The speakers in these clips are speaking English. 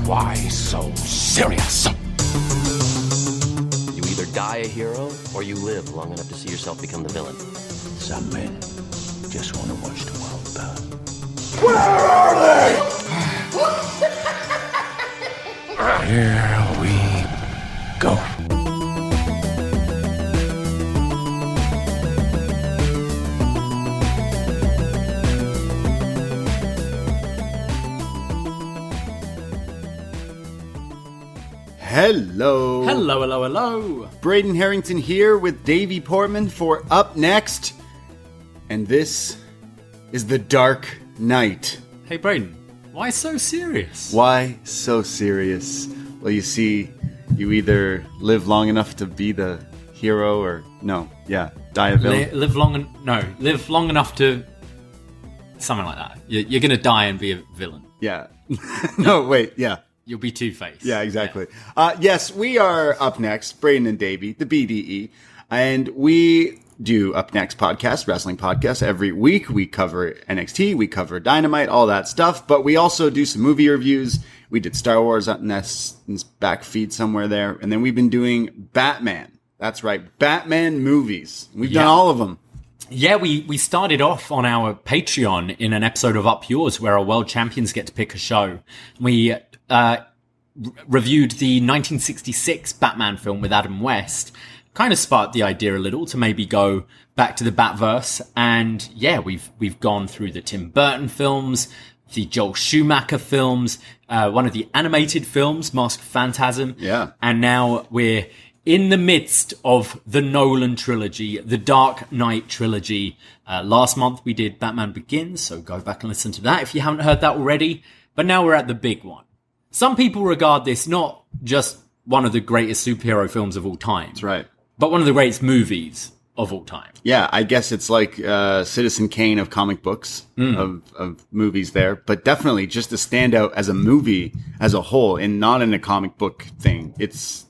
Why so serious? You either die a hero, or you live long enough to see yourself become the villain. Some men just want to watch the world burn. Where are they? Here we go. Hello. Hello, hello, hello. Braden Herrington here with Davie Portman for Up Next. And this is The Dark Knight. Hey, Braden, why so serious? Why so serious? Well, you see, you either live long enough to be the hero or, die a villain. Live long enough to... Something like that. You're going to die and be a villain. Yeah. No, wait, yeah. You'll be Two-Face. Yeah, exactly. Yeah. Yes, we are Up Next, Braden and Davie, the BDE, and we do Up Next podcast, wrestling podcast, every week. We cover NXT, we cover Dynamite, all that stuff, but we also do some movie reviews. We did Star Wars in this back feed somewhere there, and then we've been doing Batman. That's right, Batman movies. We've done all of them. Yeah, we started off on our Patreon in an episode of Up Yours where our world champions get to pick a show. We reviewed the 1966 Batman film with Adam West. Kind of sparked the idea a little to maybe go back to the Batverse. And yeah, we've gone through the Tim Burton films, the Joel Schumacher films, one of the animated films, Mask of Phantasm. Yeah. And now we're in the midst of the Nolan trilogy, the Dark Knight trilogy. Last month we did Batman Begins, so go back and listen to that if you haven't heard that already. But now we're at the big one. Some people regard this not just one of the greatest superhero films of all time. That's right. But one of the greatest movies of all time. Yeah, I guess it's like Citizen Kane of comic books, of movies there. But definitely just to stand out as a movie as a whole and not in a comic book thing. It's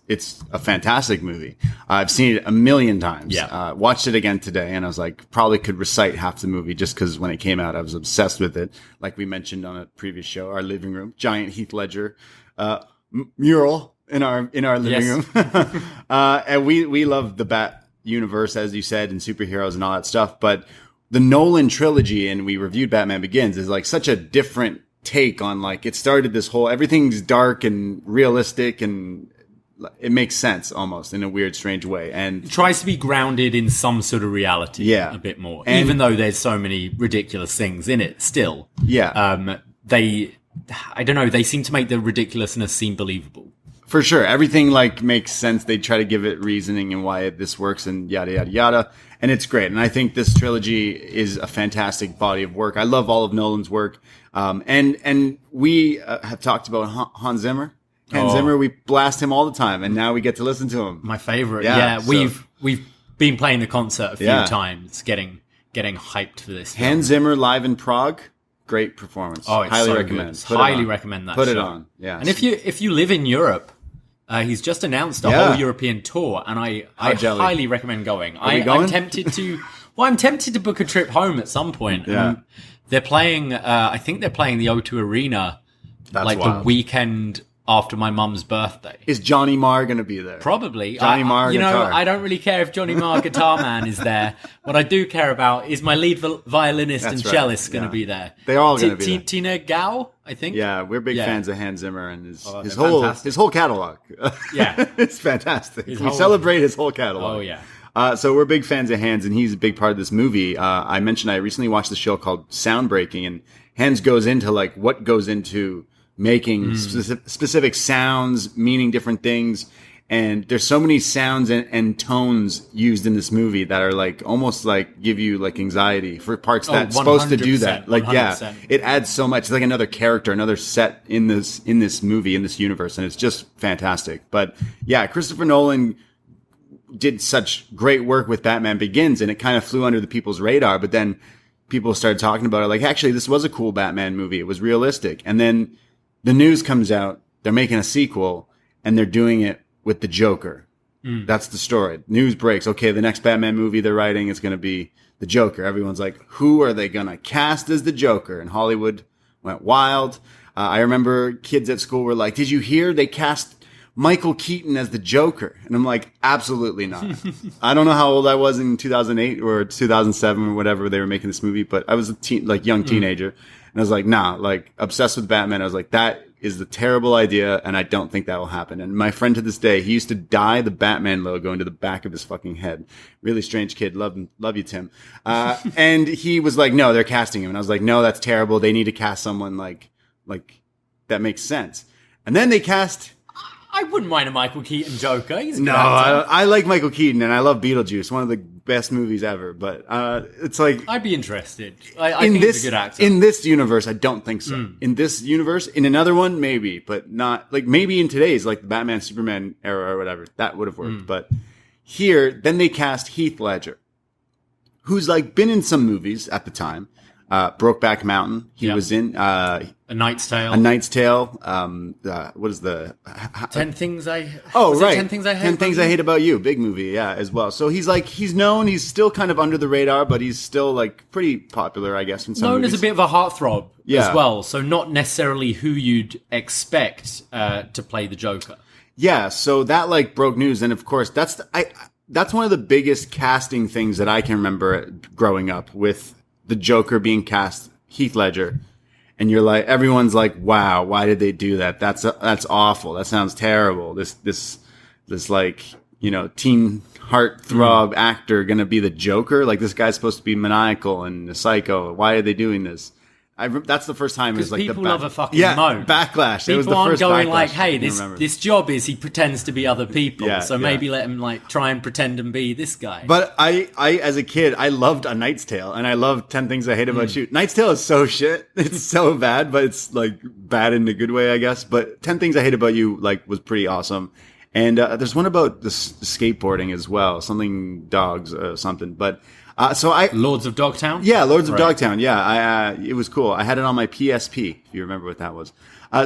a fantastic movie. I've seen it a million times. Yeah. Watched it again today and I was like, probably could recite half the movie just because when it came out, I was obsessed with it. Like we mentioned on a previous show, our living room, giant Heath Ledger mural in our living room. And we love the Bat universe, as you said, and superheroes and all that stuff. But the Nolan trilogy, and we reviewed Batman Begins, is like such a different take on, like, it started this whole, everything's dark and realistic and it makes sense almost in a weird, strange way. And It tries to be grounded in some sort of reality a bit more. And even though there's so many ridiculous things in it still. Yeah. I don't know, they seem to make the ridiculousness seem believable. For sure. Everything like makes sense. They try to give it reasoning and why this works and yada, yada, yada. And it's great. And I think this trilogy is a fantastic body of work. I love all of Nolan's work. And we have talked about Hans Zimmer. Zimmer, we blast him all the time. And now we get to listen to him. My favorite. Yeah, we've been playing the concert a few times, getting hyped for this film. Hans Zimmer live in Prague. Great performance. Oh, it's highly so recommend. Good. Highly recommend that. Put show. it on. Yeah. And if you live in Europe, he's just announced a whole European tour, and I highly recommend going. I'm tempted to. Well, I'm tempted to book a trip home at some point. Yeah. They're playing. I think they're playing the O2 Arena, the weekend after my mum's birthday. Is Johnny Marr going to be there? Probably. Johnny Marr guitar. I don't really care if Johnny Marr Guitar Man is there. What I do care about is my lead violinist and cellist going to be there. They're all going to be there. Tina Gao, I think. Yeah, we're big fans of Hans Zimmer and his whole catalog. Yeah. It's fantastic. We celebrate his whole catalog. Oh, yeah. So we're big fans of Hans, and he's a big part of this movie. I mentioned I recently watched the show called Soundbreaking, and Hans goes into like what goes into making specific sounds, meaning different things. And there's so many sounds and tones used in this movie that are like almost like give you like anxiety for parts that's supposed to do that. Like, 100%. it adds so much. It's like another character, another set in this movie, in this universe. And it's just fantastic. But yeah, Christopher Nolan did such great work with Batman Begins, and it kind of flew under the people's radar. But then people started talking about it like, actually, this was a cool Batman movie. It was realistic. And then the news comes out, they're making a sequel, and they're doing it with the Joker. That's the story. News breaks. Okay, the next Batman movie they're writing is going to be the Joker. Everyone's like, who are they going to cast as the Joker? And Hollywood went wild. I remember kids at school were like, "Did you hear they cast Michael Keaton as the Joker?" And I'm like, absolutely not. I don't know how old I was in 2008 or 2007 or whatever they were making this movie, but I was a young teenager. And I was like, nah, like obsessed with Batman. I was like, that is the terrible idea. And I don't think that will happen. And my friend to this day, he used to dye the Batman logo into the back of his fucking head. Really strange kid. Love you, Tim. And he was like, no, they're casting him. And I was like, no, that's terrible. They need to cast someone like that makes sense. And then they cast... I wouldn't mind a Michael Keaton Joker. He's a good No, actor. I like Michael Keaton and I love Beetlejuice, one of the best movies ever. But it's like I'd be interested. I think he's a good actor. in this universe, I don't think so. In this universe, in another one, maybe, but not like maybe in today's like the Batman Superman era or whatever that would have worked. But here, then they cast Heath Ledger, who's like been in some movies at the time. Brokeback Mountain. He was in A Knight's Tale. A Knight's Tale. What is the 10 Things I... Oh, was it right. 10 Things I Hate 10 Things About I You? Hate About You. Big movie, yeah, as well. So he's like, he's known, he's still kind of under the radar, but he's still like pretty popular, I guess, in some Known movies. as a bit of a heartthrob Yeah. as well. So not necessarily who you'd expect to play the Joker. Yeah, so that like broke news, and of course that's one of the biggest casting things that I can remember growing up, with the Joker being cast Heath Ledger, and you're like, everyone's like, wow, why did they do that? That's awful. That sounds terrible. This like, you know, teen heartthrob actor gonna be the Joker? Like, this guy's supposed to be maniacal and a psycho. Why are they doing this? That's the first time it was like people the love a fucking backlash. People It was the aren't first going backlash like, I hey, can remember. this job is he pretends to be other people, Yeah, so yeah. maybe let him like try and pretend and be this guy. But I as a kid, I loved A Knight's Tale, and I loved 10 Things I Hate About You. Knight's Tale is so shit. It's so bad, but it's like bad in a good way, I guess. But 10 Things I Hate About You like was pretty awesome. And there's one about the skateboarding as well, something dogs, something. But so I Lords of Dogtown? yeah, Lords of Right. Dogtown. Yeah, it was cool. I had it on my PSP, if you remember what that was.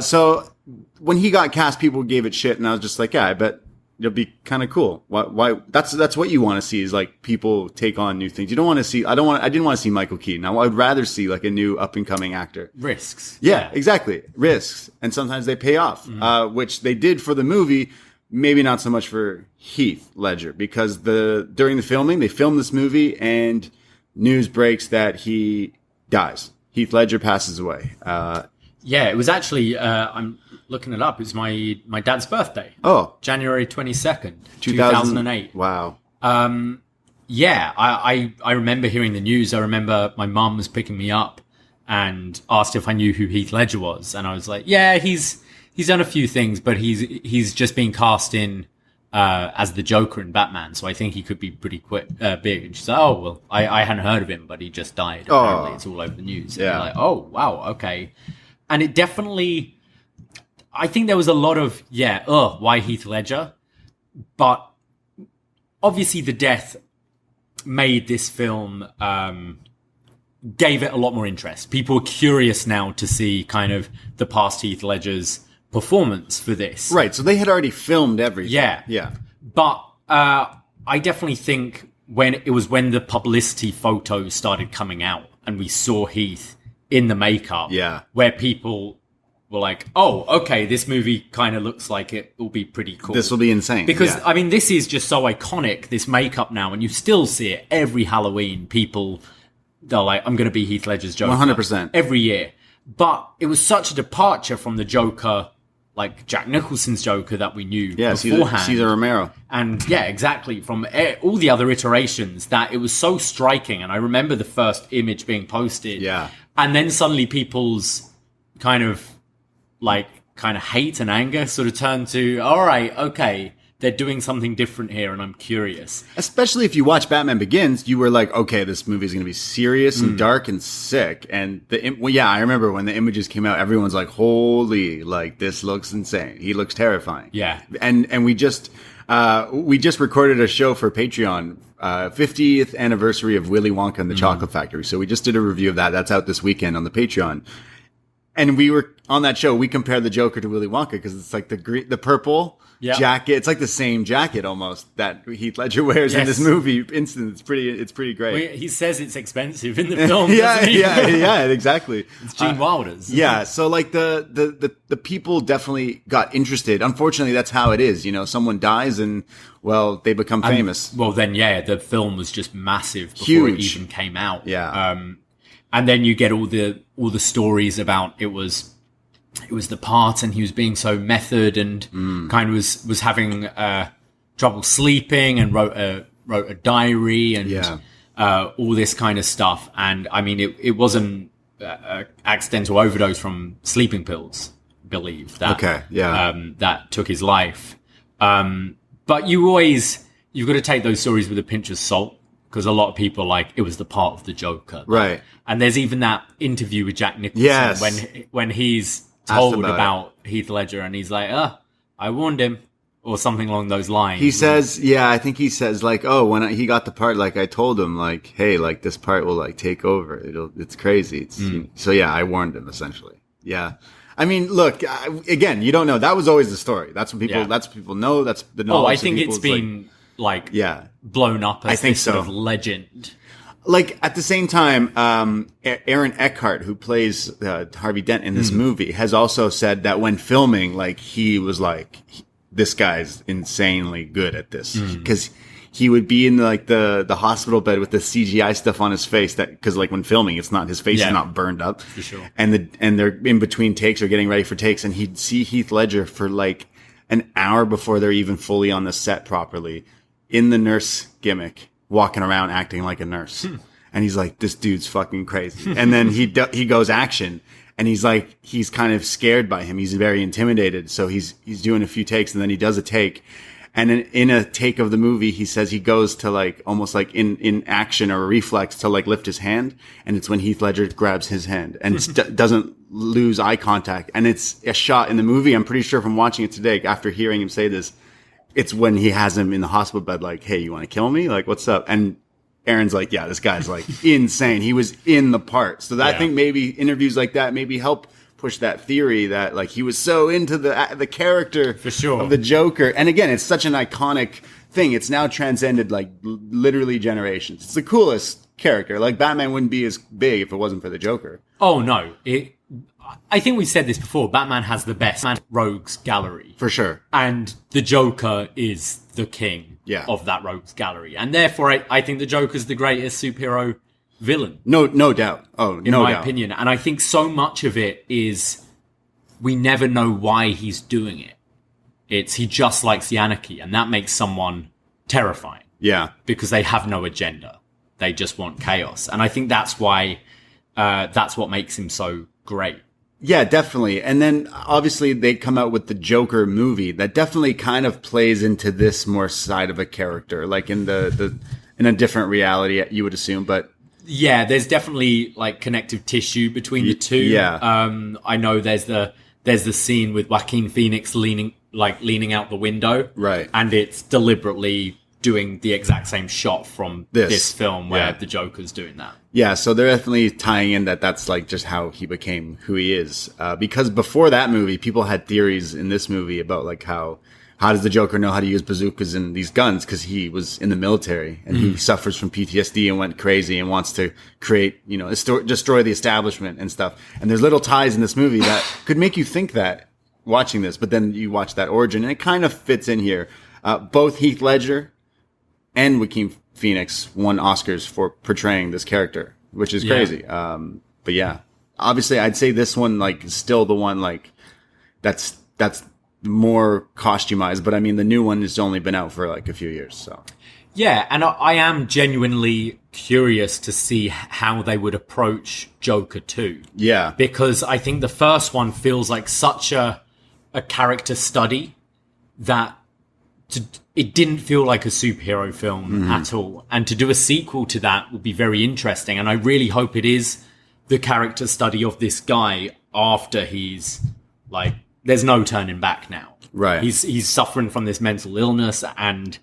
So when he got cast, people gave it shit, and I was just like, yeah, I bet it'll be kind of cool. Why? That's what you want to see, is like people take on new things. You don't want to see. I didn't want to see Michael Keaton. I'd rather see like a new up and coming actor. Risks. Yeah, exactly. Risks, and sometimes they pay off, which they did for the movie. Maybe not so much for Heath Ledger, because during the filming, they filmed this movie and news breaks that he dies. Heath Ledger passes away. Yeah, it was actually, I'm looking it up, it was my dad's birthday. Oh, January 22nd, 2008. Wow. Yeah, I remember hearing the news. I remember my mum was picking me up and asked if I knew who Heath Ledger was. And I was like, yeah, he's done a few things, but he's just being cast in as the Joker in Batman, so I think he could be pretty big. And she's like, oh, well, I hadn't heard of him, but he just died. Apparently, it's all over the news. And Yeah. you're like, oh, wow, okay. And it definitely, I think there was a lot of, why Heath Ledger? But obviously the death made this film, gave it a lot more interest. People are curious now to see kind of the past Heath Ledger's performance for this. Right. So they had already filmed everything. Yeah. Yeah. But I definitely think when the publicity photos started coming out and we saw Heath in the makeup, where people were like, oh, okay, this movie kind of looks like it will be pretty cool. This will be insane. Because, yeah. I mean, this is just so iconic, this makeup now, and you still see it every Halloween. People, they're like, I'm going to be Heath Ledger's Joker. 100%. Every year. But it was such a departure from the Joker, like Jack Nicholson's Joker that we knew beforehand. Cesar Romero. And yeah, exactly. From all the other iterations, that it was so striking. And I remember the first image being posted. Yeah. And then suddenly people's kind of hate and anger sort of turned to, all right, okay, they're doing something different here, and I'm curious. Especially if you watch Batman Begins, you were like, okay, this movie is going to be serious and dark and sick. And I remember when the images came out, everyone's like, holy, like, this looks insane. He looks terrifying. Yeah. And we just recorded a show for Patreon, 50th anniversary of Willy Wonka and the Chocolate Factory. So we just did a review of that. That's out this weekend on the Patreon. And we were on that show. We compared the Joker to Willy Wonka because it's like the purple jacket. It's like the same jacket almost that Heath Ledger wears in this movie. It's pretty great. He says it's expensive in the film. yeah, exactly. It's Gene Wilder's. Yeah, so like the people definitely got interested. Unfortunately, that's how it is. You know, someone dies and well, they become famous. Well, then the film was just massive before it even came out. Yeah. And then you get all the stories about it was the part, and he was being so method and kind of was having trouble sleeping and wrote a diary and all this kind of stuff. And I mean, it wasn't accidental overdose from sleeping pills, I believe that that took his life. But you've got to take those stories with a pinch of salt. Because a lot of people it was the part of the Joker. Right. And there's even that interview with Jack Nicholson when he's told about Heath Ledger and he's like, I warned him. Or something along those lines. He says, I think he says when he got the part, I told him hey, this part will take over. It's crazy. So I warned him essentially. Yeah. I mean, look, again, you don't know. That was always the story. That's what people know. That's the knowledge. Oh, I think it's been blown up as this sort of legend. At the same time, Aaron Eckhart, who plays Harvey Dent in this movie, has also said that when filming, he was this guy's insanely good at this because he would be in the hospital bed with the CGI stuff on his face because when filming, it's not his face is not burned up. For sure. And they're in between takes or getting ready for takes, and he'd see Heath Ledger for an hour before they're even fully on the set properly, in the nurse gimmick, walking around acting like a nurse. And he's like, this dude's fucking crazy. And then he goes action, and he's kind of scared by him. He's very intimidated. So he's doing a few takes, and then he does a take. And in a take of the movie, he says he goes to almost in action or a reflex to lift his hand. And it's when Heath Ledger grabs his hand and doesn't lose eye contact. And it's a shot in the movie. I'm pretty sure from watching it today, after hearing him say this, it's when he has him in the hospital bed, hey, you want to kill me? What's up? And Aaron's yeah, this guy's insane. He was in the part. So I think maybe interviews like that maybe help push that theory that he was so into the character for sure of the Joker. And again, it's such an iconic thing. It's now transcended literally generations. It's the coolest character. Batman wouldn't be as big if it wasn't for the Joker. Oh no. I think we've said this before. Batman has the best rogues gallery. For sure. And the Joker is the king of that rogues gallery. And therefore, I think the Joker's the greatest superhero villain. No doubt. Oh, in my opinion. And I think so much of it is we never know why he's doing it. He just likes the anarchy. And that makes someone terrifying. Yeah. Because they have no agenda. They just want chaos. And I think that's why, that's what makes him so great. Yeah, definitely. And then obviously they come out with the Joker movie that definitely kind of plays into this more side of a character, in in a different reality, you would assume, but yeah, there's definitely connective tissue between the two. Yeah. I know there's the scene with Joaquin Phoenix leaning out the window. Right. And it's deliberately doing the exact same shot from this film where the Joker's doing that. Yeah, so they're definitely tying in that's just how he became who he is. Because before that movie, people had theories in this movie about how does the Joker know how to use bazookas and these guns? Because he was in the military and he suffers from PTSD and went crazy and wants to create, destroy the establishment and stuff. And there's little ties in this movie that could make you think that watching this, but then you watch that origin and it kind of fits in here. Both Heath Ledger and Joaquin Phoenix won Oscars for portraying this character, which is crazy. But yeah, obviously I'd say this one, is still the one, that's more costumized, but I mean, the new one has only been out for a few years, so. Yeah, and I am genuinely curious to see how they would approach Joker 2. Yeah. Because I think the first one feels like such a character study that it didn't feel like a superhero film at all. And to do a sequel to that would be very interesting. And I really hope it is the character study of this guy after he's there's no turning back now. Right. He's suffering from this mental illness and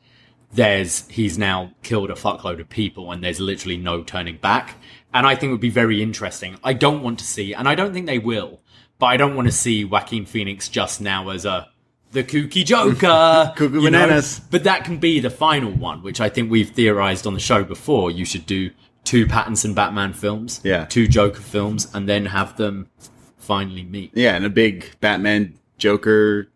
he's now killed a fuckload of people and there's literally no turning back. And I think it would be very interesting. I don't want to see, and I don't think they will, but I don't want to see Joaquin Phoenix just now as the kooky Joker. Cuckoo bananas. But that can be the final one, which I think we've theorized on the show before. You should do 2 Pattinson Batman films, 2 Joker films, and then have them finally meet. Yeah, and a big Batman Joker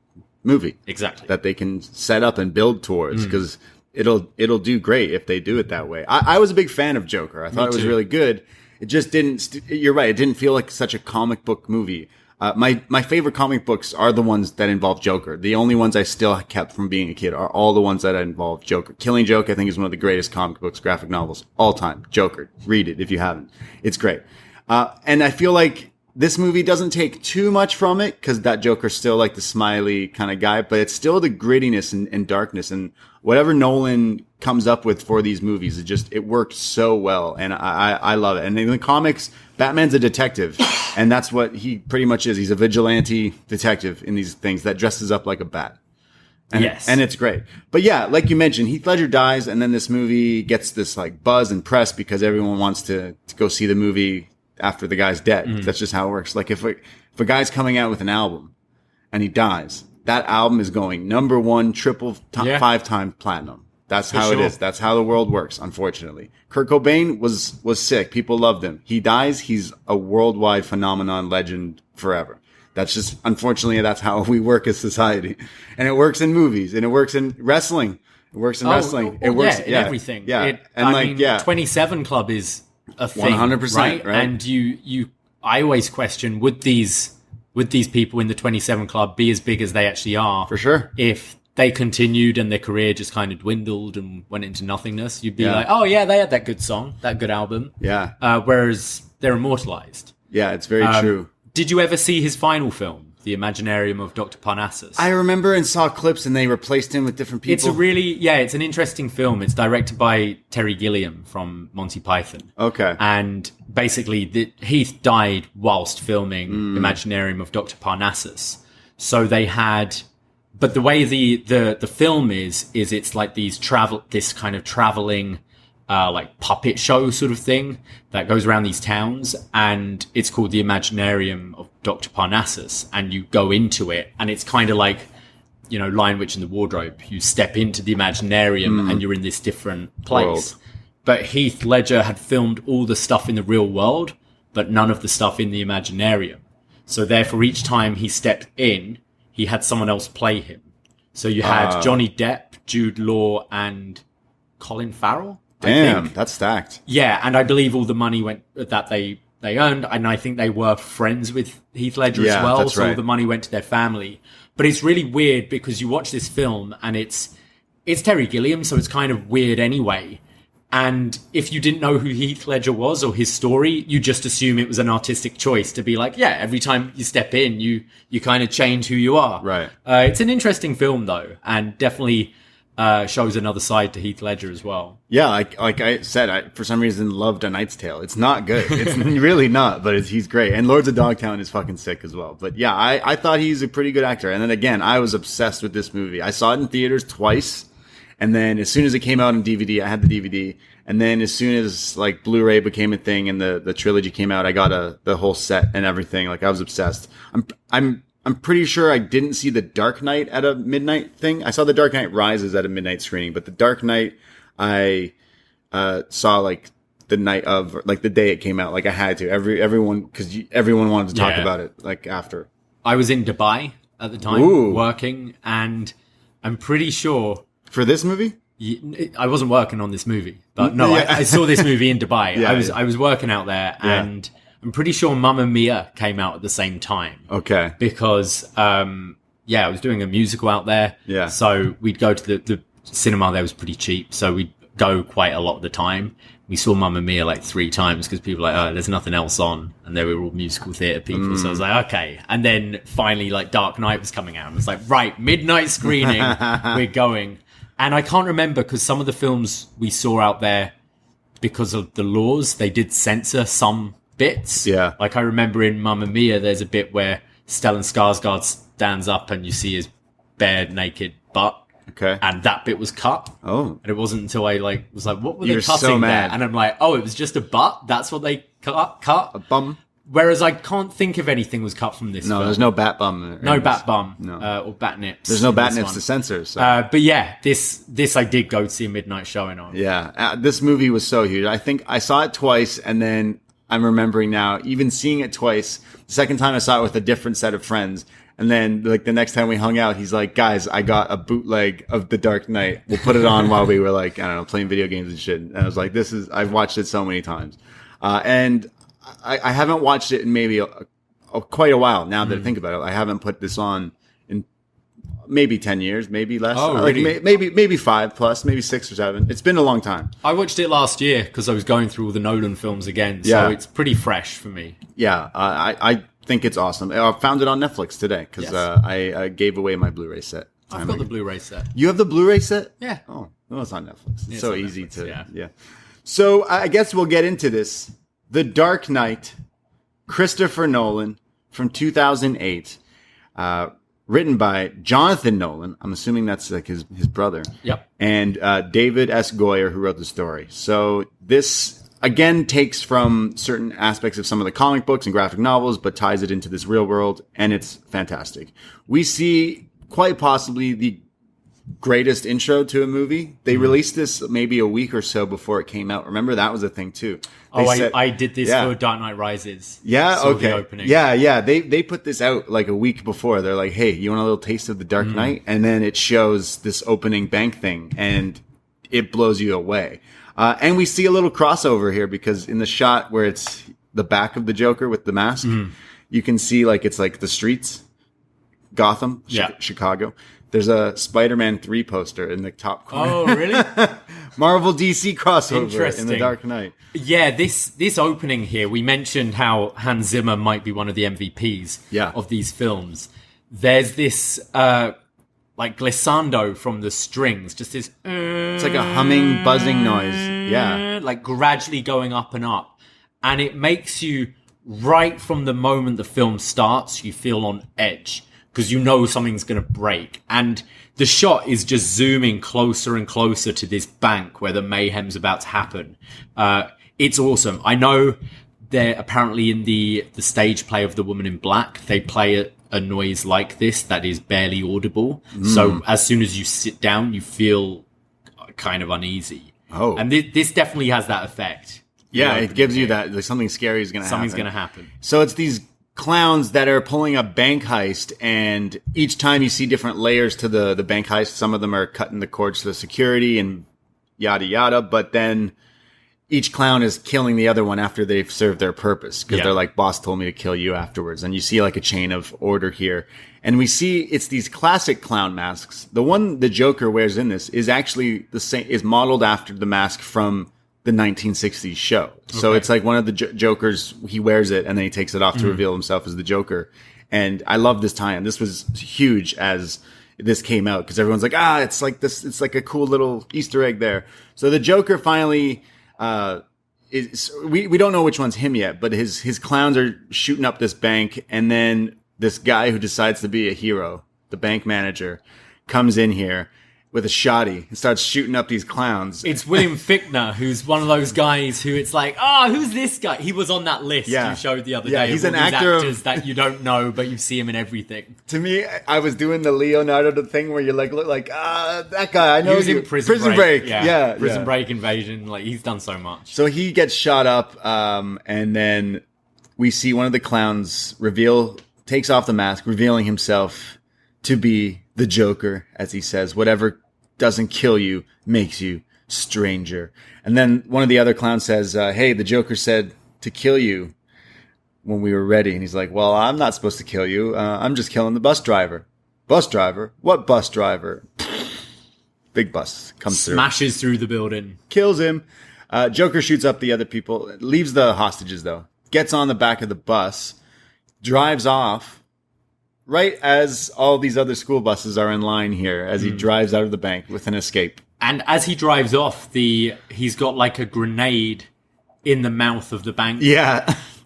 movie. Exactly. That they can set up and build towards, because it'll do great if they do it that way. I was a big fan of Joker. I thought it was really good. It just didn't, you're right, it didn't feel like such a comic book movie. My favorite comic books are the ones that involve Joker. The only ones I still kept from being a kid are all the ones that involve Joker. Killing Joke, I think, is one of the greatest comic books, graphic novels, all time. Joker. Read it if you haven't. It's great. And I feel like this movie doesn't take too much from it, because that Joker's still like the smiley kind of guy, but it's still the grittiness and darkness, and whatever Nolan comes up with for these movies, it worked so well, and I love it. And in the comics, Batman's a detective, and that's what he pretty much is. He's a vigilante detective in these things that dresses up like a bat. And, yes. And it's great. But yeah, like you mentioned, Heath Ledger dies, and then this movie gets this like buzz and press because everyone wants to go see the movie after the guy's dead. That's just how it works. Like if a guy's coming out with an album and he dies, that album is going number 1, 5-time platinum. That's how it is. That's how the world works, unfortunately. Kurt Cobain was sick. People loved him. He dies. He's a worldwide phenomenon, legend forever. That's just, unfortunately, that's how we work as society. And it works in movies, and it works in wrestling. It works in wrestling. It works in everything. Yeah. I mean, 27 Club is a thing. 100%. Right? And I always question, would these people in the 27 Club be as big as they actually are? For sure. If they continued and their career just kind of dwindled and went into nothingness, you'd be like, oh yeah, they had that good song, that good album. Yeah. Whereas they're immortalized. Yeah, it's very true. Did you ever see his final film, The Imaginarium of Dr. Parnassus? I remember and saw clips, and they replaced him with different people. It's an interesting film. It's directed by Terry Gilliam from Monty Python. Okay. And basically, Heath died whilst filming Imaginarium of Dr. Parnassus. So they had, but the way the film is it's like this kind of traveling, like puppet show sort of thing that goes around these towns, and it's called the Imaginarium of Dr. Parnassus, and you go into it, and it's kind of like, Lion, Witch and the Wardrobe. You step into the Imaginarium and you're in this different place. World. But Heath Ledger had filmed all the stuff in the real world, but none of the stuff in the Imaginarium. So therefore, each time he stepped in, he had someone else play him. So you had Johnny Depp, Jude Law, and Colin Farrell. Damn, that's stacked. Yeah, and I believe all the money that they earned, and I think they were friends with Heath Ledger as well, so all the money went to their family. But it's really weird because you watch this film, and it's Terry Gilliam, so it's kind of weird anyway. And if you didn't know who Heath Ledger was or his story, you just assume it was an artistic choice to be like, yeah, every time you step in, you kind of change who you are. Right. It's an interesting film, though, and definitely shows another side to Heath Ledger as well. Yeah, like I said, I for some reason loved A Knight's Tale. It's not good. It's really not, but he's great. And Lords of Dogtown is fucking sick as well. But yeah, I thought he's a pretty good actor. And then again, I was obsessed with this movie. I saw it in theaters twice. And then as soon as it came out on DVD, I had the DVD. And then as soon as like Blu-ray became a thing and the trilogy came out, I got the whole set and everything. Like I was obsessed. I'm pretty sure I didn't see The Dark Knight at a midnight thing. I saw The Dark Knight Rises at a midnight screening, but The Dark Knight I saw like the night of, like the day it came out. Like I had to. Everyone wanted to talk about it like after. I was in Dubai at the time working, and I'm pretty sure for this movie. I wasn't working on this movie, but no, I saw this movie in Dubai. I was working out there, and I'm pretty sure Mamma Mia came out at the same time. Okay. Because, I was doing a musical out there. Yeah. So we'd go to the cinema there was pretty cheap. So we'd go quite a lot of the time. We saw Mamma Mia like 3 times because people were like, oh, there's nothing else on. And they were all musical theatre people. So I was like, okay. And then finally, like Dark Knight was coming out. And it's like, right, midnight screening, we're going. And I can't remember because some of the films we saw out there, because of the laws, they did censor some bits. Yeah. Like I remember in Mamma Mia, there's a bit where Stellan Skarsgård stands up and you see his bare naked butt. Okay. And that bit was cut. Oh. And it wasn't until I was like, what were You're they cutting so mad. there? And I'm like, oh, it was just a butt? That's what they cut? A bum? Whereas I can't think of anything was cut from this No, film. there's no bat bum. No bat bum. No. Or bat nips. There's no in bat this nips one. to censor. So. But yeah, this I did go to see a midnight showing on. Yeah. This movie was so huge. I think I saw it twice, and then I'm remembering now, even seeing it twice, the second time I saw it with a different set of friends. And then, like, the next time we hung out, he's like, guys, I got a bootleg of The Dark Knight. We'll put it on while we were, like, I don't know, playing video games and shit. And I was like, I've watched it so many times. And I haven't watched it in maybe quite a while now that I think about it. I haven't put this on in maybe 10 years, maybe less. Oh, like really? maybe 5 plus, maybe 6 or 7. It's been a long time. I watched it last year because I was going through all the Nolan films again. So Yeah. it's pretty fresh for me. Yeah. I think it's awesome. I found it on Netflix today because Yes. I gave away my Blu-ray set. I've got the Blu-ray set. You have the Blu-ray set? Yeah. Oh, well, it's on Netflix. It's It's so on easy Netflix, to, yeah. So I guess we'll get into this. The Dark Knight, Christopher Nolan from 2008, written by Jonathan Nolan. I'm assuming that's like his brother. Yep. And David S. Goyer, who wrote the story. So this again takes from certain aspects of some of the comic books and graphic novels, but ties it into this real world, and it's fantastic. We see quite possibly the greatest intro to a movie. They released this maybe a week or so before it came out. Remember, that was a thing too. I did this Yeah. for Dark Knight Rises. Yeah, Saw okay. The opening. Yeah. They put this out like a week before. They're like, hey, you want a little taste of the Dark Knight? And then it shows this opening bank thing, and it blows you away. And we see a little crossover here because in the shot where it's the back of the Joker with the mask, you can see like it's like the streets, Gotham, Chicago. There's a Spider-Man 3 poster in the top corner. Oh, really? Marvel DC crossover in the Interesting. Dark Knight. Yeah, this opening here, we mentioned how Hans Zimmer might be one of the MVPs of these films. There's this like glissando from the strings, just this It's like a humming, buzzing noise. Yeah. like gradually going up and up. And it makes you, right from the moment the film starts, you feel on edge because you know something's going to break. And the shot is just zooming closer and closer to this bank where the mayhem's about to happen. It's awesome. I know they're apparently in the stage play of The Woman in Black. They play a noise like this that is barely audible. So as soon as you sit down, you feel kind of uneasy. Oh. And this definitely has that effect. Yeah, it gives you that, like, something scary is going to happen. Something's going to happen. So it's these clowns that are pulling a bank heist, and each time you see different layers to the bank heist. Some of them are cutting the cords to the security and yada yada, but then each clown is killing the other one after they've served their purpose, because they're like, boss told me to kill you afterwards. And you see like a chain of order here. And we see it's these classic clown masks. The one the Joker wears in this is actually the same, is modeled after the mask from the 1960s show. So it's like one of the Jokers, he wears it and then he takes it off to reveal himself as the Joker. And I love this tie-in. This was huge as this came out, because everyone's like, it's like this, it's like a cool little Easter egg there. So the Joker finally, we don't know which one's him yet, but his clowns are shooting up this bank, and then this guy who decides to be a hero, the bank manager, comes in here with a shotty and starts shooting up these clowns. It's William Fichtner, who's one of those guys who it's like, who's this guy? He was on that list you showed the other day. He's of an all these actor actors that you don't know, but you see him in everything. To me, I was doing the Leonardo thing where you like look like that guy. I know He was you. in Prison Break. Yeah, Prison Break, Invasion. Like, he's done so much. So he gets shot up, and then we see one of the clowns takes off the mask, revealing himself to be the Joker, as he says, whatever doesn't kill you makes you stranger. And then one of the other clowns says, hey, the Joker said to kill you when we were ready. And he's like, well, I'm not supposed to kill you. I'm just killing the bus driver. Bus driver? What bus driver? Big bus comes through. Smashes through the building. Kills him. Joker shoots up the other people. Leaves the hostages, though. Gets on the back of the bus. Drives off. Right as all these other school buses are in line here, as he drives out of the bank with an escape. And as he drives off, he's got like a grenade in the mouth of the bank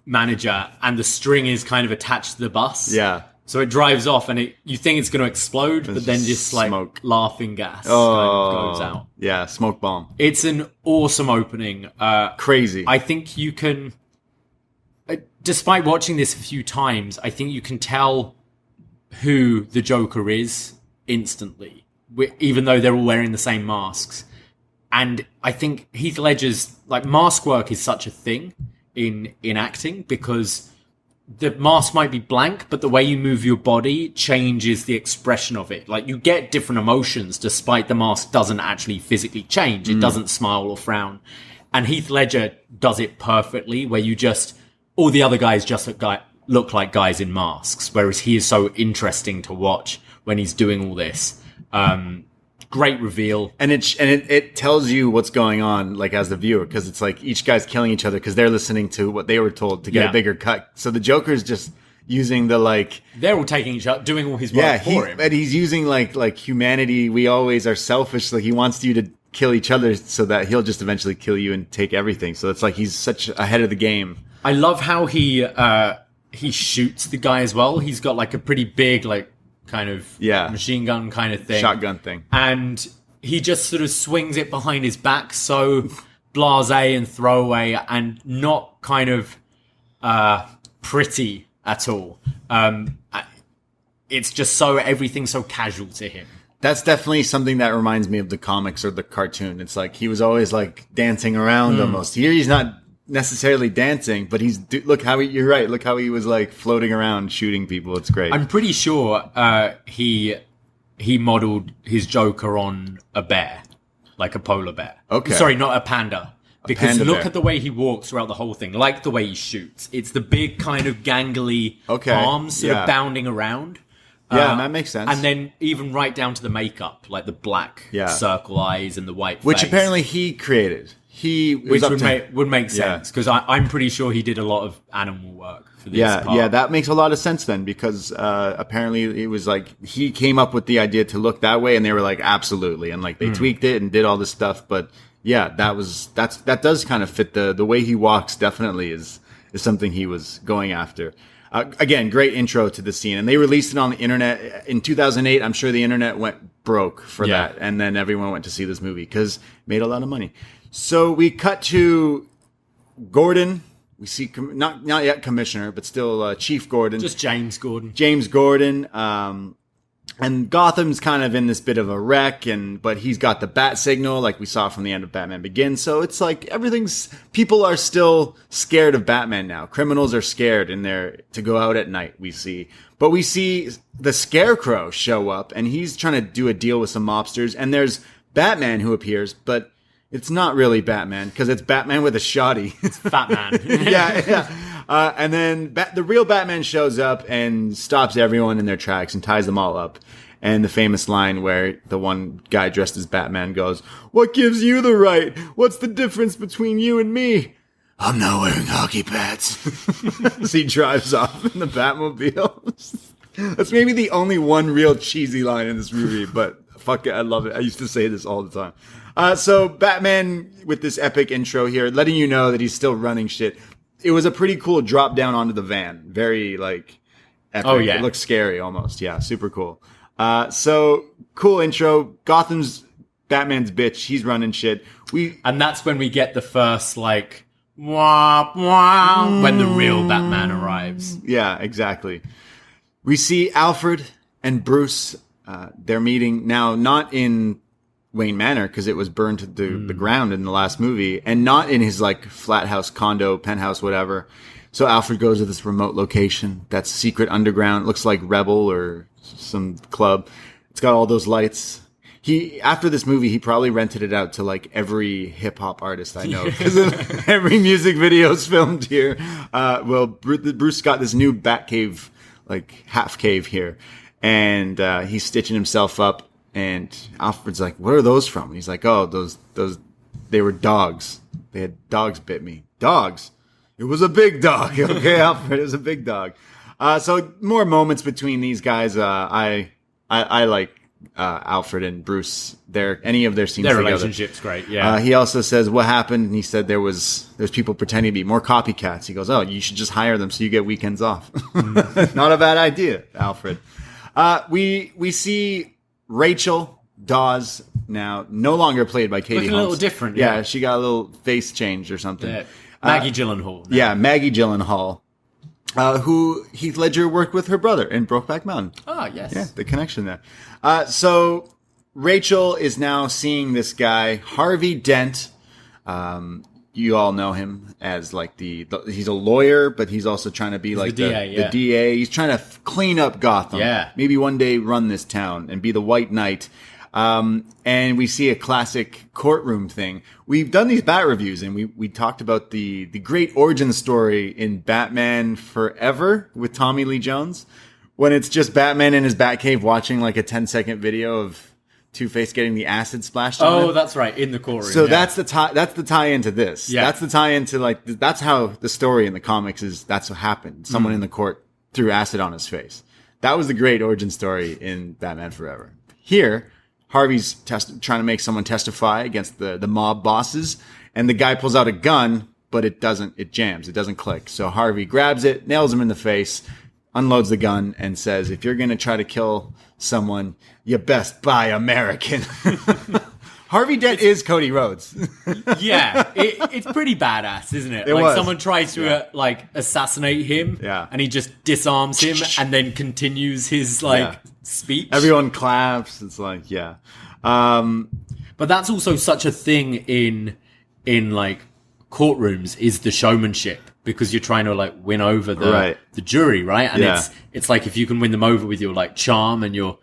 manager, and the string is kind of attached to the bus. Yeah. So it drives off, and you think it's going to explode, but then just like smoke. laughing gas kind of goes out. Yeah, smoke bomb. It's an awesome opening. Crazy. I think you can, despite watching this a few times, I think you can tell who the Joker is instantly, even though they're all wearing the same masks. And I think Heath Ledger's like mask work is such a thing in acting, because the mask might be blank, but the way you move your body changes the expression of it. Like, you get different emotions despite the mask doesn't actually physically change. It doesn't smile or frown. And Heath Ledger does it perfectly, where all the other guys just look like guys in masks, whereas he is so interesting to watch when he's doing all this. Great reveal. And it tells you what's going on, like, as the viewer, because it's like each guy's killing each other because they're listening to what they were told to get a bigger cut. So the Joker's just using the, like... They're all taking each other, doing all his work for him. And he's using, like humanity. We always are selfish. Like, he wants you to kill each other so that he'll just eventually kill you and take everything. So it's like he's such ahead of the game. I love how he shoots the guy as well. He's got, like, a pretty big, like, kind of machine gun kind of thing. Shotgun thing. And he just sort of swings it behind his back, so blasé and throwaway, and not kind of pretty at all. It's just everything's so casual to him. That's definitely something that reminds me of the comics or the cartoon. It's like he was always like dancing around almost. Here he's not necessarily dancing, but you're right. Look how he was like floating around shooting people. It's great. I'm pretty sure he modeled his Joker on a bear, like a polar bear. Okay. Sorry, not a panda. Because look bear. at the way he walks throughout the whole thing, like the way he shoots. It's the big kind of gangly arms sort of bounding around. Yeah, that makes sense. And then even right down to the makeup, like the black circle eyes and the white which face. apparently he created. Which would make sense, because I'm pretty sure he did a lot of animal work for this part. Yeah, that makes a lot of sense then, because apparently it was like he came up with the idea to look that way, and they were like, absolutely, and like they tweaked it and did all this stuff. But yeah, that does kind of fit the way he walks. Definitely is something he was going after. Again, great intro to the scene, and they released it on the internet in 2008. I'm sure the internet went broke for that, and then everyone went to see this movie because it made a lot of money. So we cut to Gordon. We see not yet Commissioner, but still Chief Gordon. Just James Gordon. James Gordon. And Gotham's kind of in this bit of a wreck, but he's got the bat signal like we saw from the end of Batman Begins. So it's like people are still scared of Batman now. Criminals are scared to go out at night, we see. But we see the Scarecrow show up, and he's trying to do a deal with some mobsters. And there's Batman who appears, but it's not really Batman, because it's Batman with a shoddy. It's Batman. yeah. And then the real Batman shows up and stops everyone in their tracks and ties them all up. And the famous line where the one guy dressed as Batman goes, "What gives you the right? What's the difference between you and me? I'm not wearing hockey pads." So he drives off in the Batmobile. That's maybe the only one real cheesy line in this movie, but fuck it, I love it. I used to say this all the time. So Batman with this epic intro here, letting you know that he's still running shit. It was a pretty cool drop down onto the van. Very like epic. Oh yeah. It looks scary almost. Yeah, super cool. So cool intro. Gotham's Batman's bitch. He's running shit. And that's when we get the first like wah, wah, when the real Batman arrives. Yeah, exactly. We see Alfred and Bruce. They're meeting now, not in Wayne Manor, because it was burned to the ground in the last movie, and not in his like flat house, condo, penthouse, whatever. So Alfred goes to this remote location that's secret underground. It looks like Rebel or some club. It's got all those lights. After this movie, he probably rented it out to like every hip hop artist I know, because every music video is filmed here. Bruce got this new Batcave, like half cave here, and he's stitching himself up. And Alfred's like, "What are those from?" And he's like, "Oh, those, they were dogs. They had dogs bit me. Dogs. It was a big dog." Okay, Alfred, it was a big dog. So more moments between these guys. I like Alfred and Bruce, any of their scenes Their together. relationship's great, yeah. He also says, what happened? And he said there's people pretending to be more copycats. He goes, oh, you should just hire them so you get weekends off. Not a bad idea, Alfred. We see Rachel Dawes now no longer played by Katie Looking Holmes. a little different, Yeah, she got a little face change or something. Yeah. Maggie Gyllenhaal. Yeah, Maggie Gyllenhaal, who Heath Ledger worked with her brother in Brokeback Mountain. Oh, yes. Yeah, the connection there. So Rachel is now seeing this guy, Harvey Dent. You all know him as like he's a lawyer, but he's also trying to be like the DA. He's trying to clean up Gotham. Yeah. Maybe one day run this town and be the White Knight. And we see a classic courtroom thing. We've done these Bat reviews, and we talked about the great origin story in Batman Forever with Tommy Lee Jones, when it's just Batman in his Batcave watching like a 10-second video of Two-Face getting the acid splashed on him. Oh, that's right, in the courtroom. So that's the tie into this. Yeah. That's the tie into like that's how the story in the comics is. That's what happened. Someone in the court threw acid on his face. That was the great origin story in Batman Forever. Here, Harvey's trying to make someone testify against the mob bosses, and the guy pulls out a gun, but it jams. It doesn't click. So Harvey grabs it, nails him in the face, unloads the gun, and says, if you're going to try to kill someone, you best buy American. Harvey Dent is Cody Rhodes. Yeah, it's pretty badass, isn't it? Someone tries to assassinate him, and he just disarms him and then continues his speech. Everyone claps. It's like, but that's also such a thing in like courtrooms, is the showmanship, because you're trying to like win over the jury, right? And it's like if you can win them over with your like charm and your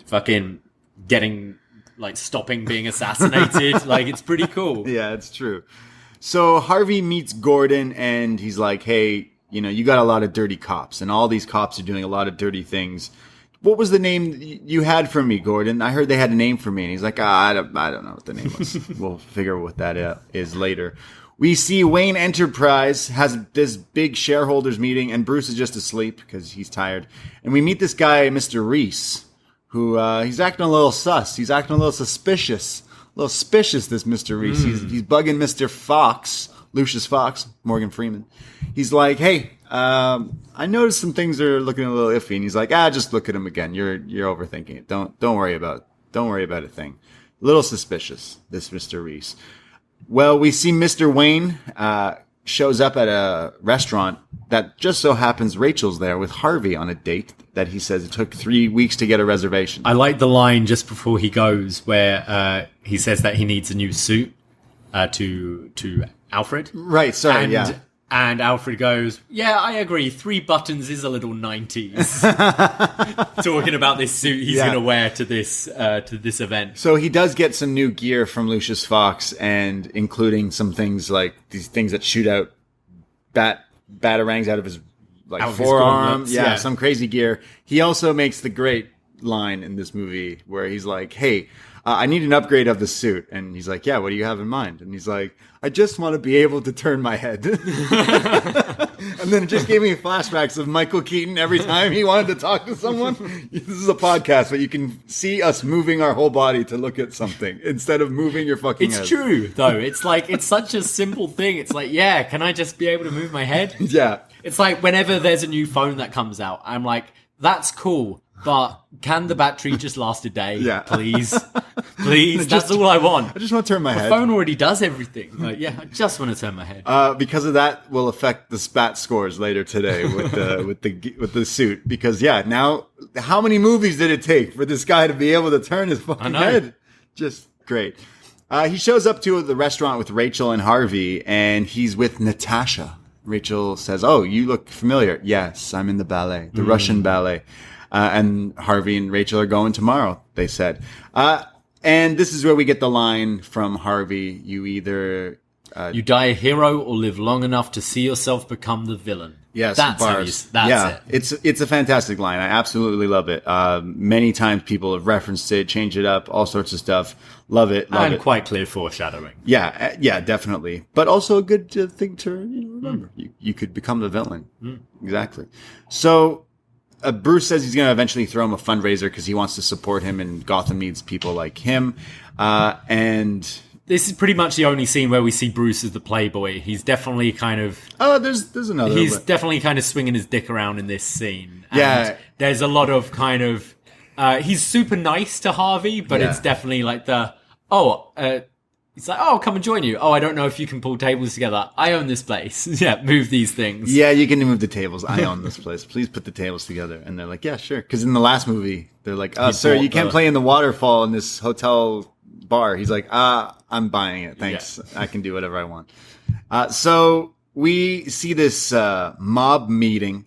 fucking getting like stopping being assassinated, like it's pretty cool. Yeah, it's true. So Harvey meets Gordon and he's like, hey, you got a lot of dirty cops and all these cops are doing a lot of dirty things. What was the name you had for me, Gordon? I heard they had a name for me. And he's like, I don't know what the name was. We'll figure what that is later. We see Wayne Enterprise has this big shareholders meeting and Bruce is just asleep because he's tired. And we meet this guy, Mr. Reese, who he's acting a little sus. He's acting a little suspicious. A little suspicious, this Mr. Reese. He's bugging Mr. Fox, Lucius Fox, Morgan Freeman. He's like, hey, I noticed some things are looking a little iffy. And he's like, just look at him again. You're overthinking it. Don't worry about a thing. A little suspicious, this Mr. Reese. Well, we see Mr. Wayne shows up at a restaurant that just so happens Rachel's there with Harvey on a date that he says it took 3 weeks to get a reservation. I like the line just before he goes where he says that he needs a new suit to Alfred. Right, sorry, And Alfred goes, yeah, I agree. 3 buttons is a little 90s. Talking about this suit he's going to wear to this event. So he does get some new gear from Lucius Fox, and including some things like these things that shoot out batarangs out of his forearm. Some crazy gear. He also makes the great line in this movie where he's like, hey, I need an upgrade of the suit. And he's like, yeah, what do you have in mind? And he's like, I just want to be able to turn my head. And then it just gave me flashbacks of Michael Keaton every time he wanted to talk to someone. This is a podcast, but you can see us moving our whole body to look at something instead of moving your fucking head. It's true, though. It's like, it's such a simple thing. It's like, yeah, can I just be able to move my head? Yeah. It's like whenever there's a new phone that comes out, I'm like, that's cool. But can the battery just last a day? Yeah. Please. That's all I want. I just want to turn my head. The phone already does everything. Like, yeah, I just want to turn my head. Because of that will affect the spat scores later today with the suit. Because now how many movies did it take for this guy to be able to turn his fucking head? Just great. He shows up to the restaurant with Rachel and Harvey, and he's with Natasha. Rachel says, "Oh, you look familiar." Yes, I'm in the ballet, the Russian ballet. And Harvey and Rachel are going tomorrow, they said. And this is where we get the line from Harvey, you either... you die a hero or live long enough to see yourself become the villain. Yes, that's it. It's a fantastic line. I absolutely love it. Many times people have referenced it, changed it up, all sorts of stuff. Love it. And quite clear foreshadowing. Yeah, definitely. But also a good thing to remember. You could become the villain. Exactly. So... Bruce says he's going to eventually throw him a fundraiser because he wants to support him, and Gotham needs people like him. And this is pretty much the only scene where we see Bruce as the playboy. He's definitely kind of... Oh, there's another. He's definitely kind of swinging his dick around in this scene. And yeah. There's a lot of kind of... he's super nice to Harvey, but it's definitely like he's like, oh, come and join you. Oh, I don't know if you can pull tables together. I own this place. Yeah, move these things. Yeah, you can move the tables. I own this place. Please put the tables together. And they're like, yeah, sure. Because in the last movie, they're like, oh, sir, you can't play in the waterfall in this hotel bar. He's like, I'm buying it. Thanks. Yeah. I can do whatever I want. So we see this mob meeting.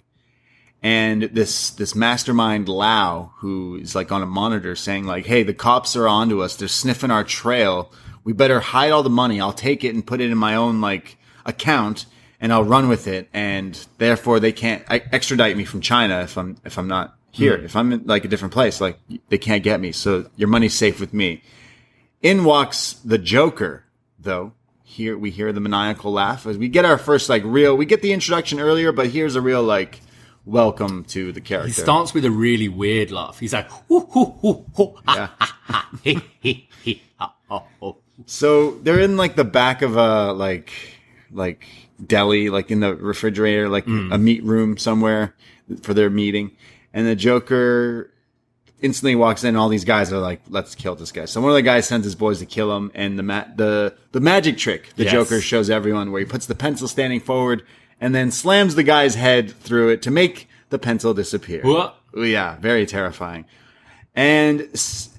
And this mastermind Lau, who is like on a monitor saying like, hey, the cops are onto us. They're sniffing our trail. We better hide all the money. I'll take it and put it in my own like account and I'll run with it. And therefore they can't extradite me from China if I'm not here. If I'm in like a different place, like they can't get me. So your money's safe with me. In walks the Joker, though. Here we hear the maniacal laugh as we get our first like we get the introduction earlier, but here's a real like welcome to the character. He starts with a really weird laugh. He's like, hoo, hoo, hoo, hoo, ha, ha, ha, he, he, ha, ha, ho. So they're in like the back of a like deli, like in the refrigerator, like a meat room somewhere for their meeting. And the Joker instantly walks in. And all these guys are like, let's kill this guy. So one of the guys sends his boys to kill him. And the magic trick, the Joker shows everyone where he puts the pencil standing forward and then slams the guy's head through it to make the pencil disappear. What? Yeah, very terrifying. And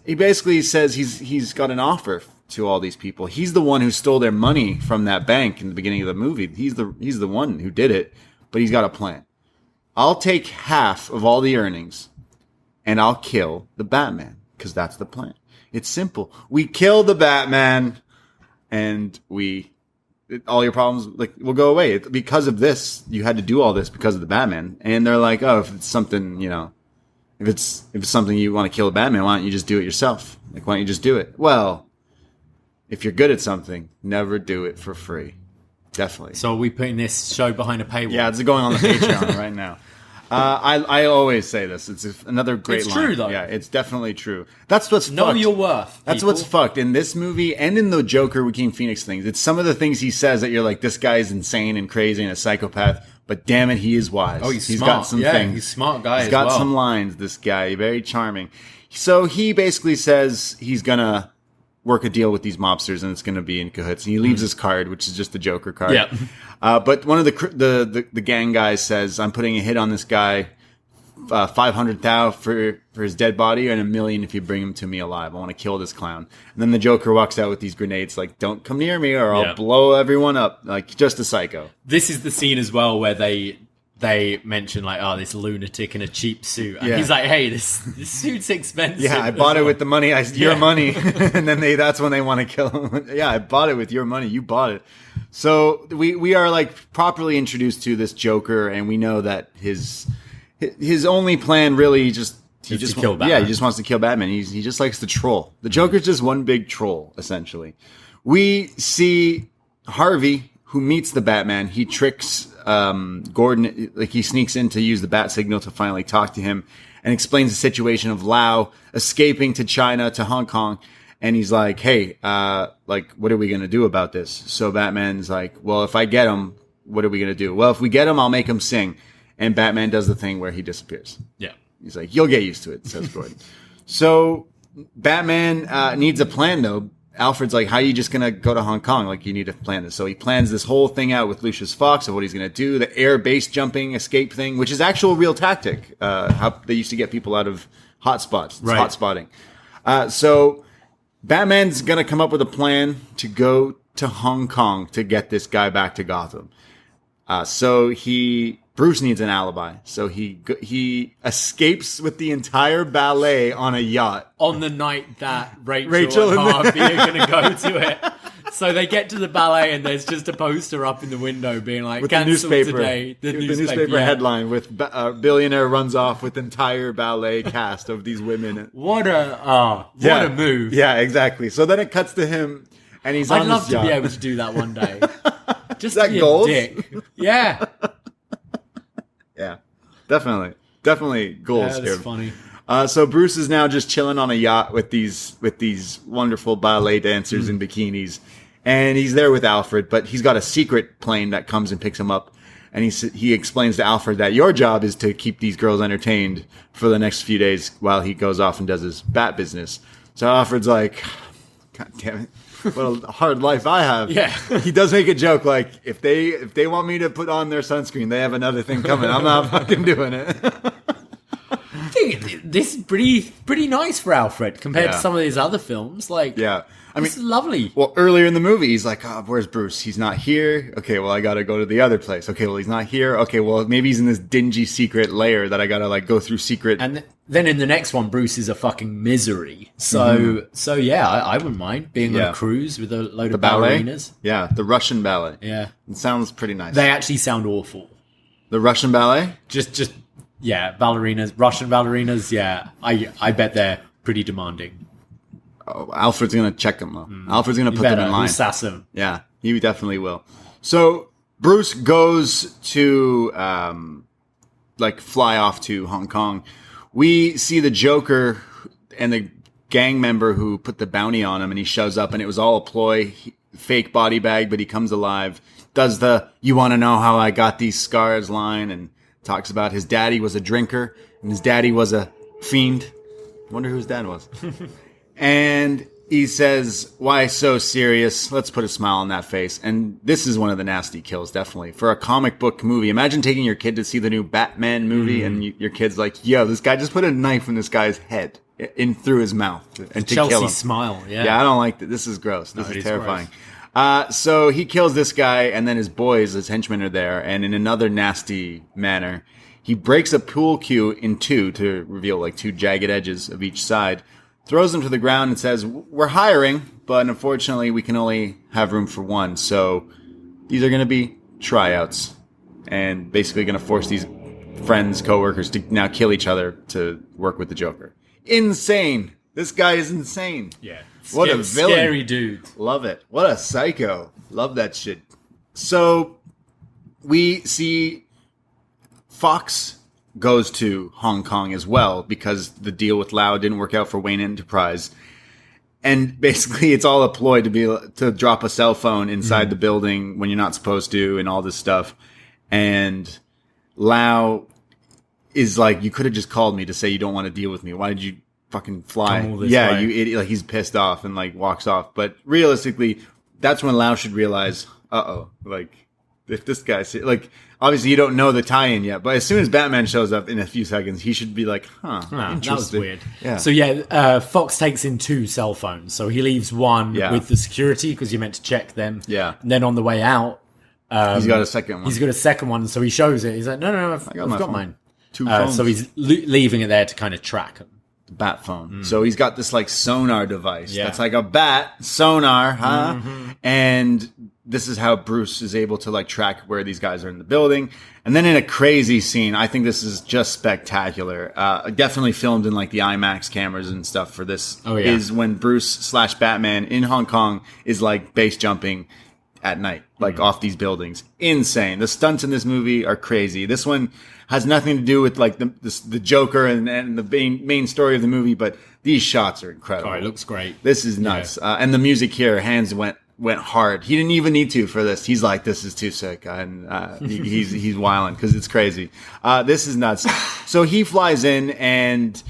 he basically says he's got an offer to all these people. He's the one who stole their money from that bank in the beginning of the movie. He's the one who did it, but he's got a plan. I'll take half of all the earnings and I'll kill the Batman because that's the plan. It's simple. We kill the Batman and all your problems like will go away. Because of this, you had to do all this because of the Batman. And they're like, oh, if it's something, if it's something you want to kill the Batman, why don't you just do it yourself? Like, why don't you just do it? Well, if you're good at something, never do it for free. Definitely. So are we putting this show behind a paywall? Yeah, it's going on the Patreon right now. I always say this. It's another great line. It's true, though. Yeah, it's definitely true. That's what's know fucked. Your worth. That's what's fucked. In this movie and in the Joker Joaquin Phoenix things, it's some of the things he says that you're like, this guy's insane and crazy and a psychopath, but damn it, he is wise. Oh, he's smart. Got some things. He's a smart guy He's got some lines, this guy. Very charming. So he basically says he's going to work a deal with these mobsters and it's going to be in cahoots. And he leaves his card, which is just the Joker card. Yeah. But one of the gang guys says, I'm putting a hit on this guy, 500,000 for his dead body and $1 million if you bring him to me alive. I want to kill this clown. And then the Joker walks out with these grenades like, don't come near me or I'll blow everyone up. Like, just a psycho. This is the scene as well where they mention like, oh, this lunatic in a cheap suit. And he's like, hey, this suit's expensive. Yeah, I bought it with the money. Your money. And then that's when they want to kill him. Yeah, I bought it with your money. You bought it. So we are like properly introduced to this Joker and we know that his only plan really he just kill Batman. Yeah, he just wants to kill Batman. He just likes to troll. The Joker's just one big troll, essentially. We see Harvey, who meets the Batman. He tricks Gordon, like he sneaks in to use the bat signal to finally talk to him and explains the situation of Lau escaping to China, to Hong Kong. And he's like, hey, like, what are we going to do about this? So Batman's like, well, if I get him, what are we going to do? Well, if we get him, I'll make him sing. And Batman does the thing where he disappears. Yeah. He's like, you'll get used to it, says Gordon. So Batman needs a plan, though. Alfred's like, how are you just going to go to Hong Kong? Like, you need to plan this. So he plans this whole thing out with Lucius Fox of what he's going to do, the air base jumping escape thing, which is actual real tactic, how they used to get people out of hot spots. It's hot spotting. So Batman's going to come up with a plan to go to Hong Kong to get this guy back to Gotham. So Bruce needs an alibi, so he escapes with the entire ballet on a yacht. On the night that Rachel and Harvey are going to go to it. So they get to the ballet and there's just a poster up in the window being like, with cancel today. The newspaper headline with billionaire runs off with entire ballet cast of these women. What a move. Yeah, exactly. So then it cuts to him and he's on this yacht. I'd love to be able to do that one day. Just that to be gold? a dick. Yeah. Yeah, definitely. definitely goals Yeah, here. that's funny. So Bruce is now just chilling on a yacht with these wonderful ballet dancers in bikinis, and he's there with Alfred. But he's got a secret plane that comes and picks him up, and he explains to Alfred that your job is to keep these girls entertained for the next few days while he goes off and does his bat business. So Alfred's like, God damn it. What a hard life I have. Yeah. He does make a joke like, if they want me to put on their sunscreen, they have another thing coming. I'm not fucking doing it. I think this is pretty nice for Alfred compared to some of these other films. Like, Yeah. I mean, this is lovely. well, earlier in the movie, he's like, oh, where's Bruce? He's not here. Okay, well, I gotta go to the other place. Okay, well, he's not here. Okay, well, maybe he's in this dingy secret lair that I gotta, like, go through secret. And then in the next one, Bruce is a fucking misery. So yeah, I wouldn't mind being on a cruise with a load of ballet? ballerinas. Yeah, the Russian ballet. Yeah. It sounds pretty nice. They actually sound awful. The Russian ballet? Just yeah, ballerinas, Russian ballerinas. Yeah, I bet they're pretty demanding. Oh, Alfred's gonna check them, though. Alfred's gonna put them in line. He'll sass them. Yeah, he definitely will. So Bruce goes to fly off to Hong Kong. We see the Joker and the gang member who put the bounty on him, and he shows up, and it was all a ploy, fake body bag, but he comes alive. Does the "you want to know how I got these scars" line, and talks about his daddy was a drinker and his daddy was a fiend. Wonder who his dad was. And he says, why so serious? Let's put a smile on that face. And this is one of the nasty kills, definitely. For a comic book movie, imagine taking your kid to see the new Batman movie and your kid's like, yo, this guy just put a knife in this guy's head, in through his mouth, and to Chelsea kill him. smile, yeah. Yeah, I don't like that. This is gross. This is it is terrifying. So he kills this guy, and then his boys, his henchmen, are there. And in another nasty manner, he breaks a pool cue in two to reveal like two jagged edges of each side. Throws them to the ground and says, we're hiring, but unfortunately we can only have room for one. So these are going to be tryouts and basically going to force these friends, coworkers to now kill each other to work with the Joker. Insane. This guy is insane. Yeah. What a villain. Scary dude. Love it. What a psycho. Love that shit. So we see Fox goes to Hong Kong as well because the deal with Lau didn't work out for Wayne Enterprise. And basically it's all a ploy to drop a cell phone inside the building when you're not supposed to and all this stuff. And Lau is like, you could have just called me to say you don't want to deal with me. Why did you fucking fly? Yeah, way. you idiot. Like, he's pissed off and like walks off. But realistically, that's when Lau should realize, like, if this guy's like, obviously you don't know the tie-in yet, but as soon as Batman shows up in a few seconds, he should be like, interesting. That was weird. Yeah. So yeah, Fox takes in two cell phones. So he leaves one with the security because you're meant to check them. Yeah. And then on the way out, he's got a second one. He's got a second one, so he shows it. He's like, no, I've got mine. Two phones. So he's leaving it there to kind of track him. Bat phone. So he's got this like sonar device that's like a bat sonar, huh? And this is how Bruce is able to like track where these guys are in the building. And then in a crazy scene, I think this is just spectacular. Definitely filmed in like the IMAX cameras and stuff for this. Oh, yeah. Is when Bruce / Batman in Hong Kong is like base jumping at night, like off these buildings. Insane. The stunts in this movie are crazy. This one has nothing to do with like the Joker and the main story of the movie, but these shots are incredible. Oh, it looks great. This is nuts. And the music here, Hans went hard. He didn't even need to for this. He's like, this is too sick. And he's wilding because it's crazy. This is nuts. So he flies in and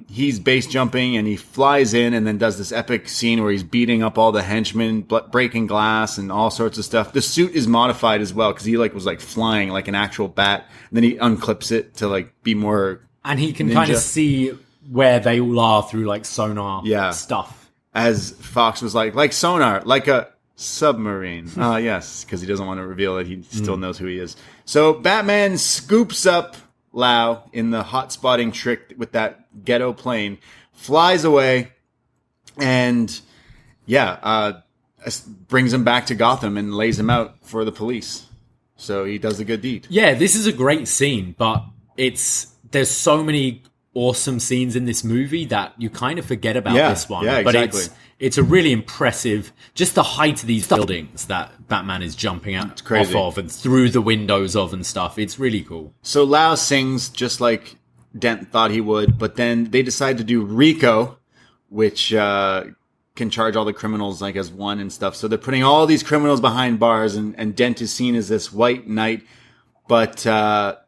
he's base jumping and he flies in and then does this epic scene where he's beating up all the henchmen, breaking glass and all sorts of stuff. The suit is modified as well because he like was like flying like an actual bat. And then he unclips it to like be more And he can ninja. kind of see where they all are through like sonar stuff. As Fox was like sonar, like a submarine. Yes, because he doesn't want to reveal it. He still knows who he is. So Batman scoops up Lau in the hot spotting trick with that ghetto plane, flies away, and brings him back to Gotham and lays him out for the police. So he does a good deed. Yeah, this is a great scene, but there's so many awesome scenes in this movie that you kind of forget about this one. Yeah, exactly. But it's a really impressive, just the height of these buildings that Batman is jumping out off of and through the windows of and stuff. It's really cool. So Lau sings just like Dent thought he would, but then they decide to do Rico, which can charge all the criminals like as one and stuff. So they're putting all these criminals behind bars, and Dent is seen as this white knight. But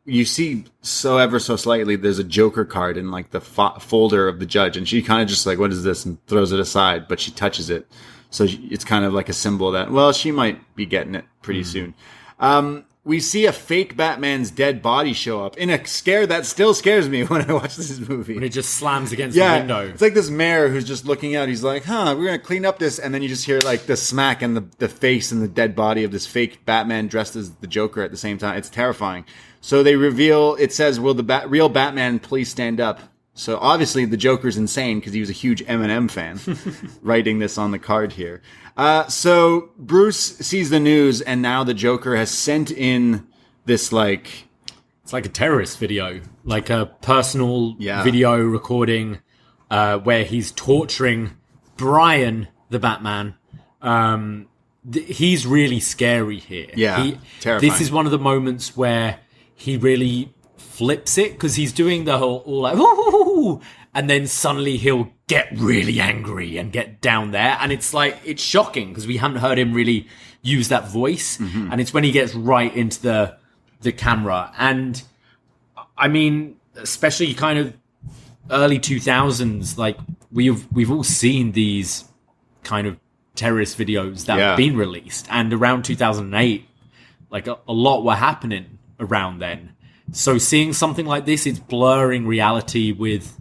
you see so ever so slightly there's a Joker card in like the folder of the judge, and she kind of just like, what is this, and throws it aside, but she touches it. So it's kind of like a symbol that, well, she might be getting it pretty soon. We see a fake Batman's dead body show up in a scare that still scares me when I watch this movie. When it just slams against the window. It's like this mayor who's just looking out. He's like, we're going to clean up this. And then you just hear like the smack and the face and the dead body of this fake Batman dressed as the Joker at the same time. It's terrifying. So they reveal, it says, will the real Batman please stand up? So obviously the Joker's insane because he was a huge Eminem fan writing this on the card here. So Bruce sees the news, and now the Joker has sent in this like... It's like a terrorist video, like a personal video recording where he's torturing Brian, the Batman. He's really scary here. Yeah, terrifying. This is one of the moments where he really flips it, because he's doing the whole like, ooh, and then suddenly he'll get really angry and get down there, and it's like, it's shocking because we haven't heard him really use that voice, and it's when he gets right into the camera. And I mean, especially kind of early 2000s, like we've all seen these kind of terrorist videos that have been released, and around 2008, like a lot were happening around then. So seeing something like this, it's blurring reality with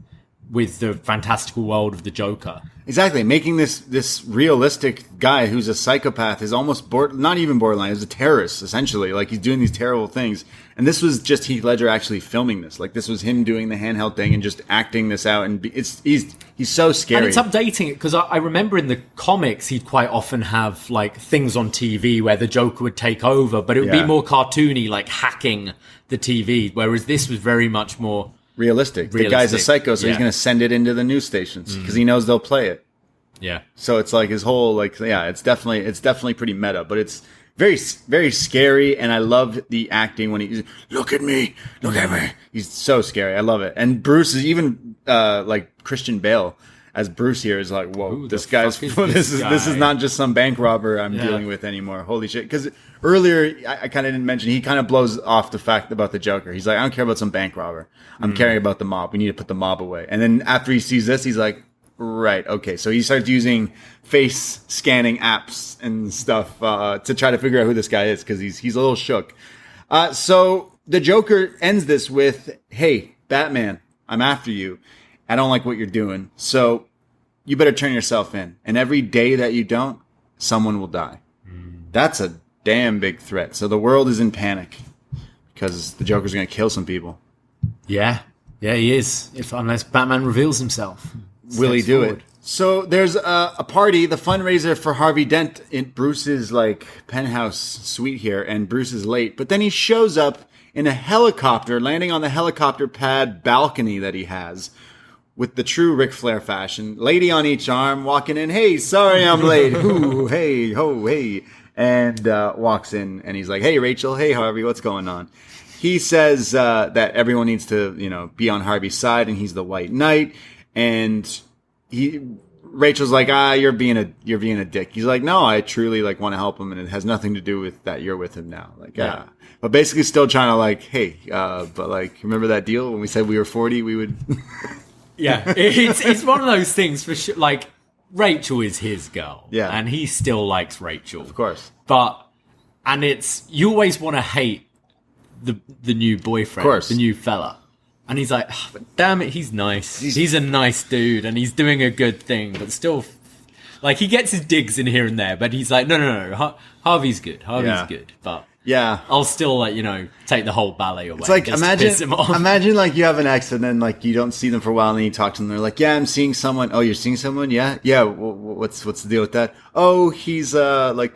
the fantastical world of the Joker. Exactly. Making this realistic guy who's a psychopath is almost not even borderline. He's a terrorist, essentially. Like, he's doing these terrible things. And this was just Heath Ledger actually filming this. Like, this was him doing the handheld thing and just acting this out. And he's so scary. And it's updating it, because I remember in the comics, he'd quite often have, like, things on TV where the Joker would take over, but it would be more cartoony, like hacking the TV, whereas this was very much more... Realistic. The guy's a psycho, so he's going to send it into the news stations because he knows they'll play it. Yeah. So it's like his whole, like, it's definitely pretty meta, but it's very, very scary. And I love the acting when he's, look at me. He's so scary. I love it. And Bruce is even, like Christian Bale as Bruce here is like, whoa, this guy's, this is not just some bank robber I'm dealing with anymore. Holy shit. Cause earlier I kind of didn't mention, he kind of blows off the fact about the Joker. He's like, I don't care about some bank robber. I'm caring about the mob. We need to put the mob away. And then after he sees this, he's like, right, okay. So he starts using face scanning apps and stuff, to try to figure out who this guy is. Cause he's a little shook. So the Joker ends this with, hey, Batman, I'm after you. I don't like what you're doing. So you better turn yourself in. And every day that you don't, someone will die. That's a damn big threat. So the world is in panic because the Joker's going to kill some people. Yeah, he is. Unless Batman reveals himself. Will he do it? So there's a party, the fundraiser for Harvey Dent in Bruce's like penthouse suite here, and Bruce is late. But then he shows up in a helicopter, landing on the helicopter pad balcony that he has, with the true Ric Flair fashion. Lady on each arm, walking in, hey, sorry I'm late. Ooh, hey, ho, hey. And walks in, and he's like, hey, Rachel, hey, Harvey, what's going on? He says that everyone needs to, be on Harvey's side, and he's the White Knight. And Rachel's like, you're being a dick. He's like, no, I truly like want to help him, and it has nothing to do with that you're with him now. Like, but basically still trying to like, hey, but like, remember that deal when we said we were 40, we would... Yeah, it's one of those things for sure. Like, Rachel is his girl. Yeah. And he still likes Rachel. Of course. And you always want to hate the new boyfriend. Of course. The new fella. And he's like, but damn it, he's nice. He's a nice dude and he's doing a good thing, but still, like, he gets his digs in here and there, but he's like, no. Harvey's good. Harvey's good. But... yeah, I'll still take the whole ballet away. It's like, just to piss him off. imagine like you have an ex and then like you don't see them for a while and then you talk to them. They're like, yeah, I'm seeing someone. Oh, you're seeing someone? Yeah. What's the deal with that? Oh, he's a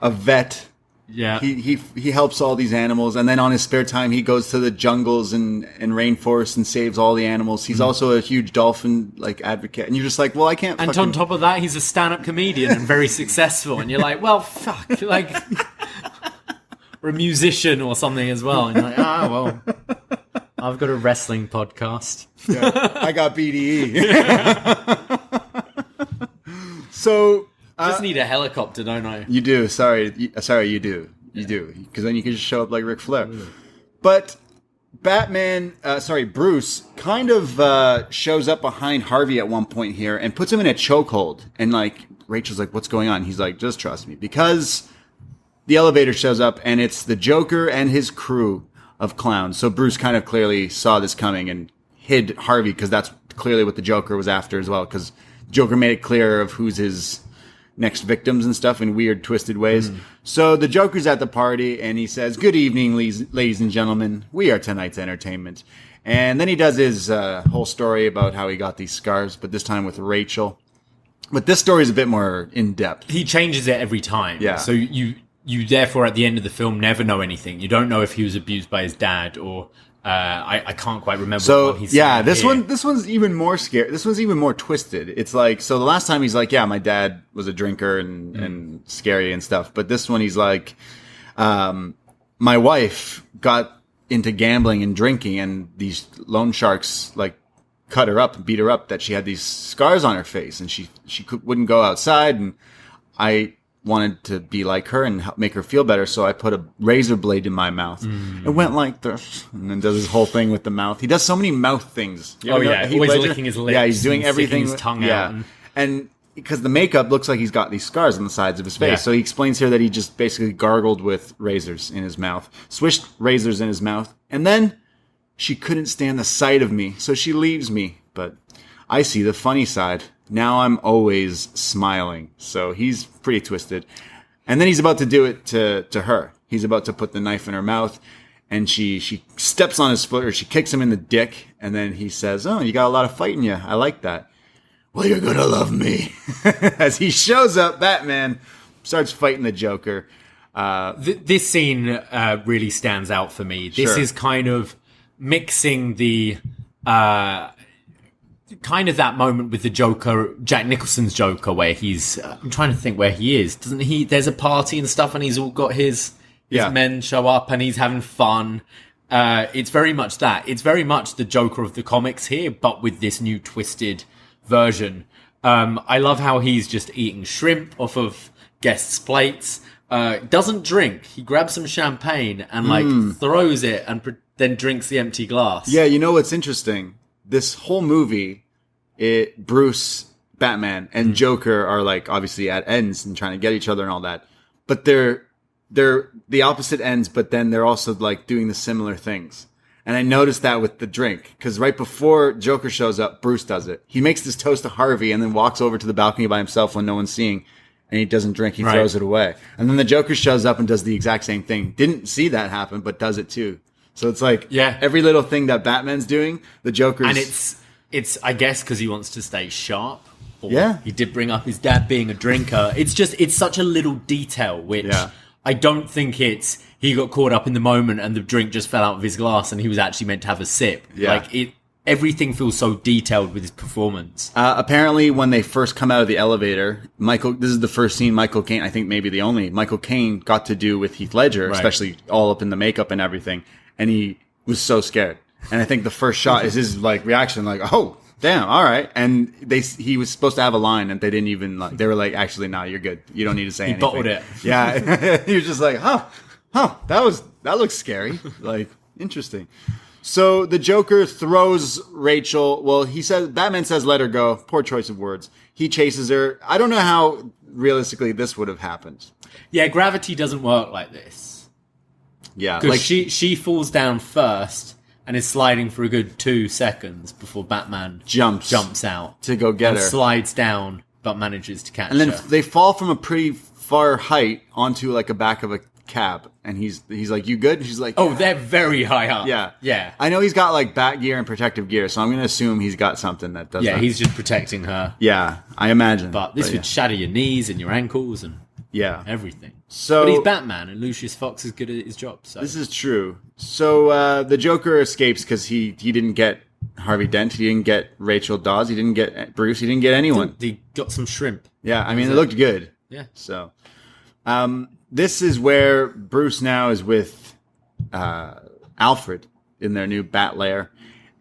vet Yeah. He helps all these animals, and then on his spare time he goes to the jungles and rainforests and saves all the animals. He's also a huge dolphin advocate, and you're just like, well, I can't. And on top of that, he's a stand-up comedian and very successful, and you're like, well, fuck, or a musician or something as well, and you're like, well, I've got a wrestling podcast. Yeah, I got BDE. So. Just need a helicopter, don't I? You do. Sorry, you do. You do. Because then you can just show up like Ric Flair. But Bruce kind of shows up behind Harvey at one point here and puts him in a chokehold. And Rachel's like, what's going on? He's like, just trust me. Because the elevator shows up and it's the Joker and his crew of clowns. So Bruce kind of clearly saw this coming and hid Harvey because that's clearly what the Joker was after as well. Because Joker made it clear of who's his next victims and stuff in weird, twisted ways. So the Joker's at the party, and he says, good evening, ladies and gentlemen. We are tonight's entertainment. And then he does his whole story about how he got these scars, but this time with Rachel. But this story is a bit more in-depth. He changes it every time. Yeah. So you therefore, at the end of the film, never know anything. You don't know if he was abused by his dad or... I can't quite remember. So what one he's saying this here. this one's even more scary. This one's even more twisted. It's like, so the last time he's like, yeah, my dad was a drinker and scary and stuff. But this one he's like, my wife got into gambling and drinking, and these loan sharks cut her up and beat her up that she had these scars on her face, and she wouldn't go outside, and I wanted to be like her and make her feel better, so I put a razor blade in my mouth. It went like this, and then does his whole thing with the mouth. He does so many mouth things. He's always licking his lips. Yeah, he's doing everything. His tongue out. And because the makeup looks like he's got these scars on the sides of his face, so he explains here that he just basically gargled with razors in his mouth, swished razors in his mouth, and then she couldn't stand the sight of me, so she leaves me. But I see the funny side. Now I'm always smiling. So he's pretty twisted. And then he's about to do it to her. He's about to put the knife in her mouth, and she steps on his foot, or she kicks him in the dick. And then he says, oh, you got a lot of fight in you. I like that. Well, you're going to love me. As he shows up, Batman starts fighting the Joker. This scene really stands out for me. This is kind of mixing the... kind of that moment with the Joker, Jack Nicholson's Joker, where he's... I'm trying to think where he is. Doesn't he... There's a party and stuff, and he's all got his men show up, and he's having fun. It's very much that. It's very much the Joker of the comics here, but with this new twisted version. I love how he's just eating shrimp off of guests' plates. Doesn't drink. He grabs some champagne and throws it and then drinks the empty glass. Yeah, you know what's interesting? This whole movie... Bruce, Batman, and Joker are obviously at ends and trying to get each other and all that, but they're the opposite ends. But then they're also doing the similar things. And I noticed that with the drink, because right before Joker shows up, Bruce does it. He makes this toast to Harvey and then walks over to the balcony by himself when no one's seeing, and he doesn't drink. He throws it away. And then the Joker shows up and does the exact same thing. Didn't see that happen, but does it too. So it's every little thing that Batman's doing, the Joker's... And it's, I guess, because he wants to stay sharp. Or he did bring up his dad being a drinker. It's such a little detail, which I don't think he got caught up in the moment and the drink just fell out of his glass and he was actually meant to have a sip. Yeah. Everything feels so detailed with his performance. Apparently, when they first come out of the elevator, this is the first scene Michael Caine, I think maybe the only, Michael Caine got to do with Heath Ledger, especially all up in the makeup and everything. And he was so scared. And I think the first shot is his reaction, oh, damn, all right. And he was supposed to have a line, and they didn't even they were like, actually, no, you're good. You don't need to say anything. He bottled it. Yeah, he was just like, that looks scary. Interesting. So the Joker throws Rachel. Well, Batman says, let her go. Poor choice of words. He chases her. I don't know how realistically this would have happened. Yeah, gravity doesn't work like this. Yeah, because she falls down first and is sliding for a good 2 seconds before Batman jumps out to go get her. Slides down, but manages to catch her. And then they fall from a pretty far height onto a back of a cab, and he's like, "You good?" And she's like, "Oh, they're very high up." Yeah. I know he's got bat gear and protective gear, so I'm gonna assume he's got something that does. Yeah, he's just protecting her. Yeah, I imagine. But this would shatter your knees and your ankles, and Yeah. everything. So but he's Batman, and Lucius Fox is good at his job. So this is true. So the Joker escapes because he didn't get Harvey Dent, he didn't get Rachel Dawes, he didn't get Bruce, he didn't get anyone. He got some shrimp. Yeah, I mean, it looked good. Yeah. So this is where Bruce now is with Alfred in their new Bat Lair,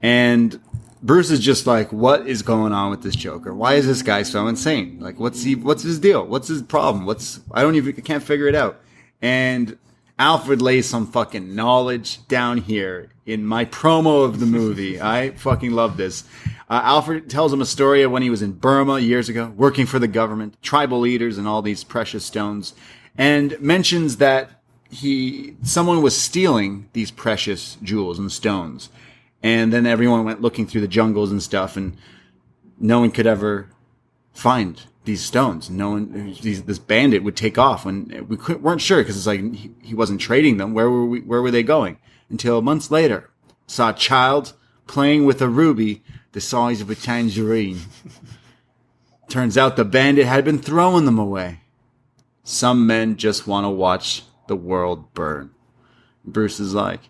and Bruce is just like, what is going on with this Joker? Why is this guy so insane? Like, what's his deal? What's his problem? I can't figure it out. And Alfred lays some fucking knowledge down here in my promo of the movie. I fucking love this. Alfred tells him a story of when he was in Burma years ago, working for the government, tribal leaders, and all these precious stones, and mentions that someone was stealing these precious jewels and stones. And then everyone went looking through the jungles and stuff, and no one could ever find these stones. This bandit would take off, and weren't sure because it's like he wasn't trading them. Where were they going? Until months later, saw a child playing with a ruby the size of a tangerine. Turns out the bandit had been throwing them away. Some men just want to watch the world burn. Bruce is like,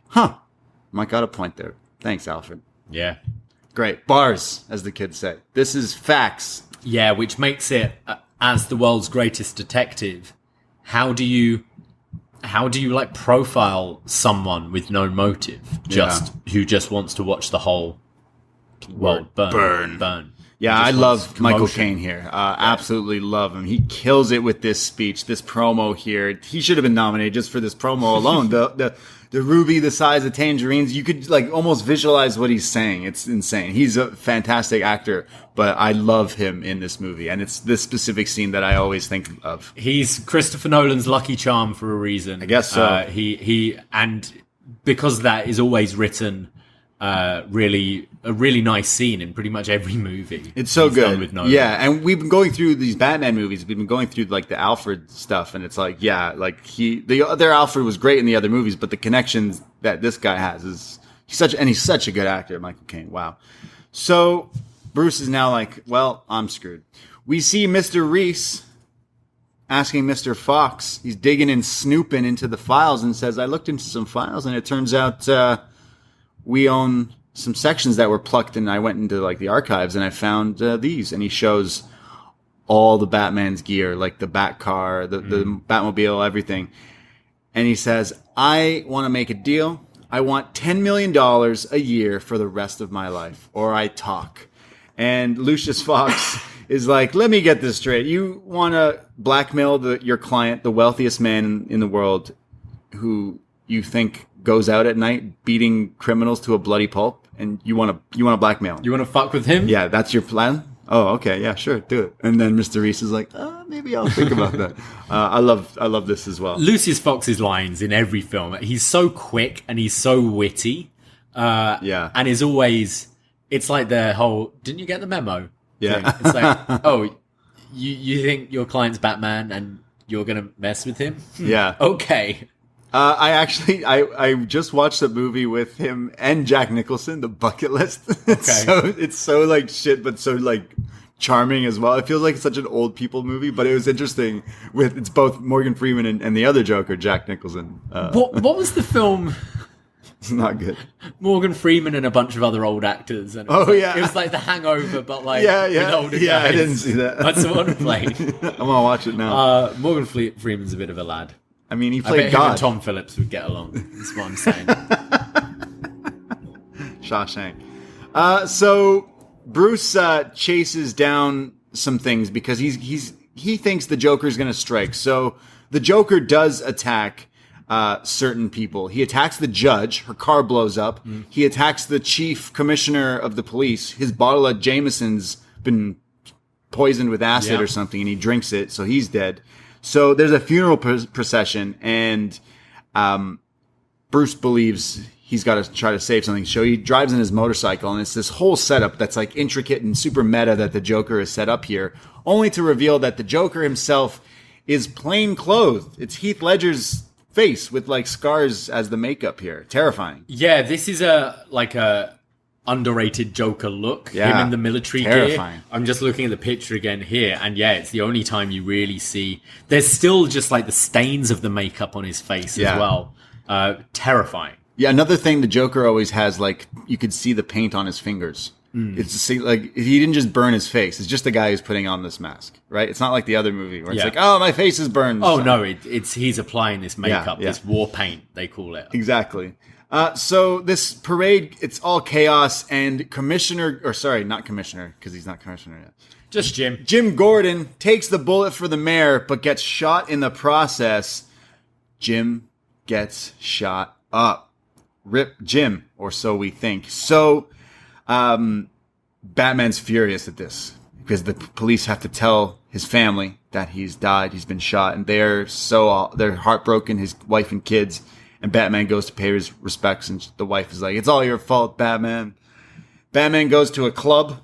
Mike got a point there. Thanks, Alfred. Yeah. Great. Bars, as the kids say. This is facts. Yeah, which makes it, as the world's greatest detective, how do you like profile someone with no motive, who just wants to watch the whole world burn? Yeah, I love Michael Caine here. Absolutely love him. He kills it with this speech, this promo here. He should have been nominated just for this promo alone. The ruby the size of tangerines. You could like almost visualize what he's saying. It's insane. He's a fantastic actor, but I love him in this movie. And it's this specific scene that I always think of. He's Christopher Nolan's lucky charm for a reason. I guess so. And because that is always written a really nice scene in pretty much every movie. It's so good. With Nolan. Yeah, and we've been going through these Batman movies. We've been going through like the Alfred stuff, and it's like, yeah, like the other Alfred was great in the other movies, but the connections that this guy has he's such a good actor, Michael Caine. Wow. So Bruce is now like, well, I'm screwed. We see Mr. Reese asking Mr. Fox. He's digging and snooping into the files and says, I looked into some files, and it turns out we own some sections that were plucked, and I went into like the archives and I found these. And he shows all the Batman's gear, like the Bat car, the Batmobile, everything. And he says, I want to make a deal. I want $10 million a year for the rest of my life, or I talk. And Lucius Fox is like, let me get this straight. You want to blackmail your client, the wealthiest man in the world, who you think goes out at night beating criminals to a bloody pulp, and you want to blackmail him. You want to fuck with him? Yeah, that's your plan? Oh, okay, yeah, sure, do it. And then Mr. Reese is like, maybe I'll think about that. I love this as well. Lucius Fox's lines in every film, he's so quick and he's so witty. And is always, it's like the whole, didn't you get the memo? Yeah. Thing. It's like, oh, you think your client's Batman and you're going to mess with him? Yeah. Okay. I just watched a movie with him and Jack Nicholson, The Bucket List. It's so like shit, but so like charming as well. It feels like such an old people movie, but it was interesting it's both Morgan Freeman and the other Joker, Jack Nicholson. What was the film? It's not good. Morgan Freeman and a bunch of other old actors. And it was like The Hangover, but like with older guys. I didn't see that. That's the one I played. I'm gonna watch it now. Morgan Freeman's a bit of a lad. I mean, he played I bet God. him and Tom Phillips would get along. That's what I'm saying. Shawshank. So Bruce chases down some things because he thinks the Joker's going to strike. So the Joker does attack certain people. He attacks the judge. Her car blows up. He attacks the chief commissioner of the police. His bottle of Jameson's been poisoned with acid or something, and he drinks it, so he's dead. So there's a funeral procession, and Bruce believes he's got to try to save something. So he drives in his motorcycle, and it's this whole setup that's like intricate and super meta that the Joker has set up here, only to reveal that the Joker himself is plain clothed. It's Heath Ledger's face with like scars as the makeup here. Terrifying. Yeah, this is a underrated Joker look. Yeah. Him in the military Terrifying. gear. I'm just looking at the picture again here, and yeah, it's the only time you really see. There's still just like the stains of the makeup on his face as well. Terrifying. Yeah, another thing the Joker always has, like, you could see the paint on his fingers. It's like he didn't just burn his face. It's just the guy who's putting on this mask, right? It's not like the other movie where it's like, oh, my face is burned. Oh no, it's he's applying this makeup, this war paint they call it. Exactly. So this parade, it's all chaos, and not Commissioner, because he's not Commissioner yet. Just Jim. Jim Gordon takes the bullet for the mayor, but gets shot in the process. Jim gets shot up. Rip Jim, or so we think. So, Batman's furious at this because the police have to tell his family that he's died, he's been shot, and they're heartbroken, his wife and kids. And Batman goes to pay his respects, and the wife is like, "It's all your fault, Batman." Batman goes to a club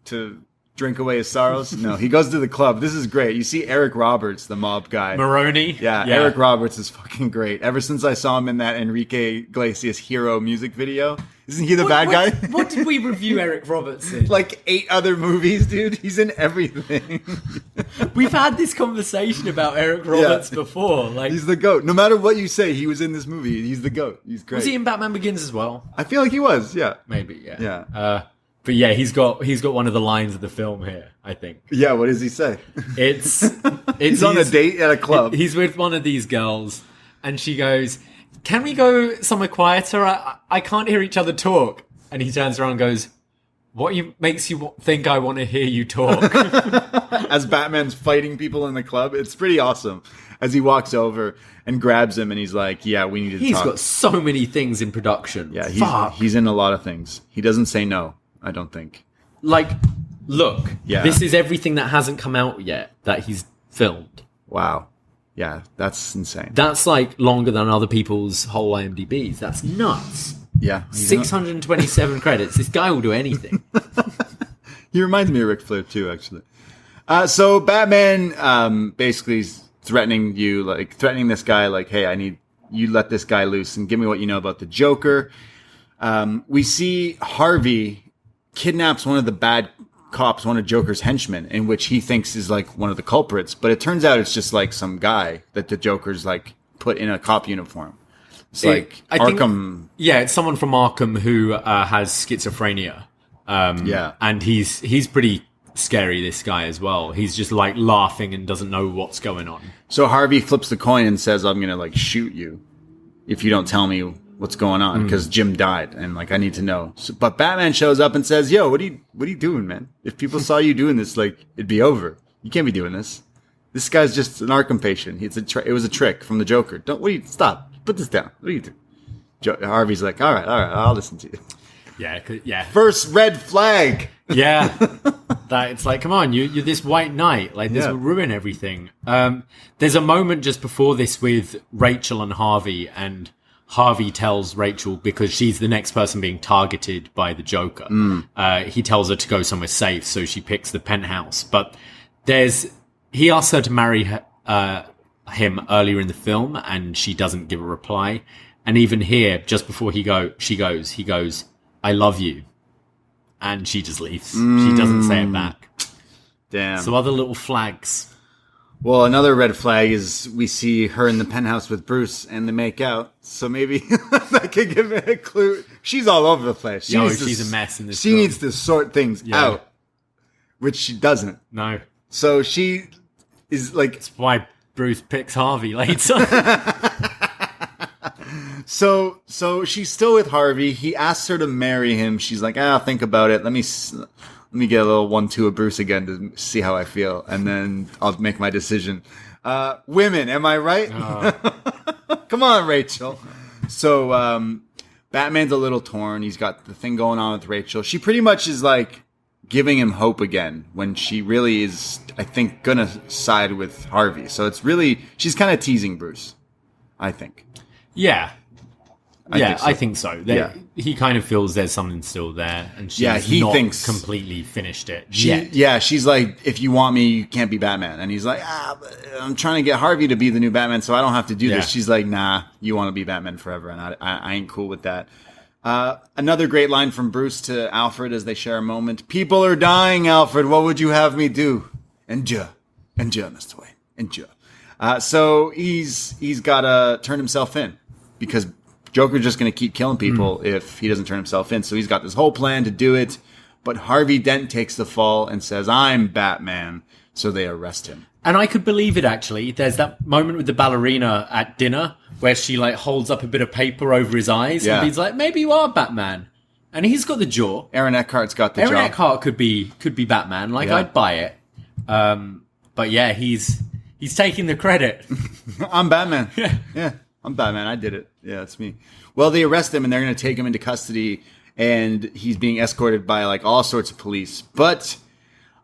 to drink away his sorrows. No, he goes to the club. This is great. You see Eric Roberts, the mob guy. Maroney. Yeah, Eric Roberts is fucking great. Ever since I saw him in that Enrique Iglesias Hero music video. Isn't he the bad guy? What did we review Eric Roberts in? Like 8 other movies, dude. He's in everything. We've had this conversation about Eric Roberts before. Like, he's the GOAT. No matter what you say, he was in this movie. He's the GOAT. He's great. Was he in Batman Begins as well? I feel like he was, yeah. Maybe, yeah. Yeah. But yeah, he's got one of the lines of the film here, I think. Yeah, what does he say? It's he's on a date at a club. He's with one of these girls, and she goes, "Can we go somewhere quieter? I can't hear each other talk." And he turns around and goes, "What makes you think I want to hear you talk?" As Batman's fighting people in the club. It's pretty awesome. As he walks over and grabs him, and he's like, "Yeah, we need to talk." He's got so many things in production. Yeah, he's in a lot of things. He doesn't say no, I don't think. Like, look, this is everything that hasn't come out yet that he's filmed. Wow. Yeah, that's insane. That's like longer than other people's whole IMDb's. That's nuts. Yeah. 627 credits. This guy will do anything. He reminds me of Ric Flair too, actually. So Batman basically is threatening this guy, like, "Hey, I need you let this guy loose and give me what you know about the Joker." We see Harvey kidnaps one of the bad cops, one of Joker's henchmen, in which he thinks is like one of the culprits, but it turns out it's just like some guy that the Joker's like put in a cop uniform. It's like Arkham. It's someone from Arkham who has schizophrenia. And he's pretty scary, this guy as well. He's just like laughing and doesn't know what's going on. So Harvey flips the coin and says, "I'm gonna like shoot you if you don't tell me what's going on, because Jim died and like I need to know." But Batman shows up and says, "Yo, what are you doing, man? If people saw you doing this, like it'd be over. You can't be doing this. This guy's just an Arkham patient. It was a trick from the Joker. Stop. Put this down. What are you doing?" Harvey's like, all right, I'll listen to you. Yeah. First red flag. Yeah. That it's like, come on, you're this white knight. Like, this will ruin everything. There's a moment just before this with Rachel and Harvey, and Harvey tells Rachel, because she's the next person being targeted by the Joker, he tells her to go somewhere safe, so she picks the penthouse. But he asks her to marry him earlier in the film, and she doesn't give a reply. And even here, just before he goes, "I love you," and she just leaves. She doesn't say it back. Damn. So other little flags. Well, another red flag is we see her in the penthouse with Bruce, and they make out. So maybe that could give me a clue. She's all over the place. She's a mess in this. She needs to sort things out, which she doesn't. No. So she is like. That's why Bruce picks Harvey later. So she's still with Harvey. He asks her to marry him. She's like, "I'll think about it. Let me get a little 1-2 of Bruce again to see how I feel, and then I'll make my decision." Women, am I right? Come on, Rachel. So Batman's a little torn. He's got the thing going on with Rachel. She pretty much is like giving him hope again when she really is, I think, gonna side with Harvey. So it's really, she's kind of teasing Bruce, I think. Yeah. I think so. Yeah. He kind of feels there's something still there, and she's not completely finished it yet. Yeah, she's like, "If you want me, you can't be Batman." And he's like, but I'm trying to get Harvey to be the new Batman, so I don't have to do this. She's like, "Nah, you want to be Batman forever, and I ain't cool with that." Another great line from Bruce to Alfred as they share a moment. People are dying, Alfred. What would you have me do? Endure, Mr. Wayne. Endure. So he's got to turn himself in because Joker's just going to keep killing people if he doesn't turn himself in. So he's got this whole plan to do it. But Harvey Dent takes the fall and says, I'm Batman. So they arrest him. And I could believe it, actually. There's that moment with the ballerina at dinner where she like holds up a bit of paper over his eyes. Yeah. And he's like, maybe you are Batman. And he's got the jaw. Aaron Eckhart's got the jaw. Aaron Eckhart could be Batman. Like, Yeah. I'd buy it. But yeah, he's taking the credit. I'm Batman. Yeah, I'm Batman. I did it. Yeah, it's me. Well, they arrest him and they're going to take him into custody. And he's being escorted by like all sorts of police. But,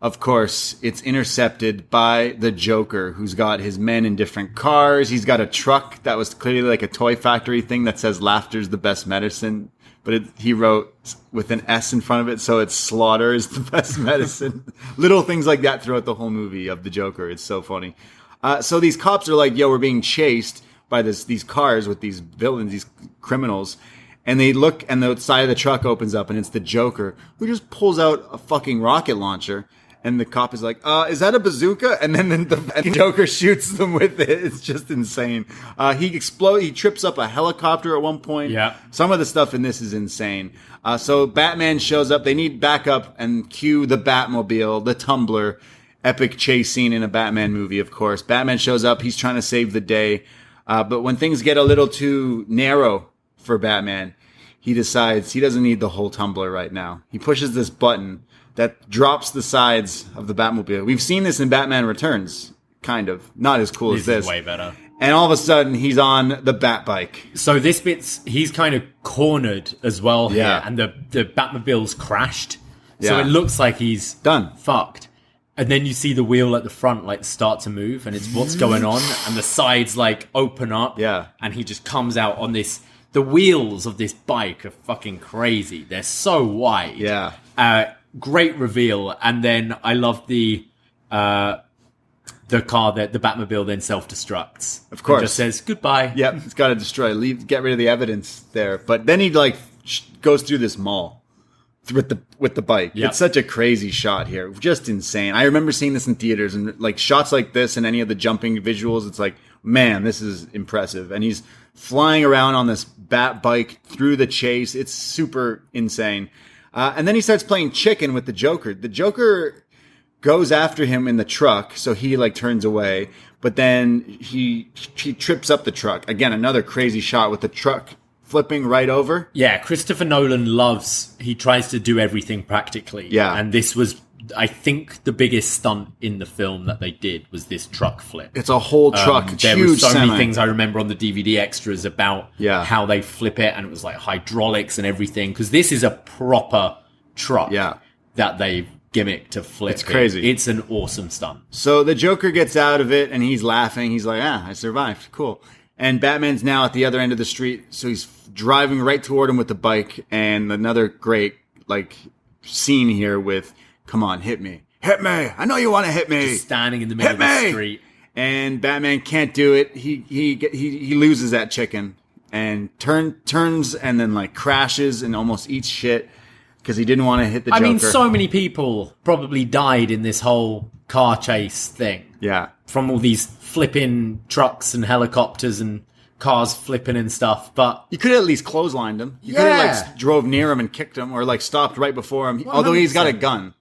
of course, it's intercepted by the Joker, who's got his men in different cars. He's got a truck that was clearly like a toy factory thing that says laughter's the best medicine. But he wrote with an S in front of it, so it's slaughter is the best medicine. Little things like that throughout the whole movie of the Joker. It's so funny. So these cops are like, yo, we're being chased by these cars with these villains, these criminals. And they look, and the side of the truck opens up, and it's the Joker, who just pulls out a fucking rocket launcher. And the cop is like, is that a bazooka? And then the Joker shoots them with it. It's just insane. He trips up a helicopter at one point. Yeah. Some of the stuff in this is insane. So Batman shows up. They need backup and cue the Batmobile, the Tumbler. Epic chase scene in a Batman movie, of course. Batman shows up. He's trying to save the day. But when things get a little too narrow for Batman, he decides he doesn't need the whole tumbler right now. He pushes this button that drops the sides of the Batmobile. We've seen this in Batman Returns, kind of. Not as cool as this. Is way better. And all of a sudden, he's on the Bat-bike. So this he's kind of cornered as well here. Yeah. And the Batmobile's crashed. So Yeah. it looks like he's Done. fucked. And then you see the wheel at the front like start to move, and it's what's going on, and the sides like open up. Yeah. And he just comes out on this. The wheels of this bike are fucking crazy. They're so wide. Yeah. Great reveal, and then I love the car that the Batmobile then self-destructs. Of course. And just says goodbye. Yep, it's got to destroy. Get rid of the evidence there. But then he like goes through this mall with the bike. Yep. It's such a crazy shot here, just insane. I remember seeing this in theaters, and like shots like this and any of the jumping visuals, it's like, man, this is impressive. And he's flying around on this bat bike through the chase. It's super insane. And then he starts playing chicken with the Joker. The Joker goes after him in the truck, so he like turns away. But then he trips up the truck. Again, another crazy shot with the truck flipping right over. Yeah, Christopher Nolan he tries to do everything practically. Yeah. And this was, I think, the biggest stunt in the film that they did was this truck flip. It's a whole truck. It's There huge were so semi. many things I remember on the DVD extras about Yeah. how they flip it, and it was like hydraulics and everything. Because this is a proper truck that they've gimmicked to flip. It's crazy. It's an awesome stunt. So the Joker gets out of it, and he's laughing. He's like, I survived. Cool. And Batman's now at the other end of the street, so he's driving right toward him with the bike. And another great like scene here with, come on, hit me. Hit me. I know you want to hit me. Just standing in the middle of the street. And Batman can't do it. He loses that chicken and turns and then like crashes and almost eats shit because he didn't want to hit the Joker. I mean, so many people probably died in this whole car chase thing. Yeah. From all these flipping trucks and helicopters and cars flipping and stuff. But You could have at least clotheslined him. You could have like drove near him and kicked him or like stopped right before him. Although he's got a gun.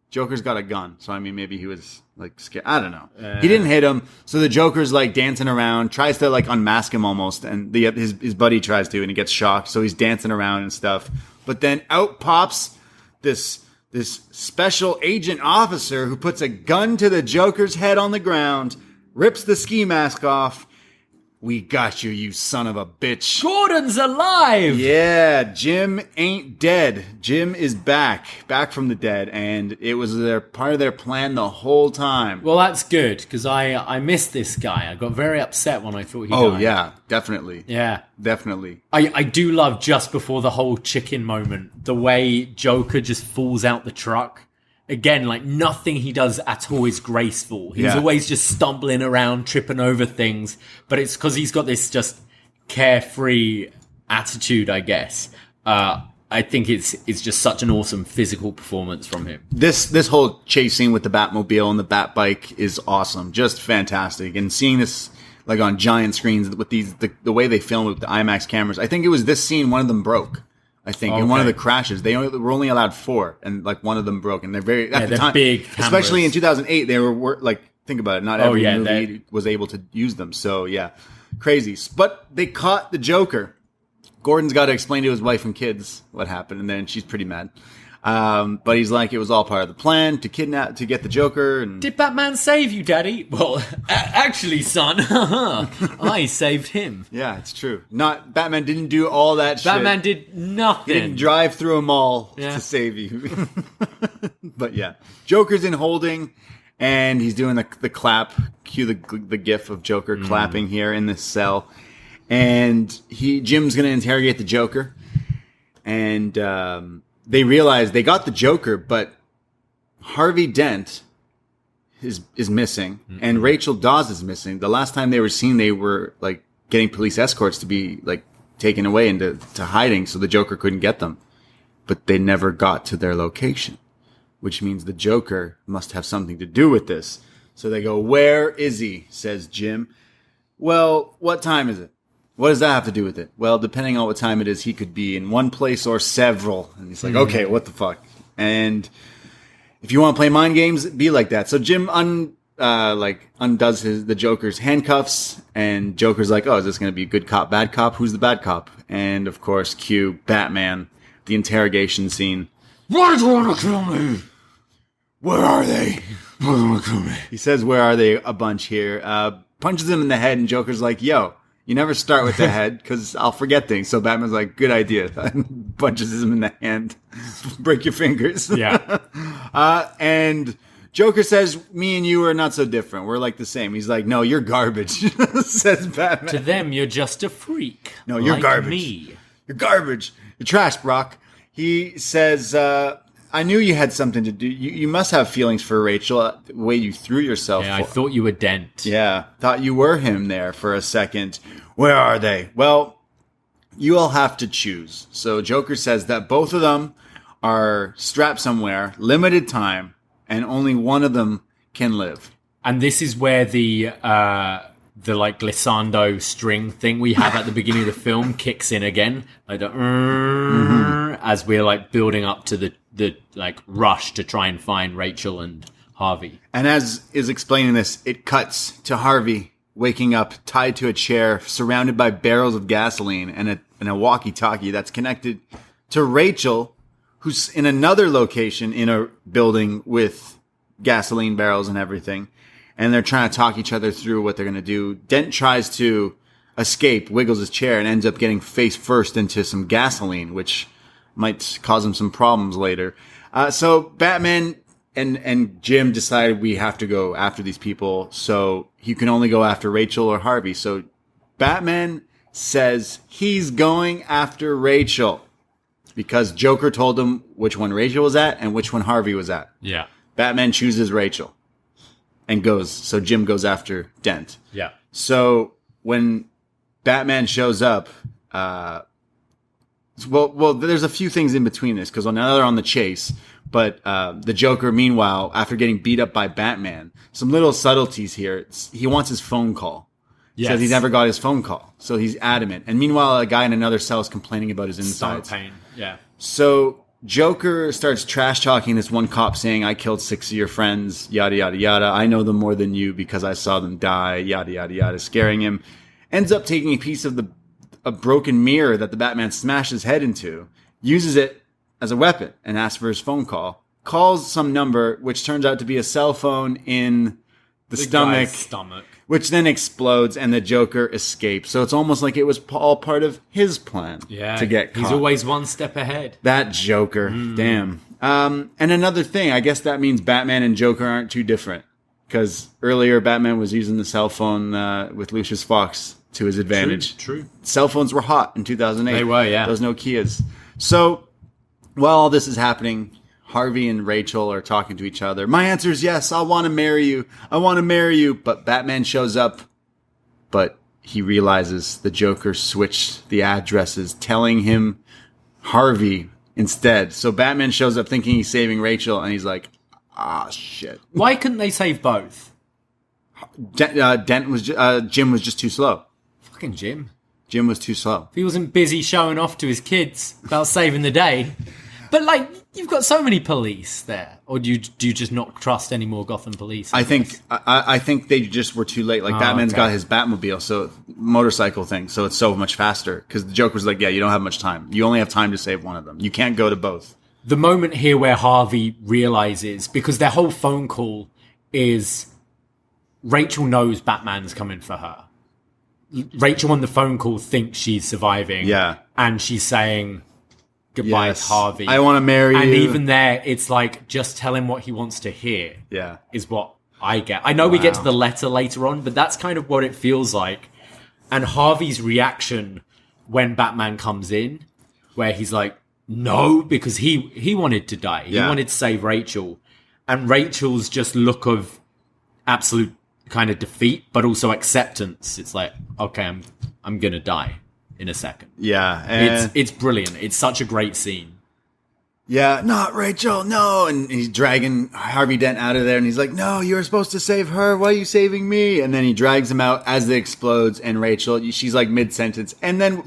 Joker's got a gun. So I mean, maybe he was like scared. I don't know. He didn't hit him. So the Joker's like dancing around, tries to like unmask him almost. And his buddy tries to and he gets shocked. So he's dancing around and stuff. But then out pops this special agent officer who puts a gun to the Joker's head on the ground, rips the ski mask off. We got you, you son of a bitch. Gordon's alive! Yeah, Jim ain't dead. Jim is back from the dead, and it was part of their plan the whole time. Well, that's good, because I missed this guy. I got very upset when I thought he died. Oh, yeah, definitely. Yeah. Definitely. I do love just before the whole chicken moment, the way Joker just falls out the truck. Again, like nothing he does at all is graceful. He's always just stumbling around, tripping over things. But it's because he's got this just carefree attitude, I guess. I think it's just such an awesome physical performance from him. This whole chase scene with the Batmobile and the Batbike is awesome, just fantastic. And seeing this like on giant screens with the way they film with the IMAX cameras, I think it was this scene one of them broke. I think in one of the crashes they were only allowed 4, and like one of them broke, and they're at the time, big cameras. Especially in 2008, they were like, think about it, not every movie was able to use them. So yeah, crazy. But they caught the Joker. Gordon's got to explain to his wife and kids what happened, and then she's pretty mad. But he's like, it was all part of the plan to get the Joker. And did Batman save you, Daddy? Well, actually, son, I saved him. Yeah, it's true. Batman didn't do all that shit. Batman did nothing. He didn't drive through a mall to save you. But yeah, Joker's in holding, and he's doing the clap. Cue the gif of Joker clapping here in this cell. And Jim's going to interrogate the Joker. And they realize they got the Joker, but Harvey Dent is missing, and Rachel Dawes is missing. The last time they were seen, they were like getting police escorts to be like taken away into hiding, so the Joker couldn't get them. But they never got to their location, which means the Joker must have something to do with this. So they go, "Where is he?" says Jim. "Well, what time is it?" "What does that have to do with it?" "Well, depending on what time it is, he could be in one place or several." And he's like, "Okay, what the fuck?" And if you want to play mind games, be like that. So Jim undoes the Joker's handcuffs, and Joker's like, "Oh, is this going to be good cop, bad cop? Who's the bad cop?" And of course, cue Batman, the interrogation scene. "Why do you want to kill me? Where are they? Why do you want to kill me?" He says, "Where are they?" a bunch here. Punches him in the head, and Joker's like, "Yo, you never start with the head because I'll forget things." So Batman's like, "Good idea." Punches him in the hand. Break your fingers. Yeah. And Joker says, "Me and you are not so different. We're like the same." He's like, "No, you're garbage," says Batman. "To them, you're just a freak. No, you're like garbage. Me. You're garbage. You're trash, Brock." He says, "I knew you had something to do. You must have feelings for Rachel, the way you threw yourself." Yeah, I thought you were Dent. Yeah, thought you were him there for a second. "Where are they?" "Well, you all have to choose." So Joker says that both of them are strapped somewhere, limited time, and only one of them can live. And this is where the like glissando string thing we have at the beginning of the film kicks in again, like as we're like building up to the like rush to try and find Rachel and Harvey. And as is explaining this, it cuts to Harvey waking up tied to a chair, surrounded by barrels of gasoline and a walkie-talkie that's connected to Rachel, who's in another location in a building with gasoline barrels and everything. And they're trying to talk each other through what they're going to do. Dent tries to escape, wiggles his chair, and ends up getting face first into some gasoline, which might cause him some problems later. So Batman and Jim decided we have to go after these people. So you can only go after Rachel or Harvey. So Batman says he's going after Rachel because Joker told him which one Rachel was at and which one Harvey was at. Yeah. Batman chooses Rachel and goes. So Jim goes after Dent. Yeah. So when Batman shows up, well, there's a few things in between this because now they're on the chase. But the Joker, meanwhile, after getting beat up by Batman, some little subtleties here. He wants his phone call. He says he never got his phone call. So he's adamant. And meanwhile, a guy in another cell is complaining about his insides. Stomach pain. Yeah. So Joker starts trash talking this one cop saying, "I killed 6 of your friends, yada, yada, yada. I know them more than you because I saw them die, yada, yada, yada," scaring him. Ends up taking a piece of a broken mirror that the Batman smashed his head into, uses it as a weapon and asks for his phone call. Calls some number, which turns out to be a cell phone in the stomach, which then explodes and the Joker escapes. So it's almost like it was all part of his plan to get caught. He's always one step ahead. That Joker. Damn. And another thing, I guess that means Batman and Joker aren't too different. Because earlier Batman was using the cell phone with Lucius Fox to his advantage. True. Cell phones were hot in 2008. They were, yeah. Those Nokias. So while all this is happening, Harvey and Rachel are talking to each other. "My answer is yes. I want to marry you. I want to marry you." But Batman shows up, but he realizes the Joker switched the addresses, telling him Harvey instead. So Batman shows up thinking he's saving Rachel, and he's like, shit. Why couldn't they save both? Jim was just too slow. Fucking Jim. Jim was too slow. If he wasn't busy showing off to his kids about saving the day. But, like, you've got so many police there. Or do you just not trust any more Gotham police? I think they just were too late. Like, Batman's got his Batmobile, so motorcycle thing, so it's so much faster. Because the Joker's like, yeah, you don't have much time. You only have time to save one of them. You can't go to both. The moment here where Harvey realizes, because their whole phone call is Rachel knows Batman's coming for her. Rachel on the phone call thinks she's surviving. Yeah. And she's saying goodbye to Harvey. I want to marry you. And even there, it's like, just tell him what he wants to hear. Yeah. Is what I get. I know we get to the letter later on, but that's kind of what it feels like. And Harvey's reaction when Batman comes in, where he's like, no, because he wanted to die. He wanted to save Rachel. And Rachel's just look of absolute kind of defeat, but also acceptance. It's like, okay, I'm gonna die in a second. Yeah. It's brilliant. It's such a great scene. Yeah, not Rachel, no. And he's dragging Harvey Dent out of there, and he's like, no, you were supposed to save her. Why are you saving me? And then he drags him out as it explodes, and Rachel, she's like mid-sentence, and then...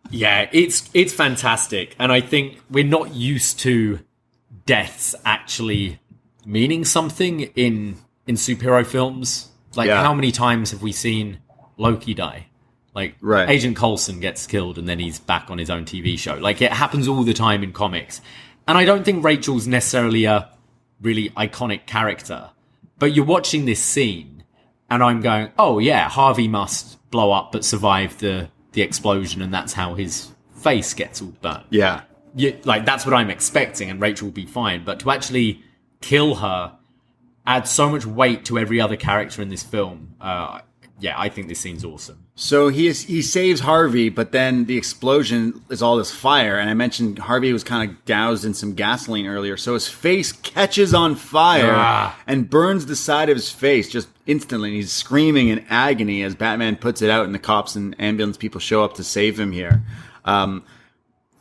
Yeah, it's fantastic. And I think we're not used to deaths actually meaning something in superhero films. Like, how many times have we seen Loki die? Like, Agent Coulson gets killed and then he's back on his own TV show. Like, it happens all the time in comics. And I don't think Rachel's necessarily a really iconic character. But you're watching this scene and I'm going, oh yeah, Harvey must blow up but survive the explosion, and that's how his face gets all burnt. Yeah. Like, that's what I'm expecting, and Rachel will be fine. But to actually kill her adds so much weight to every other character in this film. I think this scene's awesome. So he saves Harvey, but then the explosion is all this fire. And I mentioned Harvey was kind of doused in some gasoline earlier. So his face catches on fire and burns the side of his face just instantly. And he's screaming in agony as Batman puts it out, and the cops and ambulance people show up to save him here.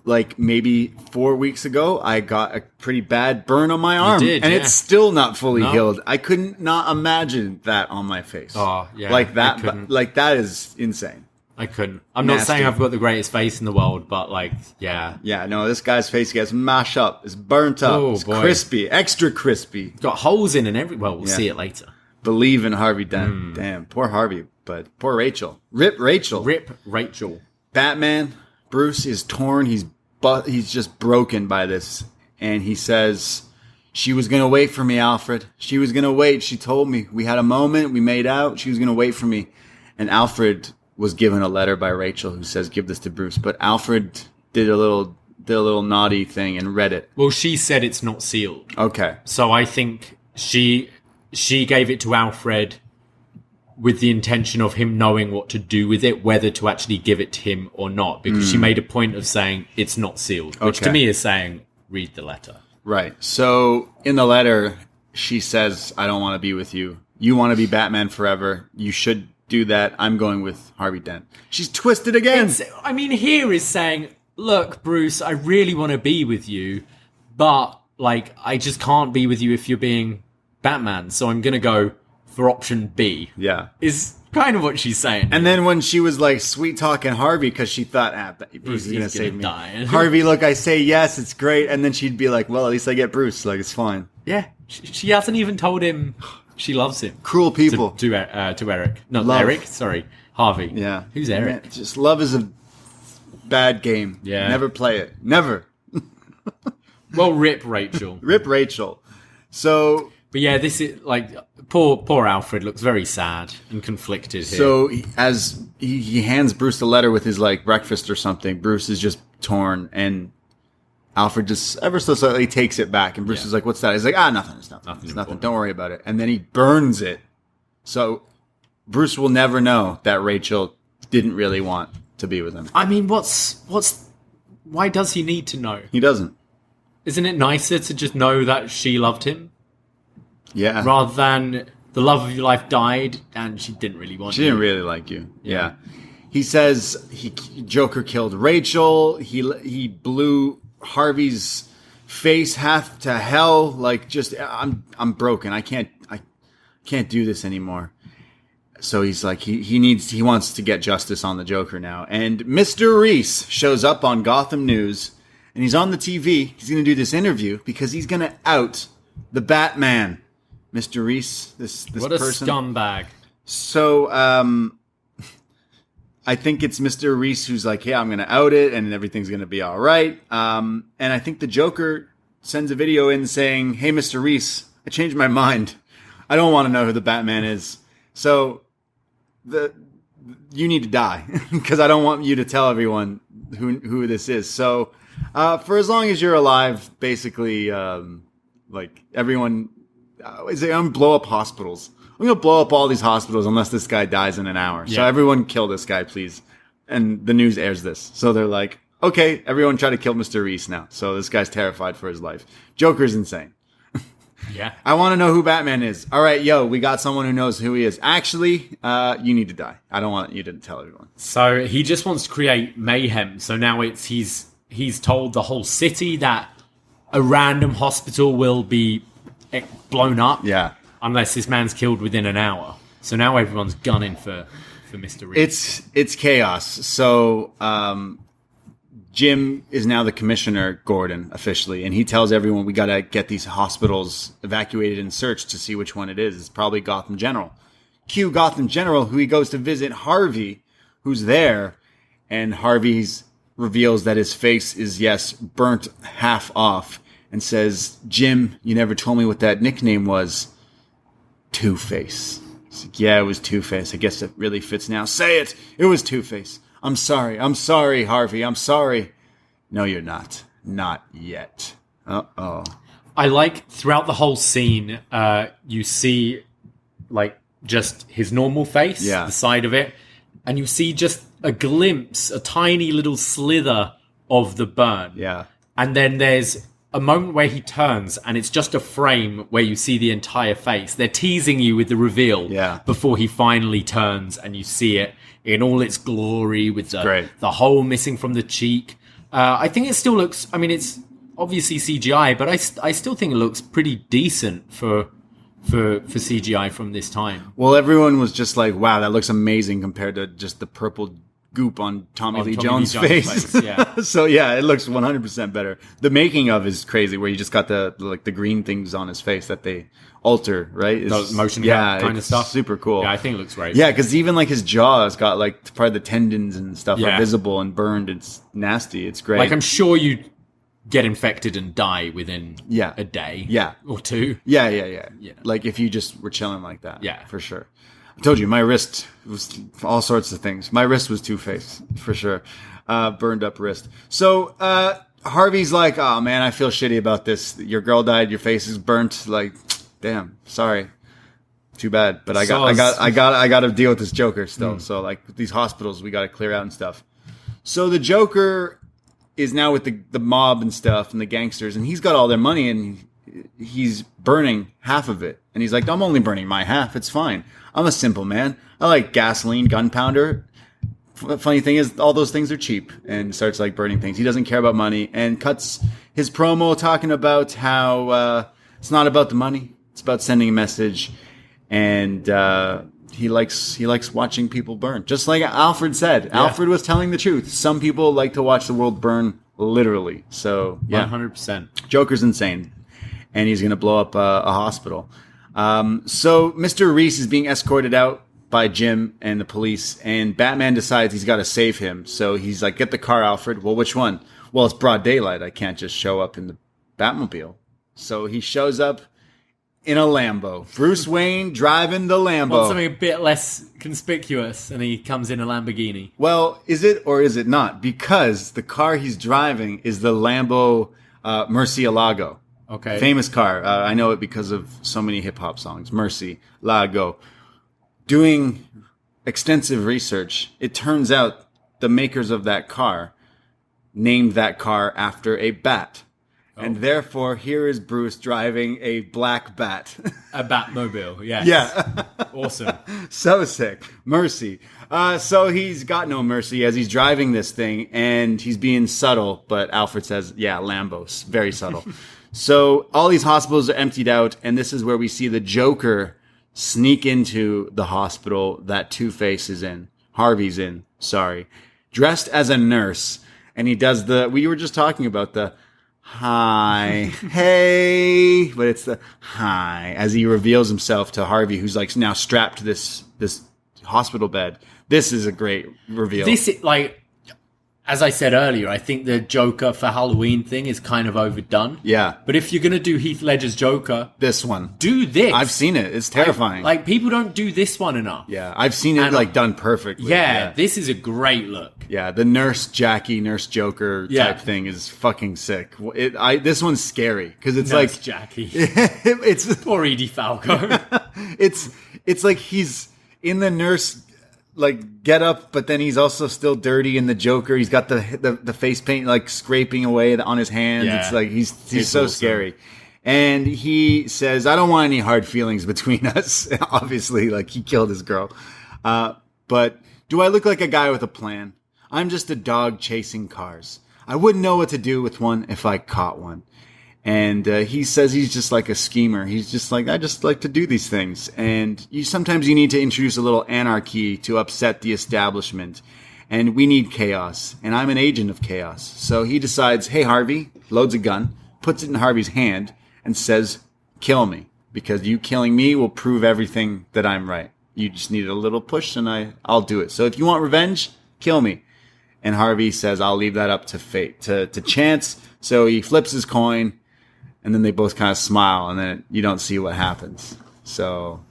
Like maybe 4 weeks ago, I got a pretty bad burn on my arm, it's still not fully healed. I couldn't not imagine that on my face. Oh, yeah. Like that, like that is insane. I couldn't. I'm not saying I've got the greatest face in the world, but like, yeah. Yeah, no, this guy's face gets mashed up. It's burnt up. Oh, it's crispy, extra crispy. Got holes in and everywhere. We'll see it later. Believe in Harvey Dent. Damn, poor Harvey, but poor Rachel. Rip Rachel. Rip Rachel. Batman, Bruce is torn. He's just broken by this. And he says, she was going to wait for me, Alfred. She was going to wait. She told me. We had a moment. We made out. She was going to wait for me. And Alfred was given a letter by Rachel who says, give this to Bruce. But Alfred did a little naughty thing and read it. Well, she said it's not sealed. Okay. So I think she gave it to Alfred with the intention of him knowing what to do with it, whether to actually give it to him or not, because she made a point of saying it's not sealed, which to me is saying, read the letter. Right. So in the letter, she says, I don't want to be with you. You want to be Batman forever. You should do that. I'm going with Harvey Dent. She's twisted again. Here is saying, look, Bruce, I really want to be with you, but like, I just can't be with you if you're being Batman. So I'm going to go for option B. Yeah. Is kind of what she's saying. And then when she was like sweet talking Harvey because she thought, Bruce is going to save me. Die. Harvey, look, I say yes, it's great. And then she'd be like, well, at least I get Bruce. Like, it's fine. Yeah. She hasn't even told him she loves him. Cruel people. To Eric. No, love. Eric. Sorry. Harvey. Yeah. Who's Eric? Man, just love is a bad game. Yeah. Never play it. Never. Well, rip Rachel. Rip Rachel. So... But yeah, this is like poor Alfred looks very sad and conflicted here. So as he hands Bruce the letter with his like breakfast or something, Bruce is just torn, and Alfred just ever so slightly takes it back, and Bruce is like, "What's that?" He's like, nothing. It's nothing. It's nothing. Don't worry about it." And then he burns it. So Bruce will never know that Rachel didn't really want to be with him. I mean, why does he need to know? He doesn't. Isn't it nicer to just know that she loved him? Yeah. Rather than the love of your life died and she didn't really want you. She didn't really like you. Yeah. he says Joker killed Rachel. He blew Harvey's face half to hell. Like, just I'm broken. I can't do this anymore. So he's like, he wants to get justice on the Joker now. And Mr. Reese shows up on Gotham News, and he's on the TV. He's going to do this interview because he's going to out the Batman. Mr. Reese, this what person. a scumbag. So, I think it's Mr. Reese who's like, yeah, I'm going to out it, and everything's going to be all right. And I think the Joker sends a video in saying, hey, Mr. Reese, I changed my mind. I don't want to know who the Batman is. So you need to die because I don't want you to tell everyone who this is. So for as long as you're alive, basically, like everyone is going to blow up hospitals. I'm going to blow up all these hospitals unless this guy dies in an hour. Yeah. So everyone kill this guy, please. And the news airs this. So they're like, okay, everyone try to kill Mr. Reese now. So this guy's terrified for his life. Joker's insane. Yeah. I want to know who Batman is. All right, we got someone who knows who he is. Actually, you need to die. I don't want you to tell everyone. So he just wants to create mayhem. So now he's told the whole city that a random hospital will be blown up. Yeah. Unless this man's killed within an hour. So now everyone's gunning for Mr. Reese. It's chaos. So Jim is now the commissioner, Gordon, officially, and he tells everyone we got to get these hospitals evacuated and searched to see which one it is. It's probably Gotham General. Cue Gotham General, who he goes to visit Harvey, who's there, and Harvey reveals that his face is, yes, burnt half off, and says, Jim, you never told me what that nickname was. Two-Face. He's like, yeah, it was Two-Face. I guess it really fits now. Say it! It was Two-Face. I'm sorry, Harvey. I'm sorry. No, you're not. Not yet. Uh-oh. I like throughout the whole scene, you see like just his normal face, the side of it, and you see just a glimpse, a tiny little slither of the burn. Yeah. And then there's a moment where he turns and it's just a frame where you see the entire face. They're teasing you with the reveal before he finally turns and you see it in all its glory with the hole missing from the cheek. I think it still looks, I mean, it's obviously CGI, but I still think it looks pretty decent for CGI from this time. Well, everyone was just like, wow, that looks amazing compared to just the purple goop on Tommy Lee Jones' face. Yeah. So yeah, it looks 100% better. The making of is crazy, where you just got the green things on his face that they alter, right? It's, those motion kind of stuff. Super cool. Yeah, I think it looks great. Yeah, because even like his jaw has got like part of the tendons and stuff are visible and burned. It's nasty. It's great. Like I'm sure you get infected and die within a day or two. Yeah. Like if you just were chilling like that. Yeah. For sure. I told you, my wrist was all sorts of things. My wrist was Two-Face, for sure. Burned up wrist. So, Harvey's like, oh man, I feel shitty about this. Your girl died, your face is burnt. Like, damn, sorry. Too bad. But I got to deal with this Joker still. So like these hospitals, we got to clear out and stuff. So the Joker is now with the mob and stuff and the gangsters, and he's got all their money and he's burning half of it. And he's like, I'm only burning my half. It's fine. I'm a simple man. I like gasoline, gunpowder. Funny thing is, all those things are cheap, and starts like burning things. He doesn't care about money and cuts his promo talking about how it's not about the money. It's about sending a message. And he likes watching people burn. Just like Alfred said. Yeah. Alfred was telling the truth. Some people like to watch the world burn literally. So, yeah. 100%. Joker's insane. And he's going to blow up a hospital. So Mr. Reese is being escorted out by Jim and the police, and Batman decides he's got to save him. So he's like, get the car, Alfred. Well, which one? Well, it's broad daylight. I can't just show up in the Batmobile. So he shows up in a Lambo. Bruce Wayne driving the Lambo. Want something a bit less conspicuous, and he comes in a Lamborghini. Well, is it or is it not? Because the car he's driving is the Lambo Murcielago. Okay. Famous car. I know it because of so many hip-hop songs. Murcielago. Doing extensive research, it turns out the makers of that car named that car after a bat. And therefore, here is Bruce driving a black bat. A Batmobile, yes. Yeah. Awesome. So sick. Mercy. So he's got no mercy as he's driving this thing, and he's being subtle, but Alfred says, yeah, Lambos. Very subtle. So all these hospitals are emptied out, and this is where we see the Joker sneak into the hospital that Two-Face is in. Harvey's in, sorry. Dressed as a nurse, and he does we were just talking about the hi, hey, but it's the hi as he reveals himself to Harvey, who's like now strapped to this hospital bed. This is a great reveal. This is like, as I said earlier, I think the Joker for Halloween thing is kind of overdone. Yeah. But if you're going to do Heath Ledger's Joker, this one. Do this. I've seen it. It's terrifying. Like, people don't do this one enough. Yeah. I've seen it, like, done perfectly. Yeah. This is a great look. Yeah. The Nurse Joker type thing is fucking sick. This one's scary because it's Nurse like... Jackie. It's... Poor Edie Falco. It's like he's in the nurse... like get up, but then he's also still dirty in the Joker. He's got the face paint like scraping away on his hands. Yeah. It's like he's so awesome. Scary. And he says, I don't want any hard feelings between us. Obviously, like he killed his girl. But do I look like a guy with a plan? I'm just a dog chasing cars. I wouldn't know what to do with one if I caught one. And he says he's just like a schemer. He's just like, I just like to do these things. And sometimes you need to introduce a little anarchy to upset the establishment. And we need chaos. And I'm an agent of chaos. So he decides, hey, Harvey, loads a gun, puts it in Harvey's hand, and says, kill me. Because you killing me will prove everything that I'm right. You just need a little push, and I'll do it. So if you want revenge, kill me. And Harvey says, I'll leave that up to fate, to chance. So he flips his coin. And then they both kind of smile, and then you don't see what happens. So,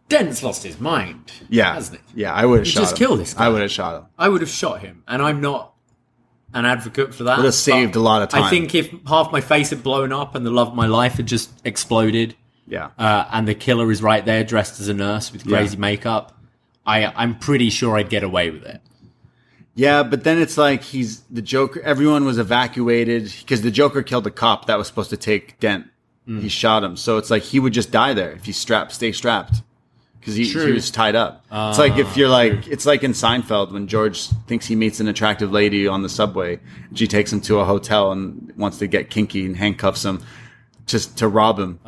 Dent's lost his mind. Yeah, hasn't it? Yeah, I would have shot him. Just kill this guy. I would have shot him. I would have shot him, and I'm not an advocate for that. Would have saved a lot of time. I think if half my face had blown up and the love of my life had just exploded, and the killer is right there dressed as a nurse with crazy makeup, I'm pretty sure I'd get away with it. Yeah, but then it's like he's the Joker. Everyone was evacuated because the Joker killed the cop that was supposed to take Dent. He shot him. So it's like he would just die there if you stay strapped because he was tied up. It's like if you're like, it's like in Seinfeld when George thinks he meets an attractive lady on the subway. And she takes him to a hotel and wants to get kinky and handcuffs him just to rob him.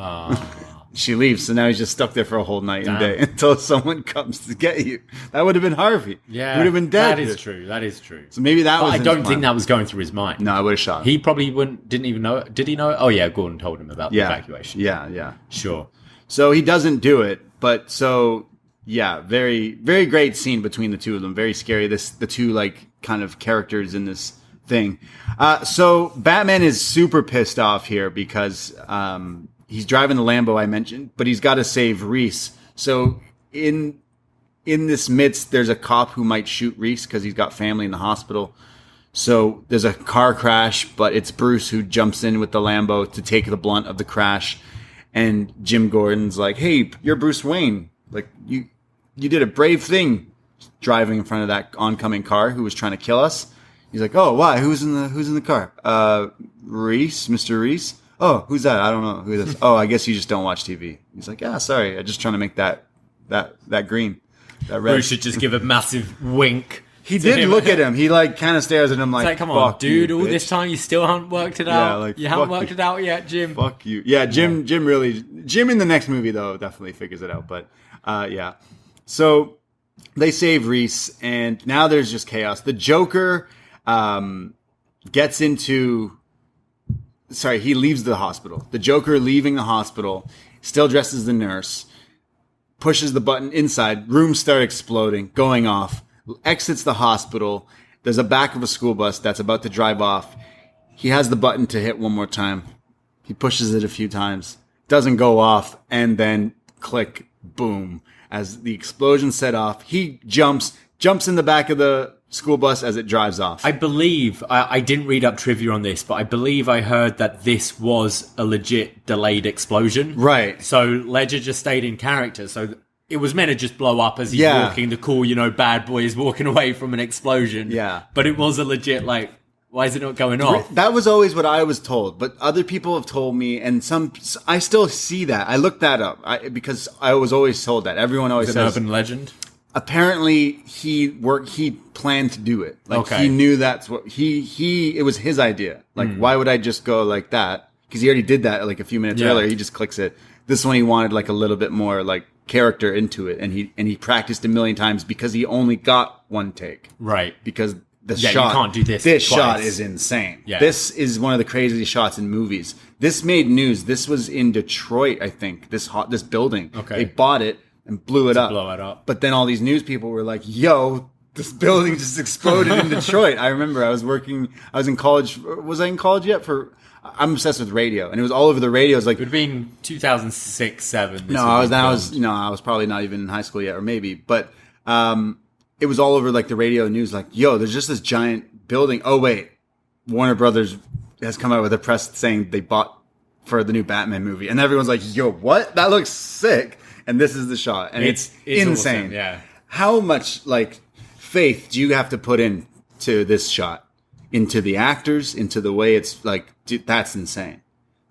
She leaves, so now he's just stuck there for a whole night and day until someone comes to get you. That would have been Harvey. Yeah, he would have been dead. That is true. So maybe that was. I don't think that was going through his mind. No, I would have shot him. He probably didn't even know it. Did he know it? Oh yeah, Gordon told him about the evacuation. Yeah. Sure. So he doesn't do it, but very, very great scene between the two of them. Very scary. The two like kind of characters in this thing. So Batman is super pissed off here because he's driving the Lambo I mentioned, but he's got to save Reese. So in this midst, there's a cop who might shoot Reese because he's got family in the hospital. So there's a car crash, but it's Bruce who jumps in with the Lambo to take the blunt of the crash. And Jim Gordon's like, "Hey, you're Bruce Wayne. Like you did a brave thing driving in front of that oncoming car who was trying to kill us." He's like, "Oh, why? Who's in the car? Reese, Mr. Reese. Oh, who's that? I don't know who this. Oh, I guess you just don't watch TV." He's like, "Yeah, sorry. I'm just trying to make that green, that red." Bruce should just give a massive wink. He did look at him. He like kind of stares at him like, "Come on, dude! You, all bitch. this time you still haven't worked it out. Like, you haven't worked it out yet, Jim." Fuck you. Yeah, Jim in the next movie though definitely figures it out. But yeah, so they save Reese, and now there's just chaos. The Joker gets into. Sorry, he leaves the hospital. The Joker leaving the hospital, still dressed as the nurse, pushes the button inside. Rooms start exploding, going off. Exits the hospital. There's a back of a school bus that's about to drive off. He has the button to hit one more time. He pushes it a few times. Doesn't go off. And then click, boom. As the explosion set off, he jumps in the back of the school bus as it drives off. I believe, I didn't read up trivia on this, but I believe I heard that this was a legit delayed explosion. Right. So Ledger just stayed in character. So it was meant to just blow up as he's walking. The cool, bad boy is walking away from an explosion. Yeah. But it was a legit, Why is it not going off? That was always what I was told, but other people have told me, and I still see that. I looked that up because I was always told that. Everyone always It's an says. urban legend. Apparently, he planned to do it. Like, Okay. he knew that's what it was his idea. Like, why would I just go like that? Because he already did that like a few minutes earlier. He just clicks it. This one, he wanted like a little bit more like character into it, and he practiced a million times because he only got one take. Right. Because the Yeah, shot, you can't do this This twice. shot is insane. Yeah. This is one of the craziest shots in movies. This made news. This was in Detroit, I think. This building. Okay. They bought it and blew it up. blow it up. But then all these news people were like, "Yo, this building just exploded in Detroit." I remember I was in college. Was I in college yet? I'm obsessed with radio, and it was all over the radio. It was like, It would have been 2006, 2007. no, I was probably not even in high school yet, or maybe, but it was all over like the radio news. Like, yo, there's just this giant building. Oh wait, Warner Brothers has come out with a press saying they bought for the new Batman movie, and everyone's like, yo, what? That looks sick. And this is the shot, and it's insane. Awesome, yeah. How much like faith do you have to put into this shot, into the actors, into the way it's like? Dude, that's insane.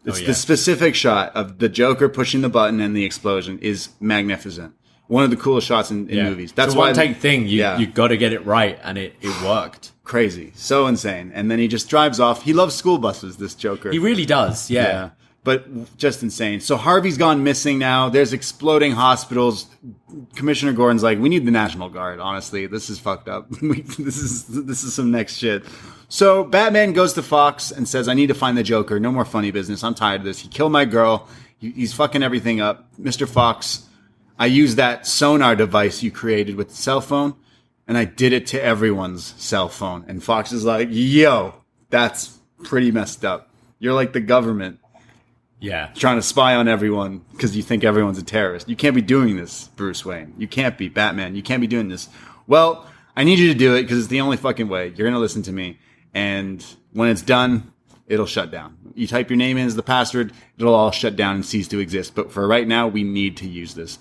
It's the specific shot of the Joker pushing the button and the explosion is magnificent. One of the coolest shots in movies. That's it's a why one-take thing. You got to get it right, and it worked. Crazy, so insane. And then he just drives off. He loves school buses. This Joker. He really does. Yeah. But just insane. So Harvey's gone missing now. There's exploding hospitals. Commissioner Gordon's like, we need the National Guard. Honestly, this is fucked up. This is some next shit. So Batman goes to Fox and says, I need to find the Joker. No more funny business. I'm tired of this. He killed my girl. He's fucking everything up. Mr. Fox, I used that sonar device you created with the cell phone, and I did it to everyone's cell phone. And Fox is like, yo, that's pretty messed up. You're like the government. Yeah. Trying to spy on everyone because you think everyone's a terrorist. You can't be doing this, Bruce Wayne. You can't be Batman. You can't be doing this. Well, I need you to do it because it's the only fucking way. You're going to listen to me. And when it's done, it'll shut down. You type your name in as the password, it'll all shut down and cease to exist. But for right now, we need to use this.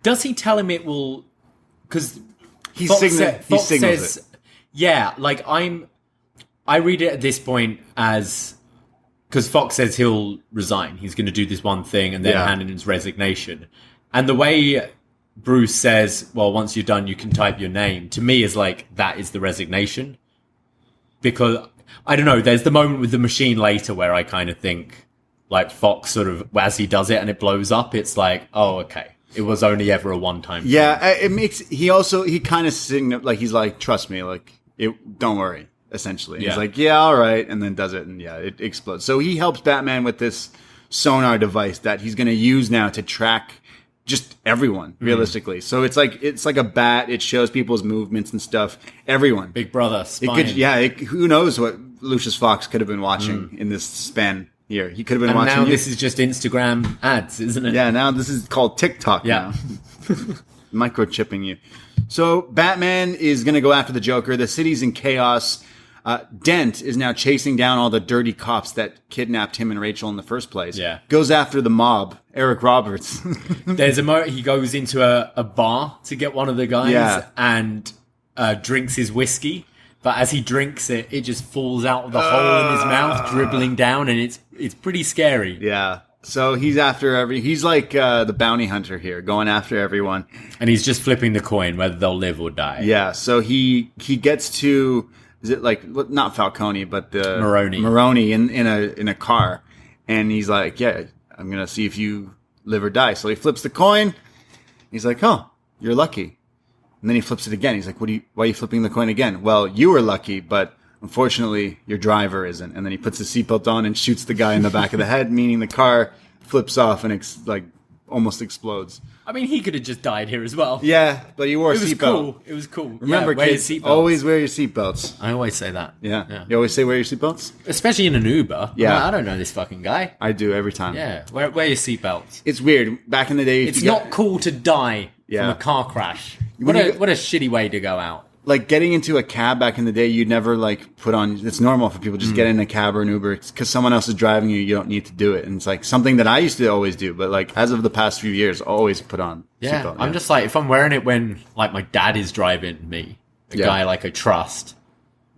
Does he tell him it will? Because he signals it. Yeah, like I read it at this point as, because Fox says he'll resign. He's going to do this one thing and then hand in his resignation. And the way Bruce says, well, once you're done, you can type your name, to me is like, that is the resignation. Because, I don't know, there's the moment with the machine later where I kind of think, like, Fox sort of, as he does it and it blows up, it's like, oh, okay. It was only ever a one-time thing. Yeah, it makes, he kind of signal, like, he's like, trust me, like, don't worry. Essentially. He's like, yeah, all right, and then does it, and it explodes. So he helps Batman with this sonar device that he's going to use now to track just everyone, realistically. So it's like a bat. It shows people's movements and stuff. Everyone. Big Brother, spying. Who knows what Lucius Fox could have been watching in this span here. He could have been watching. And now this is just Instagram ads, isn't it? Yeah, now this is called TikTok now. Microchipping you. So Batman is going to go after the Joker. The city's in chaos. Dent is now chasing down all the dirty cops that kidnapped him and Rachel in the first place. Yeah. Goes after the mob. Eric Roberts. There's he goes into a bar to get one of the guys and drinks his whiskey. But as he drinks it, it just falls out of the hole in his mouth, dribbling down, and it's pretty scary. Yeah. So he's after he's like the bounty hunter here, going after everyone. And he's just flipping the coin whether they'll live or die. Yeah. So he gets to, is it like, not Falcone, but the Maroni in a car, and he's like, yeah, I'm gonna see if you live or die. So he flips the coin. He's like, oh, you're lucky. And then he flips it again. He's like, why are you flipping the coin again? Well, you were lucky, but unfortunately your driver isn't. And then he puts his seatbelt on and shoots the guy in the back of the head, meaning the car flips off and almost explodes. I mean, he could have just died here as well. Yeah, but he wore a seatbelt. It was cool. Remember, kids, always wear your seatbelts. I always say that. Yeah. You always say wear your seatbelts? Especially in an Uber. Yeah. I don't know this fucking guy. I do every time. Yeah. Wear your seatbelts. It's weird. Back in the day... It's not cool to die from a car crash. What a shitty way to go out. Like, getting into a cab back in the day, you'd never, put on... It's normal for people to just get in a cab or an Uber. Because someone else is driving you, you don't need to do it. And it's, something that I used to always do. But, as of the past few years, always put on seatbelt. I'm just if I'm wearing it when, my dad is driving me, a guy I trust,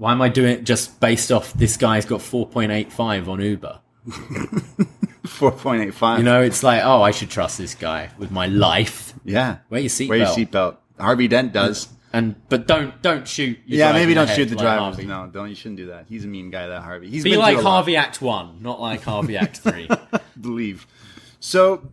Why am I doing it just based off this guy's got 4.85 on Uber? 4.85. You know, it's like, oh, I should trust this guy with my life. Yeah. Wear your seatbelt. Wear your seatbelt. Harvey Dent does. But don't shoot. Yeah, maybe don't shoot the like drivers. Harvey. No, don't. You shouldn't do that. He's a mean guy, that Harvey. He's Be been like through a lot. Harvey Act 1, not like Harvey Act 3. Believe. So,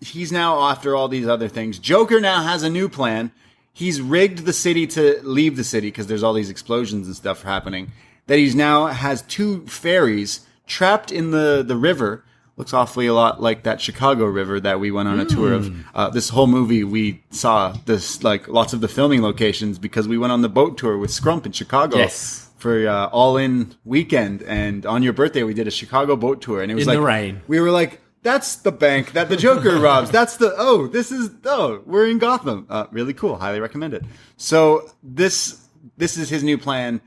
he's now after all these other things. Joker now has a new plan. He's rigged the city to leave the city because there's all these explosions and stuff happening. That he's now has 2 fairies trapped in the river. Looks awfully a lot like that Chicago river that we went on a tour of. This whole movie, we saw this, like, lots of the filming locations because we went on the boat tour with Scrump in Chicago. Yes. For all-in weekend. And on your birthday, we did a Chicago boat tour. And it was In like... the rain. We were like, that's the bank that the Joker robs. That's we're in Gotham. Really cool. Highly recommend it. So this is his new plan.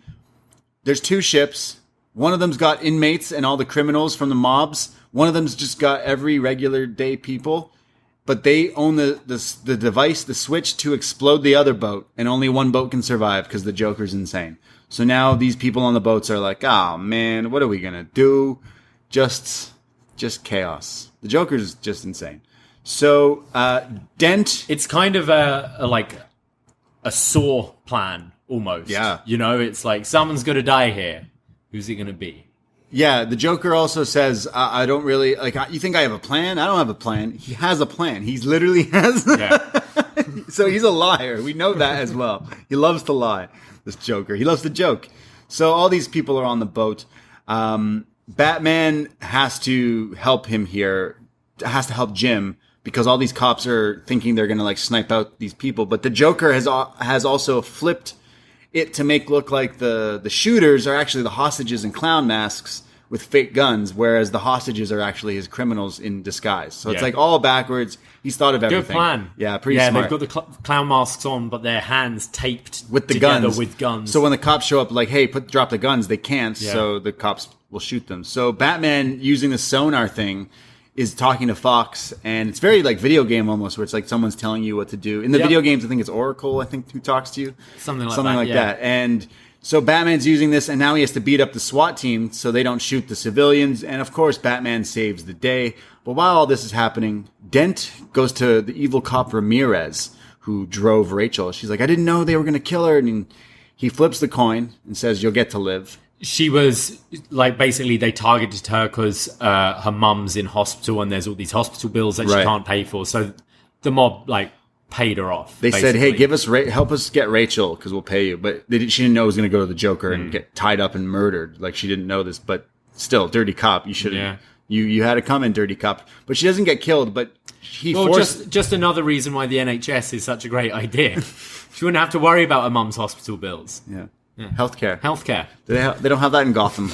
There's 2 ships. One of them's got inmates and all the criminals from the mobs. One of them's just got every regular day people. But they own the device, the switch to explode the other boat. And only one boat can survive because the Joker's insane. So now these people on the boats are like, oh man, what are we going to do? Just chaos. The Joker's just insane. So, Dent... It's kind of a Saw plan, almost. Yeah. You know, it's like, someone's going to die here. Who's it going to be? Yeah, the Joker also says, I don't really... Like, you think I have a plan? I don't have a plan. He has a plan. He's literally has... Yeah. So he's a liar. We know that as well. He loves to lie, this Joker. He loves to joke. So all these people are on the boat. Batman has to help him here, has to help Jim, because all these cops are thinking they're going to, like, snipe out these people. But the Joker has also flipped it to make look like the shooters are actually the hostages in clown masks with fake guns, whereas the hostages are actually his criminals in disguise. So it's like all backwards. He's thought of everything. Good plan. Yeah, pretty smart. Yeah, they've got the clown masks on, but their hands taped with the together guns. with guns. So when the cops show up, like, hey, drop the guns, they can't. Yeah. So the cops will shoot them. So Batman, using the sonar thing, is talking to Fox, and it's very like video game almost, where it's like someone's telling you what to do. In the video games, I think it's Oracle, who talks to you. Something like that. And so Batman's using this, and now he has to beat up the SWAT team so they don't shoot the civilians. And of course, Batman saves the day. But while all this is happening, Dent goes to the evil cop Ramirez, who drove Rachel. She's like, I didn't know they were going to kill her. And he flips the coin and says, you'll get to live. She was, like, basically they targeted her because her mum's in hospital and there's all these hospital bills that she can't pay for. So the mob, like, paid her off. They said, hey, help us get Rachel because we'll pay you. But she didn't know it was going to go to the Joker and get tied up and murdered. Like, she didn't know this. But still, dirty cop. You should have. You had to come in, dirty cop. But she doesn't get killed. But just another reason why the NHS is such a great idea. She wouldn't have to worry about her mum's hospital bills. Yeah. Healthcare. They don't have that in Gotham.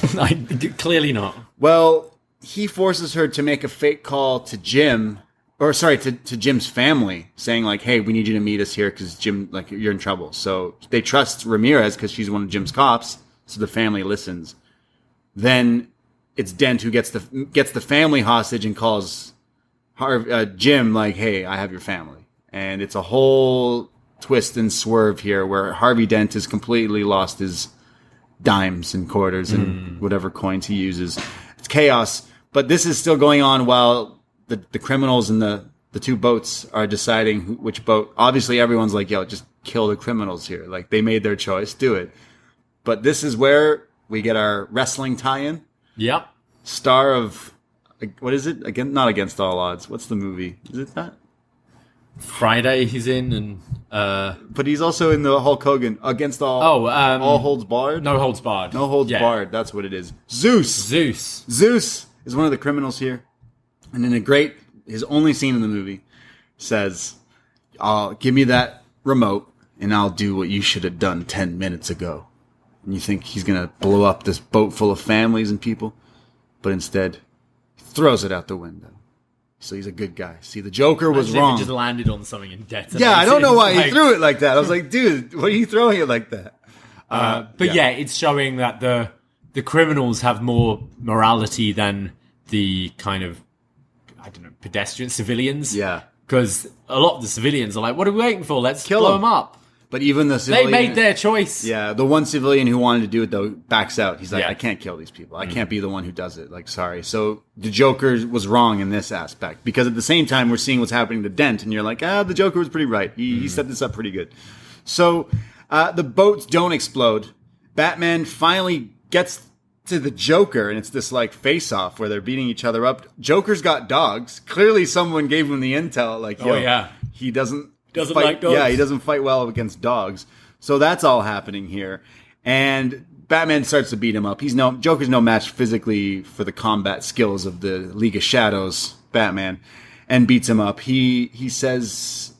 Clearly not. Well, he forces her to make a fake call to Jim, to Jim's family, saying like, "Hey, we need you to meet us here because Jim, like, you're in trouble." So they trust Ramirez because she's one of Jim's cops. So the family listens. Then it's Dent who gets the family hostage and calls Jim like, "Hey, I have your family," and it's a whole twist and swerve here where Harvey Dent has completely lost his dimes and quarters and whatever coins he uses. It's chaos, but this is still going on while the criminals and the 2 boats are deciding which boat. Obviously, everyone's like, yo, just kill the criminals here. Like, they made their choice. Do it. But this is where we get our wrestling tie-in. Yep. Star of, what is it? Not Against All Odds. What's the movie? Is it that? Friday he's in, and but he's also in the Hulk Hogan Against All Holds Barred. No Holds Barred. No Holds Barred. That's what it is. Zeus is one of the criminals here, and in his only scene in the movie says, "Give me that remote, and I'll do what you should have done 10 minutes ago." And you think he's gonna blow up this boat full of families and people, but instead, he throws it out the window. So he's a good guy. See, the Joker was wrong. He just landed on something and detonated. Yeah, I don't know why he threw it like that. I was like, dude, what are you throwing it like that? It's showing that the criminals have more morality than the kind of, I don't know, pedestrian civilians. Yeah. Because a lot of the civilians are like, what are we waiting for? Let's blow them up. But even the civilian... They made their choice. Yeah, the one civilian who wanted to do it, though, backs out. He's like, Yeah. I can't kill these people. I can't be the one who does it. Like, sorry. So the Joker was wrong in this aspect. Because at the same time, we're seeing what's happening to Dent. And you're like, the Joker was pretty right. He set this up pretty good. So the boats don't explode. Batman finally gets to the Joker, and it's this, like, face-off where they're beating each other up. Joker's got dogs. Clearly someone gave him the intel. Like, he doesn't Doesn't fight, like dogs. Yeah, he doesn't fight well against dogs. So that's all happening here. And Batman starts to beat him up. Joker's no match physically for the combat skills of the League of Shadows Batman, and beats him up. He says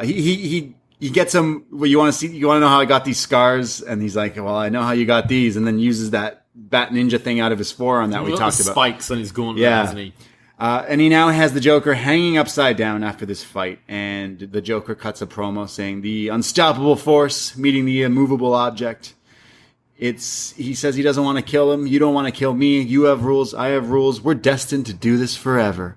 he gets him. Well, you want to know how I got these scars? And he's like, well, I know how you got these, and then uses that Bat Ninja thing out of his forearm that we talked about. Spikes on his gauntlet, hasn't he? And he now has the Joker hanging upside down after this fight, and the Joker cuts a promo saying, the unstoppable force meeting the immovable object. He says he doesn't want to kill him. You don't want to kill me. You have rules. I have rules. We're destined to do this forever.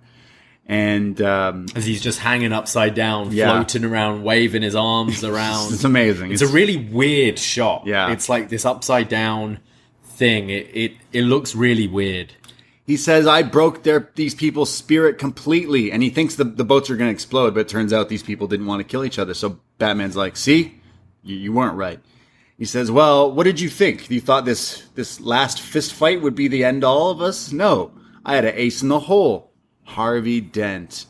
And as he's just hanging upside down, floating around, waving his arms around. It's amazing. It's a really weird shot. Yeah. It's like this upside down thing. It looks really weird. He says, I broke these people's spirit completely. And he thinks the boats are going to explode, but it turns out these people didn't want to kill each other. So Batman's like, see, you weren't right. He says, well, what did you think? You thought this last fist fight would be the end all of us? No, I had an ace in the hole. Harvey Dent.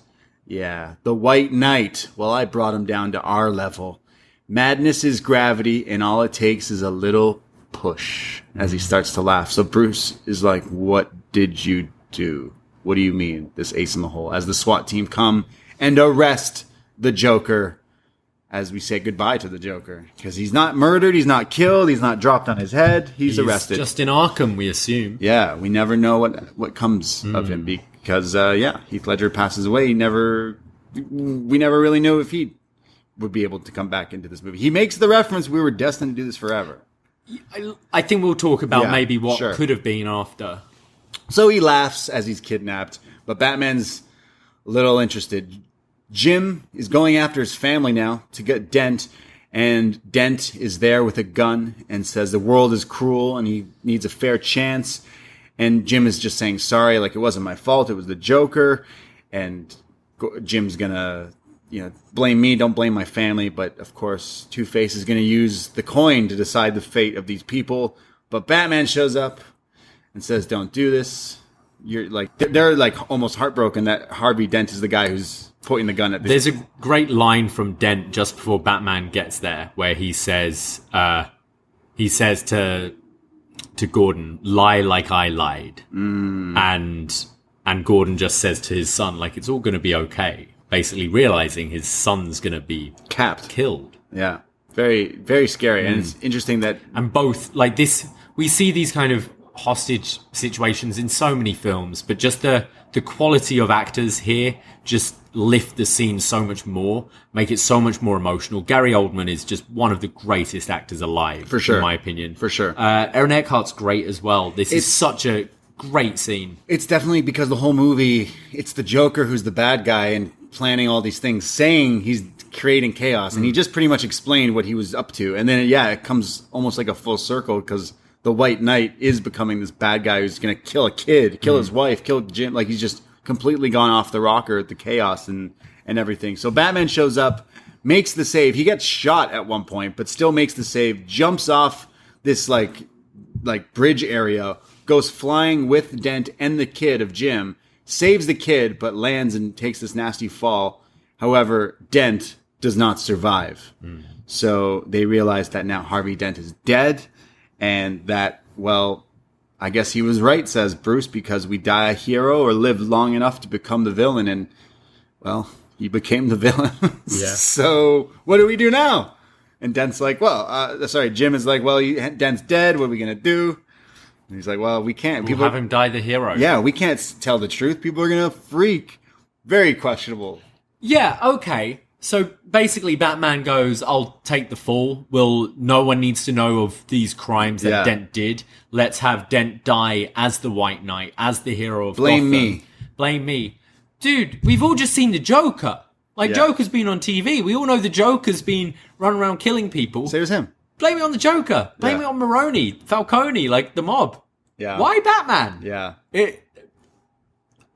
Yeah, the White Knight. Well, I brought him down to our level. Madness is gravity, and all it takes is a little push. As he starts to laugh. So Bruce is like, what did you do? What do you mean, this ace in the hole? As the SWAT team come and arrest the Joker, as we say goodbye to the Joker. Because he's not murdered, he's not killed, he's not dropped on his head, he's arrested. Just in Arkham, we assume. Yeah, we never know what comes of him because, Heath Ledger passes away. We never really knew if he would be able to come back into this movie. He makes the reference, we were destined to do this forever. I think we'll talk about maybe what sure. could have been after. So he laughs as he's kidnapped, but Batman's a little interested. Jim is going after his family now to get Dent, and Dent is there with a gun and says the world is cruel and he needs a fair chance. And Jim is just saying sorry, like it wasn't my fault, it was the Joker. And Jim's gonna, blame me, don't blame my family. But of course, Two-Face is gonna use the coin to decide the fate of these people. But Batman shows up and says, don't do this. You're like, they're like almost heartbroken that Harvey Dent is the guy who's pointing the gun at this. There's a great line from Dent just before Batman gets there where he says to Gordon, lie like I lied. And Gordon just says to his son, like, it's all going to be okay. Basically realizing his son's going to be killed. Yeah. Very, very scary. And it's interesting that... And both, like this, we see these kind of hostage situations in so many films, but just the quality of actors here just lift the scene so much more, make it so much more emotional. Gary Oldman is just one of the greatest actors alive, for sure, in my opinion. For sure. Aaron Eckhart's great as well. This is such a great scene. It's definitely because the whole movie, it's the Joker who's the bad guy and planning all these things, saying he's creating chaos, and he just pretty much explained what he was up to. And then, it comes almost like a full circle because the White Knight is becoming this bad guy who's going to kill a kid, kill his wife, kill Jim. Like, he's just completely gone off the rocker at the chaos and everything. So Batman shows up, makes the save. He gets shot at one point, but still makes the save, jumps off this like bridge area, goes flying with Dent and the kid of Jim, saves the kid, but lands and takes this nasty fall. However, Dent does not survive. So they realize that now Harvey Dent is dead, and that, well, I guess he was right, says Bruce, because we die a hero or live long enough to become the villain. And, well, he became the villain. Yeah. So what do we do now? And Dent's like, Jim is like, well, Dent's dead. What are we going to do? And he's like, well, we can't. We'll have him die the hero. Yeah, we can't tell the truth. People are going to freak. Very questionable. Yeah, okay. So basically Batman goes, I'll take the fall. No one needs to know of these crimes that Dent did. Let's have Dent die as the White Knight, as the hero of Gotham. Blame me. Blame me. Dude, we've all just seen the Joker. Like, Joker's been on TV. We all know the Joker's been running around killing people. Same as him. Blame it on the Joker. Blame it on Maroni, Falcone, like the mob. Yeah. Why Batman? Yeah.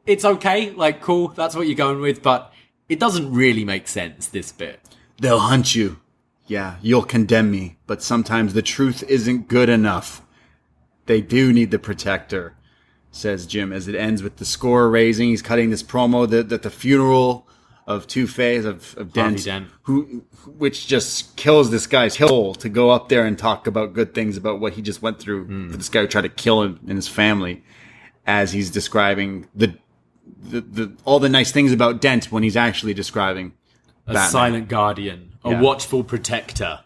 It's okay, like, cool, that's what you're going with, but it doesn't really make sense, this bit. They'll hunt you. Yeah, you'll condemn me, but sometimes the truth isn't good enough. They do need the protector, says Jim, as it ends with the score raising. He's cutting this promo that the funeral of Two-Face, of Dent, which just kills this guy's soul to go up there and talk about good things about what he just went through for this guy who tried to kill him and his family, as he's describing the all the nice things about Dent when he's actually describing a Batman. Silent guardian, a watchful protector,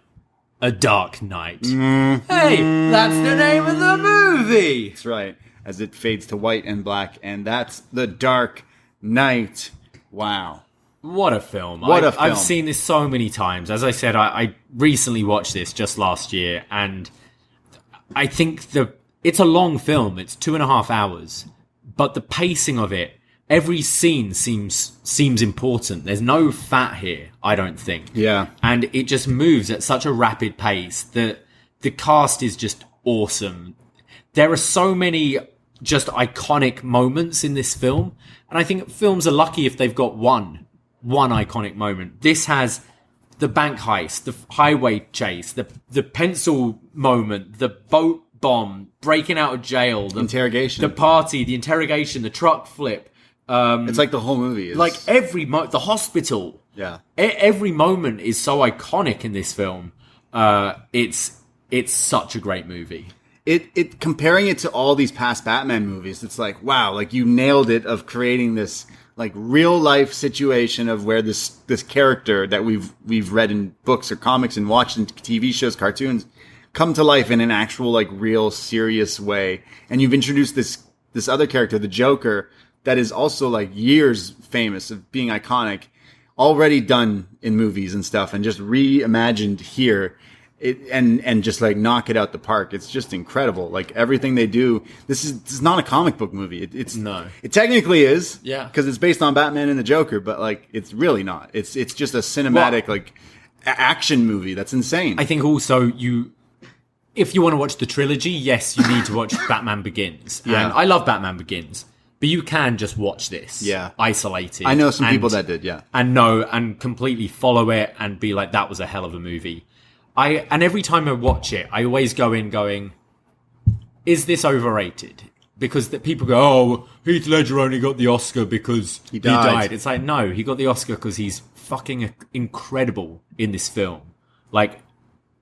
a dark knight. Hey, that's the name of the movie! That's right. As it fades to white and black, and that's The Dark Knight. Wow. What a film. What a film. I've seen this so many times. As I said, I recently watched this just last year, and I think it's a long film. It's 2.5 hours. But the pacing of it, every scene seems important. There's no fat here, I don't think. Yeah. And it just moves at such a rapid pace. The cast is just awesome. There are so many just iconic moments in this film. And I think films are lucky if they've got one iconic moment. This has the bank heist, the highway chase, the pencil moment, the boat bomb, breaking out of jail, the interrogation, the party, the interrogation, the truck flip. It's like the whole movie is... Like the hospital. Yeah. Every moment is so iconic in this film. It's such a great movie. It comparing it to all these past Batman movies, it's like, wow, like you nailed it of creating this like real life situation of where this character that we've read in books or comics and watched in TV shows, cartoons, come to life in an actual like real serious way. And you've introduced this other character, the Joker, that is also like years famous of being iconic, already done in movies and stuff, and just reimagined here. And just like knock it out the park. It's just incredible. Like everything they do. This is not a comic book movie. It technically is. Yeah. Because it's based on Batman and the Joker, but like it's really not. It's just a cinematic like action movie. That's insane. I think also if you want to watch the trilogy, yes, you need to watch Batman Begins. Yeah. And I love Batman Begins. But you can just watch this. Yeah. Isolated. I know some people that did, yeah. And completely follow it and be like, that was a hell of a movie. And every time I watch it, I always go in going, is this overrated? Because people go, oh, Heath Ledger only got the Oscar because he died. It's like, no, he got the Oscar because he's fucking incredible in this film. Like,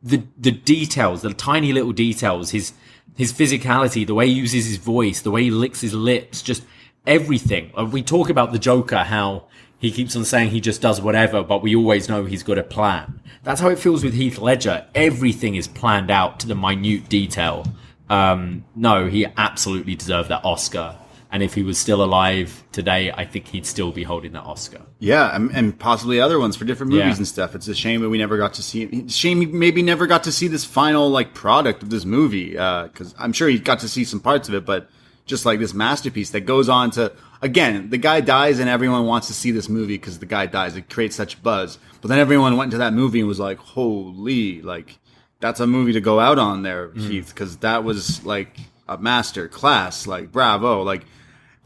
the details, the tiny little details, his physicality, the way he uses his voice, the way he licks his lips, just everything. We talk about the Joker, how he keeps on saying he just does whatever, but we always know he's got a plan. That's how it feels with Heath Ledger. Everything is planned out to the minute detail. No, he absolutely deserved that Oscar. And if he was still alive today, I think he'd still be holding that Oscar. Yeah, and possibly other ones for different movies and stuff. It's a shame that we never got to see it. It's a shame he maybe never got to see this final like product of this movie, because I'm sure he got to see some parts of it, but just like this masterpiece that goes on to, again, the guy dies and everyone wants to see this movie because the guy dies. It creates such buzz. But then everyone went into that movie and was like, holy, like, that's a movie to go out on there, Heath, because that was like a master class, like, bravo. Like,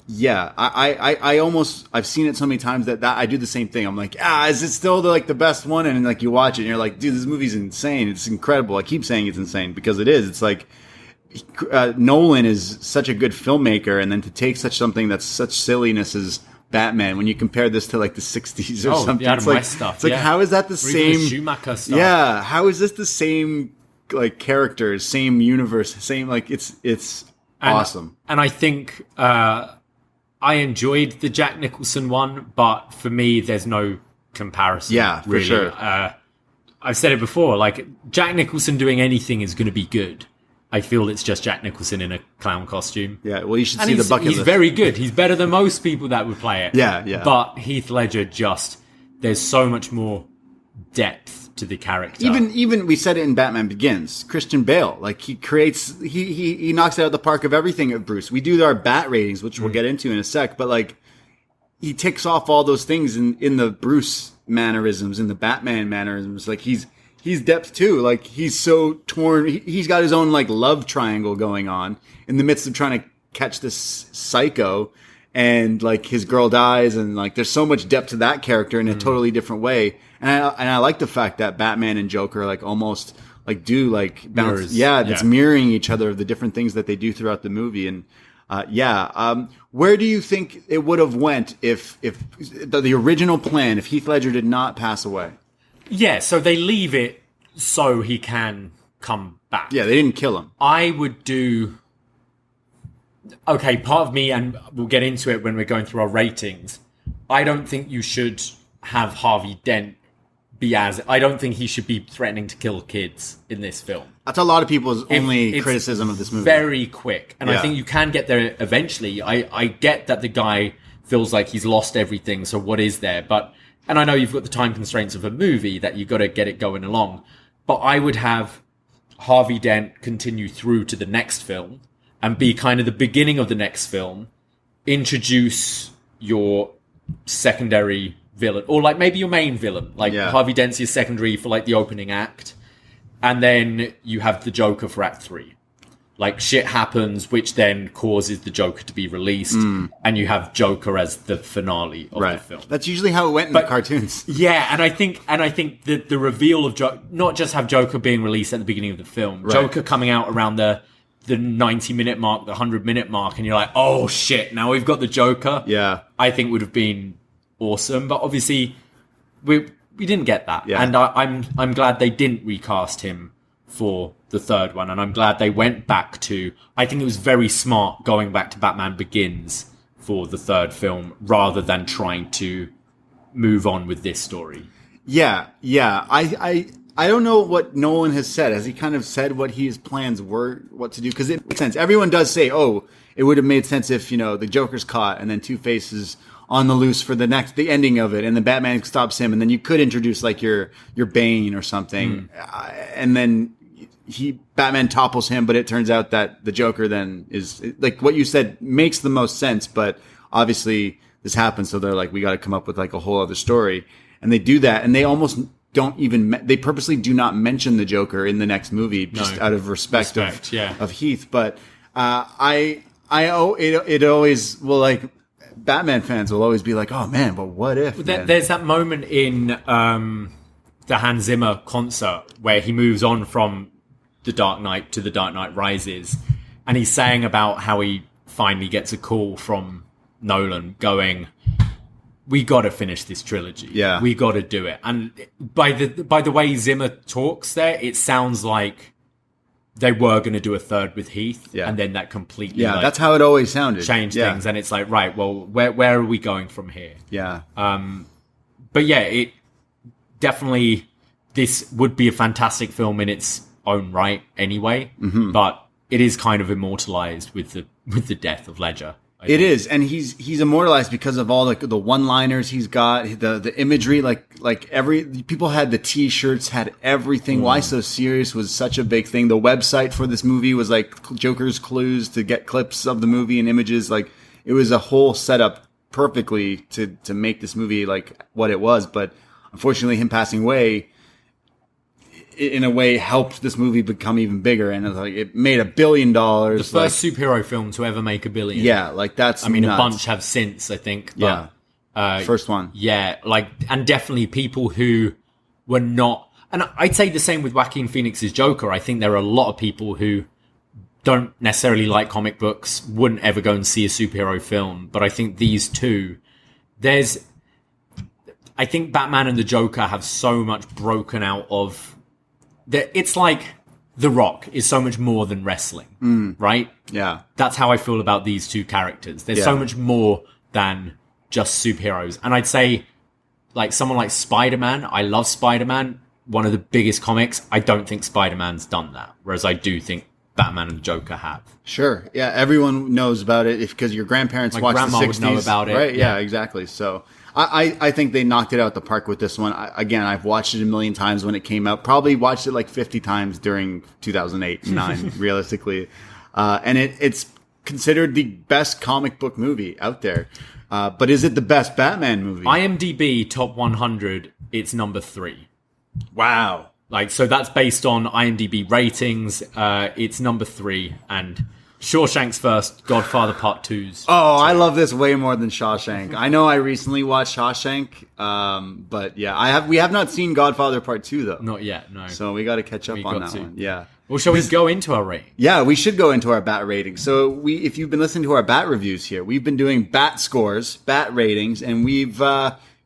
yeah, I almost, I've seen it so many times that I do the same thing. I'm like, is it still the best one? And like you watch it and you're like, dude, this movie's insane. It's incredible. I keep saying it's insane because it is. It's like, Nolan is such a good filmmaker, and then to take something that's such silliness as Batman, when you compare this to like the 60s or something, it's like stuff. It's like, how is that the same Schumacher stuff? Yeah, how is this the same like characters, same universe, same like it's awesome. And I think I enjoyed the Jack Nicholson one, but for me, there's no comparison. Yeah, for really. sure. I've said it before. Like Jack Nicholson doing anything is going to be good. I feel it's just Jack Nicholson in a clown costume. Yeah, well, you should see the bucket list. He's very good. He's better than most people that would play it. Yeah. But Heath Ledger there's so much more depth to the character. Even we said it in Batman Begins. Christian Bale, like he knocks it out of the park of everything of Bruce. We do our bat ratings, which we'll get into in a sec, but like he ticks off all those things in the Bruce mannerisms, in the Batman mannerisms. Like he's depth too. Like he's so torn. He's got his own like love triangle going on in the midst of trying to catch this psycho, and like his girl dies, and like there's so much depth to that character in a totally different way. And I like the fact that Batman and Joker like almost like do like bounce. Mirrors. Yeah, it's mirroring each other of the different things that they do throughout the movie. And where do you think it would have went if the original plan, if Heath Ledger did not pass away? Yeah, so they leave it so he can come back. Yeah, they didn't kill him. I would do... Okay, part of me, and we'll get into it when we're going through our ratings, I don't think you should have Harvey Dent be as... I don't think he should be threatening to kill kids in this film. That's a lot of people's only criticism of this movie. Very quick. And I think you can get there eventually. I get that the guy feels like he's lost everything, so what is there? But... And I know you've got the time constraints of a movie that you've got to get it going along. But I would have Harvey Dent continue through to the next film and be kind of the beginning of the next film, introduce your secondary villain, or like maybe your main villain. Like Harvey Dent's your secondary for like the opening act. And then you have the Joker for Act 3. Like shit happens, which then causes the Joker to be released, and you have Joker as the finale of the film. That's usually how it went in the cartoons. Yeah, and I think that the reveal of Joker, not just have Joker being released at the beginning of the film, Joker coming out around the 90-minute mark, the 100-minute mark, and you're like, oh shit, now we've got the Joker. Yeah, I think would have been awesome, but obviously we didn't get that, and I'm glad they didn't recast him for the third one, and I'm glad they went back to... I think it was very smart going back to Batman Begins for the third film, rather than trying to move on with this story. Yeah. I don't know what Nolan has said. Has he kind of said what his plans were, what to do? Because it makes sense. Everyone does say, oh, it would have made sense if, the Joker's caught, and then Two-Face is on the loose for the ending of it, and the Batman stops him, and then you could introduce like your Bane or something, and then Batman topples him, but it turns out that the Joker then is like what you said makes the most sense. But obviously this happens, so they're like, we got to come up with like a whole other story, and they do that, and they almost don't even they purposely do not mention the Joker in the next movie just out of respect of Heath. But it always will, like, Batman fans will always be like, oh man, but what if? There's that moment in the Hans Zimmer concert where he moves on from The Dark Knight to The Dark Knight Rises, and he's saying about how he finally gets a call from Nolan going, we got to finish this trilogy. Yeah, we got to do it. And by the way Zimmer talks there, it sounds like they were going to do a third with Heath, and then that completely that's how it always sounded. Changed things, and it's like, right, well, where are we going from here? Yeah. But yeah, it definitely, this would be a fantastic film in its own right anyway, but it is kind of immortalized with the death of Ledger. It is, and he's immortalized because of all the one-liners he's got, the imagery, like every people had the T-shirts, had everything. Why So Serious was such a big thing. The website for this movie was like Joker's Clues to get clips of the movie and images. Like it was a whole setup perfectly to make this movie like what it was. But unfortunately, him passing away, in a way, helped this movie become even bigger, and it made $1 billion. The first superhero film to ever make $1 billion. Yeah, like that's. I mean, nuts. A bunch have since, I think. But, first one. Yeah, and definitely people who were not. And I'd say the same with Joaquin Phoenix's Joker. I think there are a lot of people who don't necessarily like comic books, wouldn't ever go and see a superhero film. But I think these two, I think Batman and the Joker have so much broken out of. It's like The Rock is so much more than wrestling, right? Yeah. That's how I feel about these two characters. There's so much more than just superheroes. And I'd say, like, someone like Spider-Man, I love Spider-Man, one of the biggest comics. I don't think Spider-Man's done that, whereas I do think Batman and Joker have. Sure. Yeah, everyone knows about it because your grandparents watched the 60s. My grandma would know about it. Right? Yeah, exactly. So I think they knocked it out the park with this one. Again, I've watched it a million times when it came out. Probably watched it like 50 times during 2008 and 9, realistically. And it's considered the best comic book movie out there. But is it the best Batman movie? IMDb top 100, it's number 3. Wow. Like, so that's based on IMDb ratings. It's number 3, and Shawshank's first, Godfather Part 2's. Oh, I love this way more than Shawshank. I know I recently watched Shawshank, but yeah, we have not seen Godfather Part 2 though. Not yet, no. So we got to catch up on that one. Yeah. Well, shall we go into our rating? Yeah, we should go into our Bat rating. So if you've been listening to our Bat reviews here, we've been doing Bat scores, Bat ratings, and we've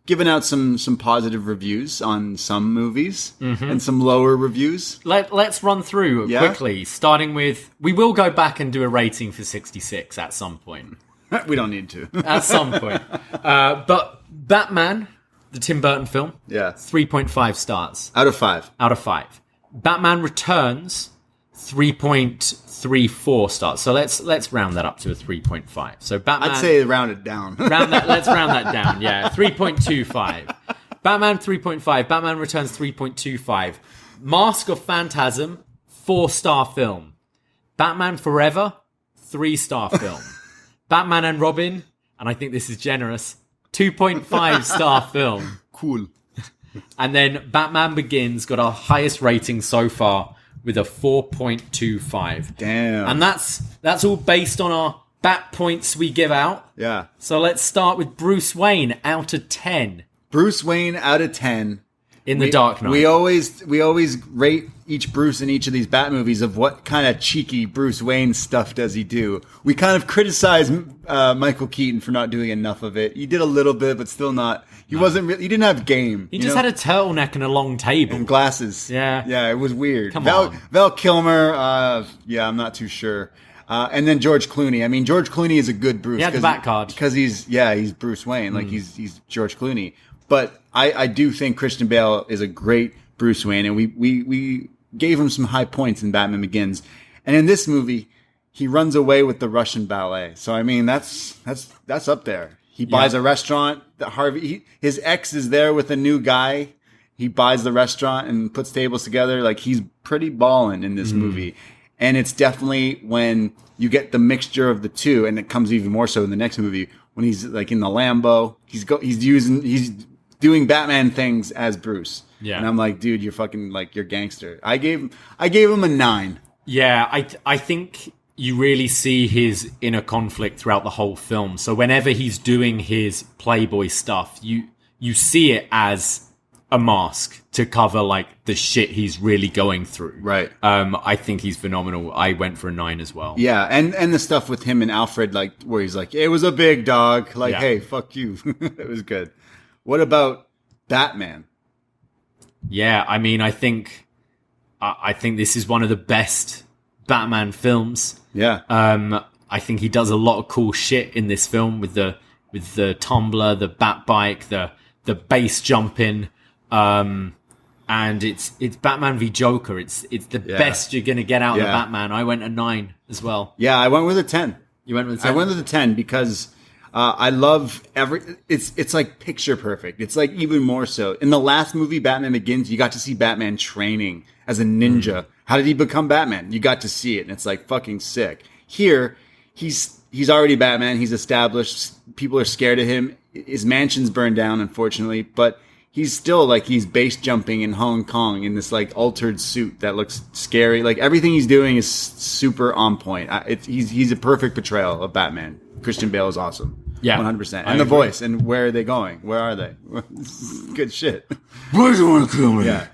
given out some positive reviews on some movies and some lower reviews. Let's run through quickly, starting with, we will go back and do a rating for 66 at some point. We don't need to. At some point. But Batman, the Tim Burton film, 3.5 stars. Out of 5. Out of 5. Batman Returns, 3.34 stars. So let's round that up to a 3.5. So Batman, I'd say round it down. Let's round that down. Yeah, 3.25. Batman 3.5. Batman Returns 3.25. Mask of Phantasm, 4-star film. Batman Forever, 3-star film. Batman and Robin, and I think this is generous, 2.5-star film. Cool. And then Batman Begins got our highest rating so far with a 4.25. Damn. And that's all based on our bat points we give out. Yeah. So let's start with Bruce Wayne out of 10. Bruce Wayne out of 10. In The Dark Knight. We always rate each Bruce in each of these Bat movies of what kind of cheeky Bruce Wayne stuff does he do. We kind of criticize Michael Keaton for not doing enough of it. He did a little bit, but still not. He didn't have game. He just had a turtleneck and a long table. And glasses. Yeah. Yeah, it was weird. Come on. Val Kilmer, I'm not too sure. And then George Clooney. I mean, George Clooney is a good Bruce. He had the bat card. Because he's Bruce Wayne. Like, he's George Clooney. But I do think Christian Bale is a great Bruce Wayne, and we gave him some high points in Batman Begins. And in this movie, he runs away with the Russian ballet. So I mean, that's up there. He buys a restaurant. His ex is there with a new guy. He buys the restaurant and puts tables together. Like, he's pretty ballin' in this movie. And it's definitely when you get the mixture of the two, and it comes even more so in the next movie when he's like in the Lambo. He's doing Batman things as Bruce. Yeah. And I'm like, dude, you're fucking like, you're gangster. I gave him a 9. Yeah, I think you really see his inner conflict throughout the whole film. So whenever he's doing his Playboy stuff, you see it as a mask to cover like the shit he's really going through. Right. I think he's phenomenal. I went for a 9 as well. Yeah, and the stuff with him and Alfred, like where he's like, it was a big dog. Like, hey, fuck you. It was good. What about Batman? Yeah, I mean, I think this is one of the best Batman films. Yeah. I think he does a lot of cool shit in this film with the tumbler, the bat bike, the base jumping, and it's Batman v Joker. It's the best you're gonna get out of Batman. I went a 9 as well. Yeah, I went with a 10. You went with a 10? I went with a 10 because I love it's like picture perfect. It's like even more so. In the last movie, Batman Begins, you got to see Batman training as a ninja. How did he become Batman? You got to see it, and it's like fucking sick. Here, he's already Batman. He's established. People are scared of him. His mansion's burned down, unfortunately, but he's still like, he's base jumping in Hong Kong in this like altered suit that looks scary. Like, everything he's doing is super on point. He's a perfect portrayal of Batman. Christian Bale is awesome. Yeah. 100%. And the voice. And where are they going? Where are they? Good shit. Why do you want to kill me? Yeah.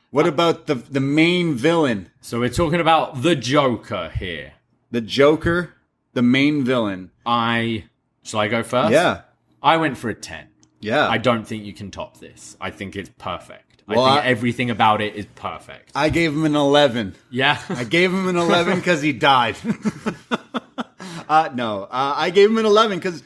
What about the main villain? So we're talking about the Joker here. The Joker, the main villain. Shall I go first? Yeah. I went for a 10. Yeah. I don't think you can top this. I think it's perfect. I think everything about it is perfect. I gave him an 11. Yeah. I gave him an 11 because he died. No, I gave him an 11 because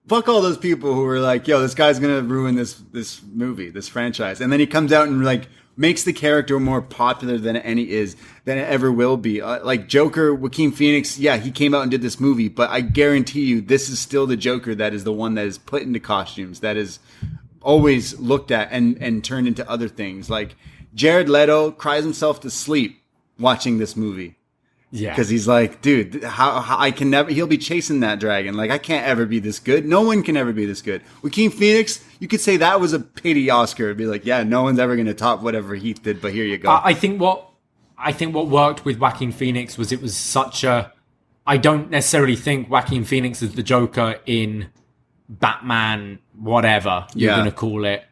fuck all those people who were like, yo, this guy's going to ruin this movie, this franchise. And then he comes out and like makes the character more popular than it ever will be. Like Joker, Joaquin Phoenix, yeah, he came out and did this movie, but I guarantee you this is still the Joker that is the one that is put into costumes, that is always looked at and turned into other things. Like Jared Leto cries himself to sleep watching this movie. Yeah. Because he's like, dude, how I can never, he'll be chasing that dragon. Like, I can't ever be this good. No one can ever be this good. Joaquin Phoenix, you could say that was a pity Oscar. It'd be like, yeah, no one's ever going to top whatever Heath did, but here you go. I think what worked with Joaquin Phoenix was it was such a, I don't necessarily think Joaquin Phoenix is the Joker in Batman, whatever you're going to call it,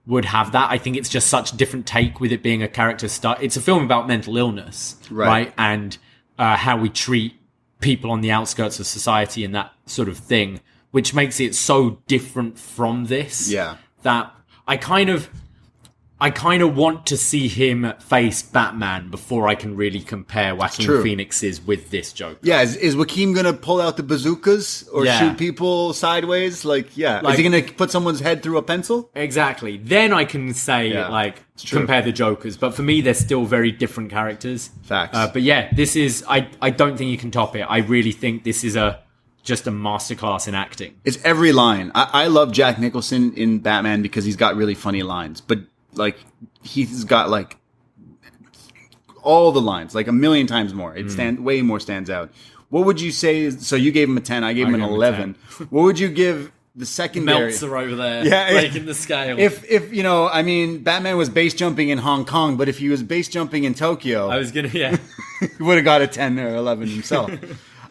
would have that. I think it's just such a different take with it being a character It's a film about mental illness, right? And how we treat people on the outskirts of society and that sort of thing, which makes it so different from this. Yeah. That I kind of want to see him face Batman before I can really compare Joaquin Phoenix's with this Joker. Yeah, is Joaquin going to pull out the bazookas or shoot people sideways? Like, is he going to put someone's head through a pencil? Exactly. Then I can say, compare the Jokers. But for me, they're still very different characters. Facts. But yeah, this is, I don't think you can top it. I really think this is just a masterclass in acting. It's every line. I love Jack Nicholson in Batman because he's got really funny lines. But like, he's got like all the lines, like a million times more. It way more stands out. What would you say? So you gave him a 10. I gave him an 11. What would you give the secondary? Melts are over there, breaking the scale. If I mean, Batman was base jumping in Hong Kong, but if he was base jumping in Tokyo, I was gonna, he would have got a 10 or 11 himself.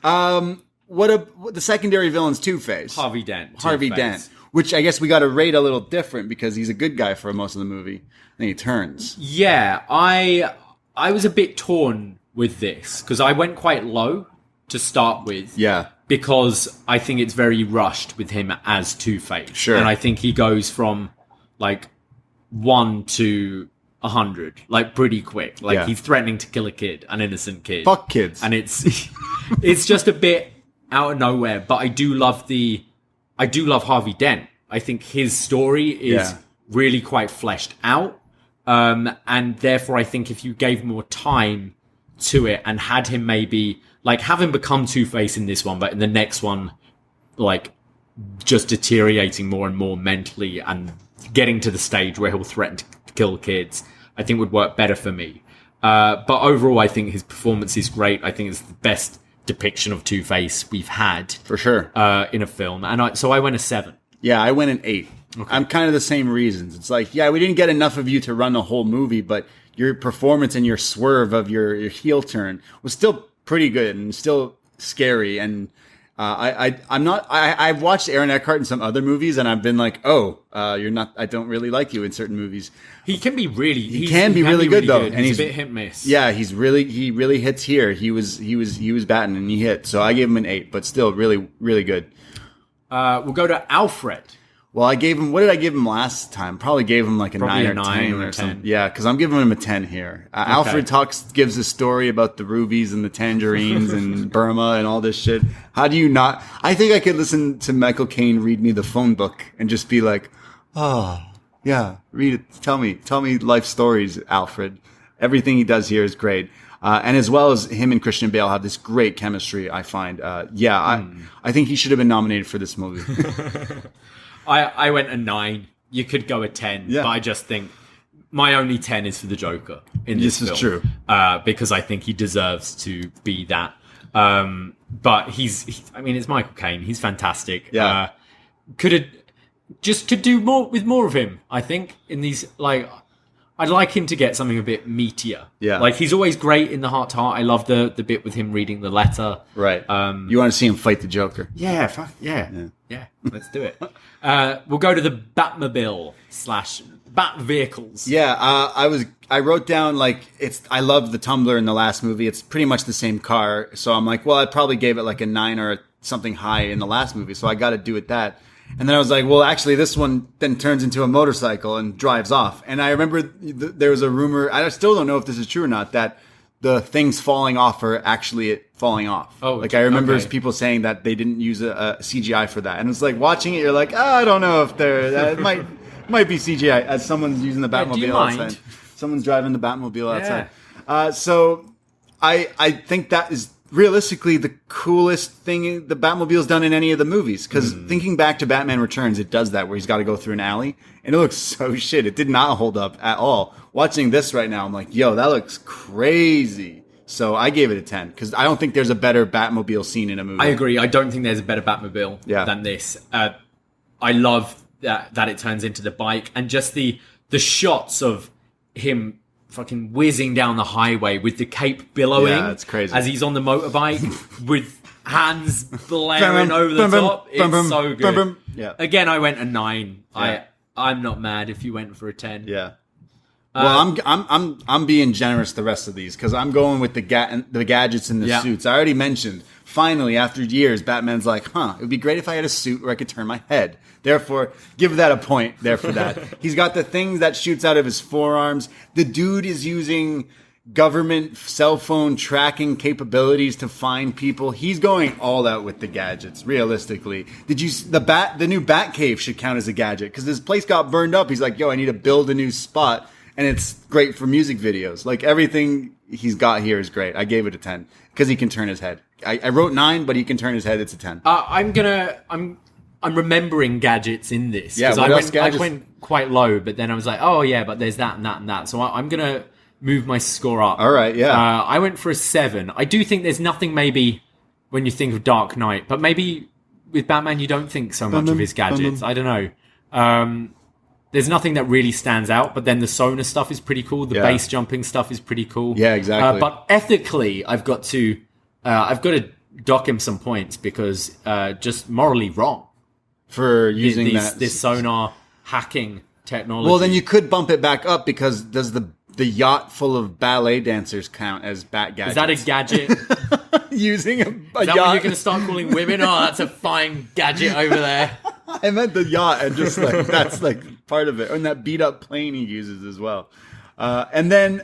The secondary villain's Two-Face? Harvey Dent. Dent. Which I guess we got to rate a little different because he's a good guy for most of the movie. Then he turns. Yeah, I was a bit torn with this because I went quite low to start with. Yeah. Because I think it's very rushed with him as Two-Face. Sure. And I think he goes from like 1 to 100, like pretty quick. Like he's threatening to kill a kid, an innocent kid. Fuck kids. And it's just a bit out of nowhere. But I do love Harvey Dent. I think his story is really quite fleshed out. And therefore, I think if you gave more time to it and had him maybe, like, have him become Two-Face in this one, but in the next one, like, just deteriorating more and more mentally and getting to the stage where he'll threaten to kill kids, I think would work better for me. But overall, I think his performance is great. I think it's the best depiction of Two-Face we've had for sure in a film, and so I went a 7. Yeah, I went an 8. Okay. I'm kind of the same reasons. It's like, we didn't get enough of you to run the whole movie, but your performance and your swerve of your heel turn was still pretty good and still scary. And I've watched Aaron Eckhart in some other movies, and I've been like, you're not. I don't really like you in certain movies. He can be really. He can be really good though, and he's a bit hit and miss. Yeah, he really hits here. He was batting and he hit. So I gave him an 8, but still really, really good. We'll go to Alfred. Well, I gave him. What did I give him last time? Probably gave him like a 9 or 10 or something. Yeah, because I'm giving him a 10 here. Okay. Alfred gives a story about the rubies and the tangerines and Burma and all this shit. How do you not? I think I could listen to Michael Caine read me the phone book and just be like, oh, yeah, read it. Tell me life stories, Alfred. Everything he does here is great. And as well as him and Christian Bale have this great chemistry, I find. I think he should have been nominated for this movie. I went a 9. You could go a 10, but I just think my only 10 is for the Joker in this film. This is true. Because I think he deserves to be that. But it's Michael Caine. He's fantastic. Yeah. Could do more with more of him, I think, in these, like, I'd like him to get something a bit meatier. Yeah. Like, he's always great in the Heart to Heart. I love the bit with him reading the letter. Right. You want to see him fight the Joker. Yeah, yeah. Let's do it. We'll go to the Batmobile / Bat vehicles. Yeah, I wrote down, like, I love the Tumbler in the last movie. It's pretty much the same car. So I'm like, well, I probably gave it like a 9 or something high in the last movie. So I got to do it that. And then I was like, well, actually, this one then turns into a motorcycle and drives off. And I remember there was a rumor, I still don't know if this is true or not, that the things falling off are actually it falling off. Oh, like, I remember people saying that they didn't use a CGI for that. And it's like, watching it, you're like, I don't know if it might be CGI, as someone's using the Batmobile outside. Someone's driving the Batmobile outside. So I think that is realistically the coolest thing the Batmobile's done in any of the movies. Because thinking back to Batman Returns, it does that where he's got to go through an alley. And it looks so shit. It did not hold up at all. Watching this right now, I'm like, yo, that looks crazy. So I gave it a 10 because I don't think there's a better Batmobile scene in a movie. I agree. I don't think there's a better Batmobile than this. I love that it turns into the bike, and just the shots of him fucking whizzing down the highway with the cape billowing. Yeah, it's crazy. As he's on the motorbike with hands blaring over the top. It's so good. Yeah. Again, I went a 9. Yeah. I'm not mad if you went for a 10. Yeah. Well, I'm being generous the rest of these because I'm going with the gadgets and the suits. I already mentioned. Finally, after years, Batman's like, it would be great if I had a suit where I could turn my head. Therefore, give that a point there for that. He's got the thing that shoots out of his forearms. The dude is using government cell phone tracking capabilities to find people. He's going all out with the gadgets, realistically. The new Batcave should count as a gadget because this place got burned up. He's like, I need to build a new spot. And it's great for music videos. Like, everything he's got here is great. I gave it a 10 because he can turn his head. I wrote 9, but he can turn his head. It's a 10. I'm remembering gadgets in this. Yeah, I went quite low, but then I was like, but there's that and that and that. So I'm going to move my score up. All right, yeah. I went for a 7. I do think there's nothing maybe when you think of Dark Knight, but maybe with Batman you don't think so much of his gadgets. I don't know. There's nothing that really stands out, but then the Sona stuff is pretty cool. The base jumping stuff is pretty cool. Yeah, exactly. But ethically, I've got to dock him some points because just morally wrong for using this sonar hacking technology. Well, then you could bump it back up because does the yacht full of ballet dancers count as bat gadgets? Is that a gadget? Using a Is that yacht? when you're going to start calling women? Oh, that's a fine gadget over there. I meant the yacht, and just like that's like part of it, and that beat up plane he uses as well. And then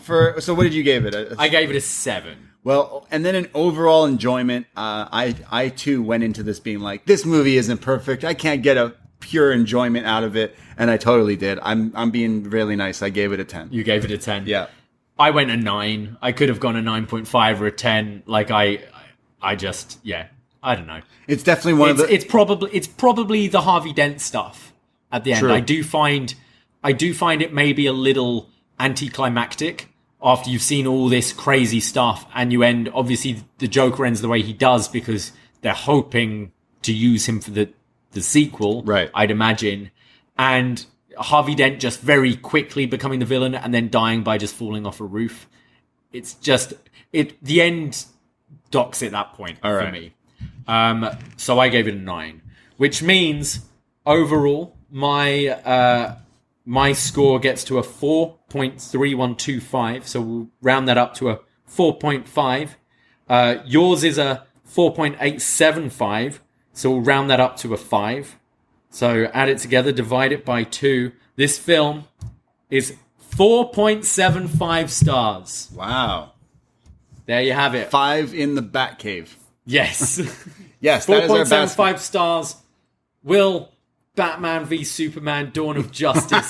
so what did you give it? I gave it a 7. Well, and then an overall enjoyment. I too went into this being like, this movie isn't perfect. I can't get a pure enjoyment out of it, and I totally did. I'm being really nice. I gave it a 10. You gave it a 10. Yeah. I went a 9. I could have gone a 9.5 or a 10. Like I don't know. It's definitely one of the. It's probably the Harvey Dent stuff at the end. True. I do find it maybe a little anticlimactic after you've seen all this crazy stuff, and you end. Obviously, the Joker ends the way he does because they're hoping to use him for the sequel. Right. I'd imagine, and Harvey Dent just very quickly becoming the villain and then dying by just falling off a roof. It's just the end docks at that point for me. So I gave it a 9, which means overall my score gets to a 4.3125. So we'll round that up to a 4.5. Yours is a 4.875. So we'll round that up to a 5. So add it together, divide it by 2. This film is 4.75 stars. Wow. There you have it. 5 in the Batcave. Yes. Yes, that is our best. 4.75 stars. Will Batman v Superman Dawn of Justice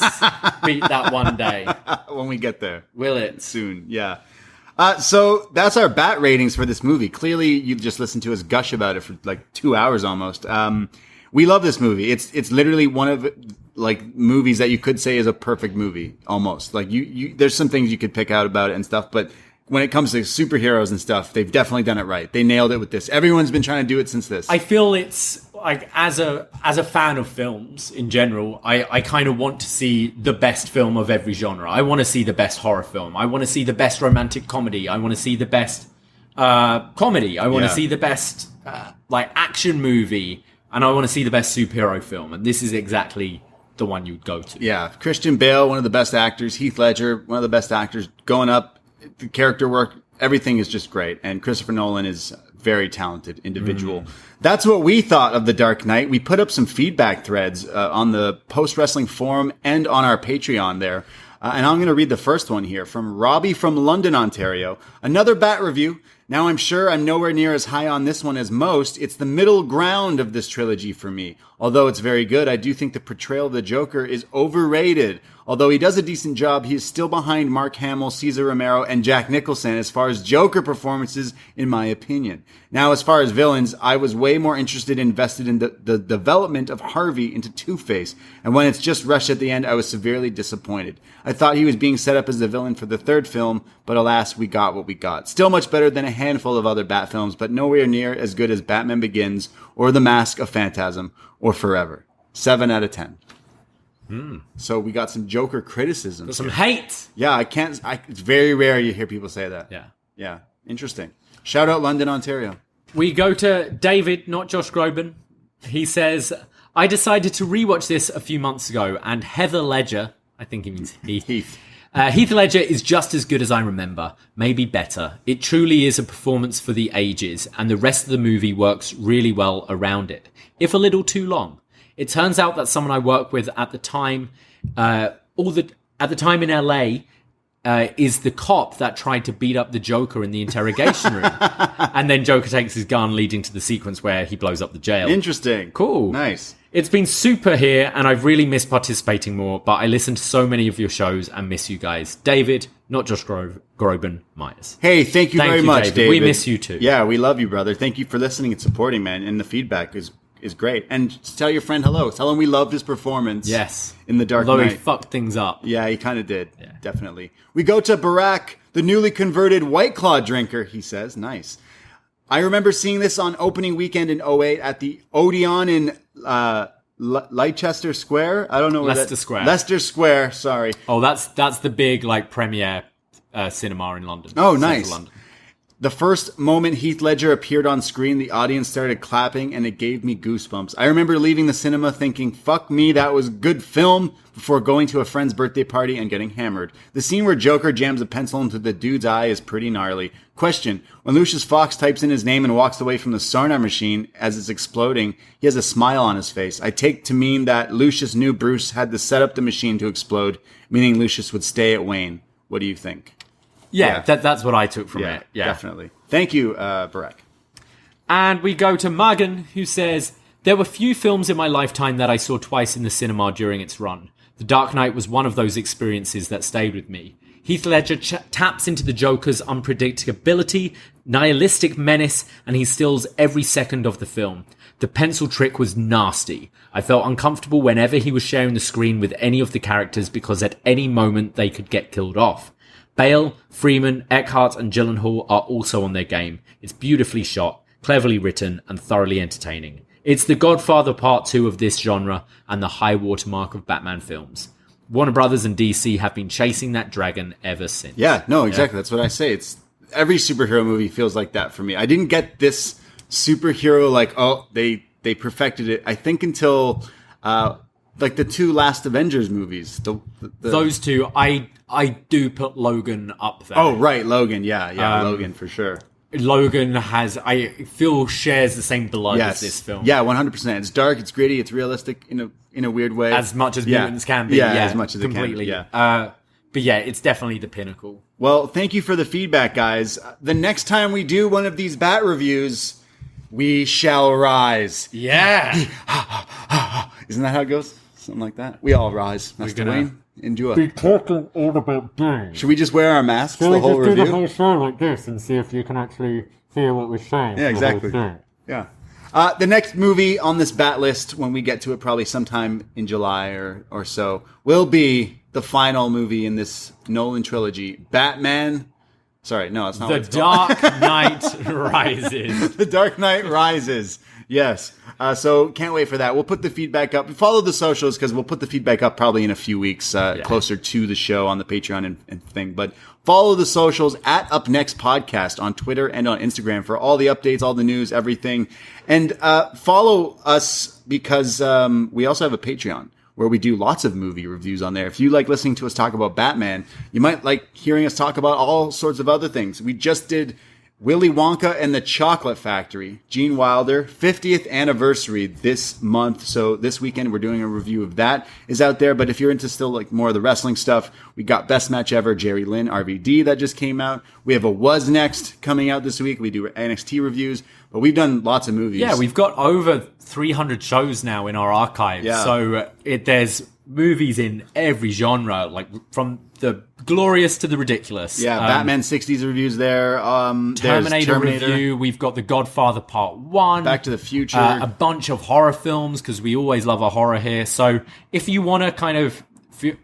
beat that one day? When we get there. Will it? Soon, yeah. So that's our bat ratings for this movie. Clearly, you've just listened to us gush about it for like 2 hours almost. We love this movie. It's literally one of like movies that you could say is a perfect movie almost. Like there's some things you could pick out about it and stuff, but when it comes to superheroes and stuff, they've definitely done it right. They nailed it with this. Everyone's been trying to do it since this. I feel it's like as a fan of films in general, I kind of want to see the best film of every genre. I want to see the best horror film. I want to see the best romantic comedy. I want to see the best comedy. I want to see the best like action movie, and I want to see the best superhero film. And this is exactly the one you'd go to. Yeah, Christian Bale, one of the best actors. Heath Ledger, one of the best actors, going up. The character work, everything is just great. And Christopher Nolan is a very talented individual. That's what we thought of The Dark Knight. We put up some feedback threads on the Post Wrestling Forum and on our Patreon there. And I'm going to read the first one here from Robbie from London, Ontario. Another Bat review. Now I'm sure I'm nowhere near as high on this one as most. It's the middle ground of this trilogy for me. Although it's very good, I do think the portrayal of the Joker is overrated. Although he does a decent job, he is still behind Mark Hamill, Cesar Romero, and Jack Nicholson as far as Joker performances, in my opinion. Now, as far as villains, I was way more invested in the development of Harvey into Two-Face, and when it's just rushed at the end, I was severely disappointed. I thought he was being set up as the villain for the third film, but alas, we got what we got. Still much better than a handful of other Bat films, but nowhere near as good as Batman Begins, or The Mask of Phantasm, or Forever. 7 out of 10. So we got some Joker criticism. Some hate. Yeah, it's very rare you hear people say that. Yeah. Yeah. Interesting. Shout out London, Ontario. We go to David, not Josh Groban. He says, I decided to rewatch this a few months ago, and Heather Ledger, I think he means Heath. Heath Ledger is just as good as I remember, maybe better. It truly is a performance for the ages, and the rest of the movie works really well around it, if a little too long. It turns out that someone I work with at the time, in LA, is the cop that tried to beat up the Joker in the interrogation room. And then Joker takes his gun, leading to the sequence where he blows up the jail. Interesting. Cool. Nice. It's been super here, and I've really missed participating more, but I listen to so many of your shows and miss you guys. David, not Josh Groban, Myers. Hey, thank you very much, David. We miss you too. Yeah, we love you, brother. Thank you for listening and supporting, man. And the feedback is great. And tell your friend hello. Tell him we loved his performance. Yes. In The Dark Although Knight. he fucked things up. Yeah, he kind of did. Yeah. Definitely. We go to Barack, the newly converted White Claw drinker, he says. Nice. I remember seeing this on opening weekend in '08 at the Odeon in Leicester Square. I don't know where Leicester Square. Leicester Square, sorry. Oh, that's the big premiere cinema in London. Oh, nice. London. The first moment Heath Ledger appeared on screen, the audience started clapping, and it gave me goosebumps. I remember leaving the cinema thinking, fuck me, that was good film, before going to a friend's birthday party and getting hammered. The scene where Joker jams a pencil into the dude's eye is pretty gnarly. Question, when Lucius Fox types in his name and walks away from the sonar machine as it's exploding, he has a smile on his face. I take to mean that Lucius knew Bruce had to set up the machine to explode, meaning Lucius would stay at Wayne. What do you think? Yeah. That's what I took from it. Yeah, definitely. Thank you, Barack. And we go to Magan, who says, there were few films in my lifetime that I saw twice in the cinema during its run. The Dark Knight was one of those experiences that stayed with me. Heath Ledger taps into the Joker's unpredictability, nihilistic menace, and he steals every second of the film. The pencil trick was nasty. I felt uncomfortable whenever he was sharing the screen with any of the characters because at any moment they could get killed off. Bale, Freeman, Eckhart, and Gyllenhaal are also on their game. It's beautifully shot, cleverly written, and thoroughly entertaining. It's The Godfather Part 2 of this genre and the high watermark of Batman films. Warner Brothers and DC have been chasing that dragon ever since. Yeah, no, exactly. Yeah. That's what I say. It's every superhero movie feels like that for me. I didn't get this superhero they perfected it. I think until the two last Avengers movies. Those two, I do put Logan up there. Oh, right, Logan. Yeah, Logan for sure. Logan I feel shares the same blood as this film. Yeah, 100%. It's dark, it's gritty, it's realistic in a weird way. As much as mutants can be. Yeah, as much as completely. It can be. Yeah. But yeah, it's definitely the pinnacle. Well, thank you for the feedback, guys. The next time we do one of these Bat reviews, we shall rise. Yeah. Isn't that how it goes? Something like that. We all rise. Master Wayne, enjoy. Be talking all about games. Should we just wear our masks the whole review? Do the whole show like this and see if you can actually hear what we're saying. Yeah, exactly. Yeah. The next movie on this Bat list, when we get to it probably sometime in July or so, will be the final movie in this Nolan trilogy, Batman. Sorry, no, it's not. The Dark Knight Rises. The Dark Knight Rises. Yes. So can't wait for that. We'll put the feedback up. Follow the socials because we'll put the feedback up probably in a few weeks closer to the show on the Patreon and thing. But follow the socials at upNXT Podcast on Twitter and on Instagram for all the updates, all the news, everything. And follow us because we also have a Patreon where we do lots of movie reviews on there. If you like listening to us talk about Batman, you might like hearing us talk about all sorts of other things. We just did Willy Wonka and the Chocolate Factory, Gene Wilder, 50th anniversary this month. So this weekend we're doing a review of that is out there. But if you're into still like more of the wrestling stuff, we got Best Match Ever, Jerry Lynn, RVD that just came out. We have a Was Next coming out this week. We do NXT reviews, but we've done lots of movies. Yeah, we've got over 300 shows now in our archives. Yeah. So there's movies in every genre, like from the glorious to the ridiculous. Yeah, Batman 60s reviews there. Terminator review. We've got The Godfather Part 1. Back to the Future. A bunch of horror films, because we always love a horror here. So if you want to kind of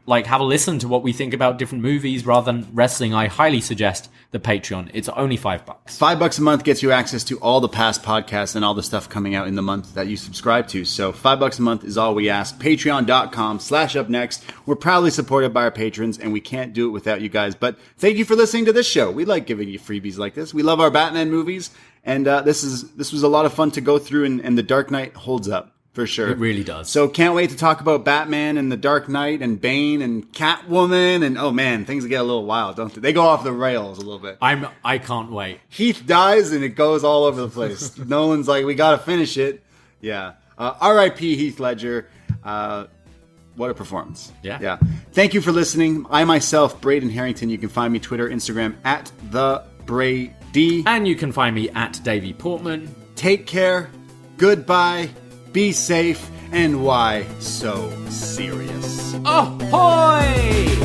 like have a listen to what we think about different movies rather than wrestling, I highly suggest the Patreon. It's only $5. $5 a month gets you access to all the past podcasts and all the stuff coming out in the month that you subscribe to. So $5 a month is all we ask. Patreon.com/upNXT. We're proudly supported by our patrons, and we can't do it without you guys. But thank you for listening to this show. We like giving you freebies like this. We love our Batman movies, and this was a lot of fun to go through, and The Dark Knight holds up. For sure. It really does. So can't wait to talk about Batman and The Dark Knight and Bane and Catwoman. And oh man, things get a little wild, don't they? They go off the rails a little bit. I can't wait. Heath dies and it goes all over the place. Nolan's like, we got to finish it. Yeah. R.I.P. Heath Ledger. What a performance. Yeah. Thank you for listening. I myself, Braden Herrington. You can find me Twitter, Instagram at the Brady. And you can find me at Davie Portman. Take care. Goodbye. Be safe, and why so serious? Ahoy!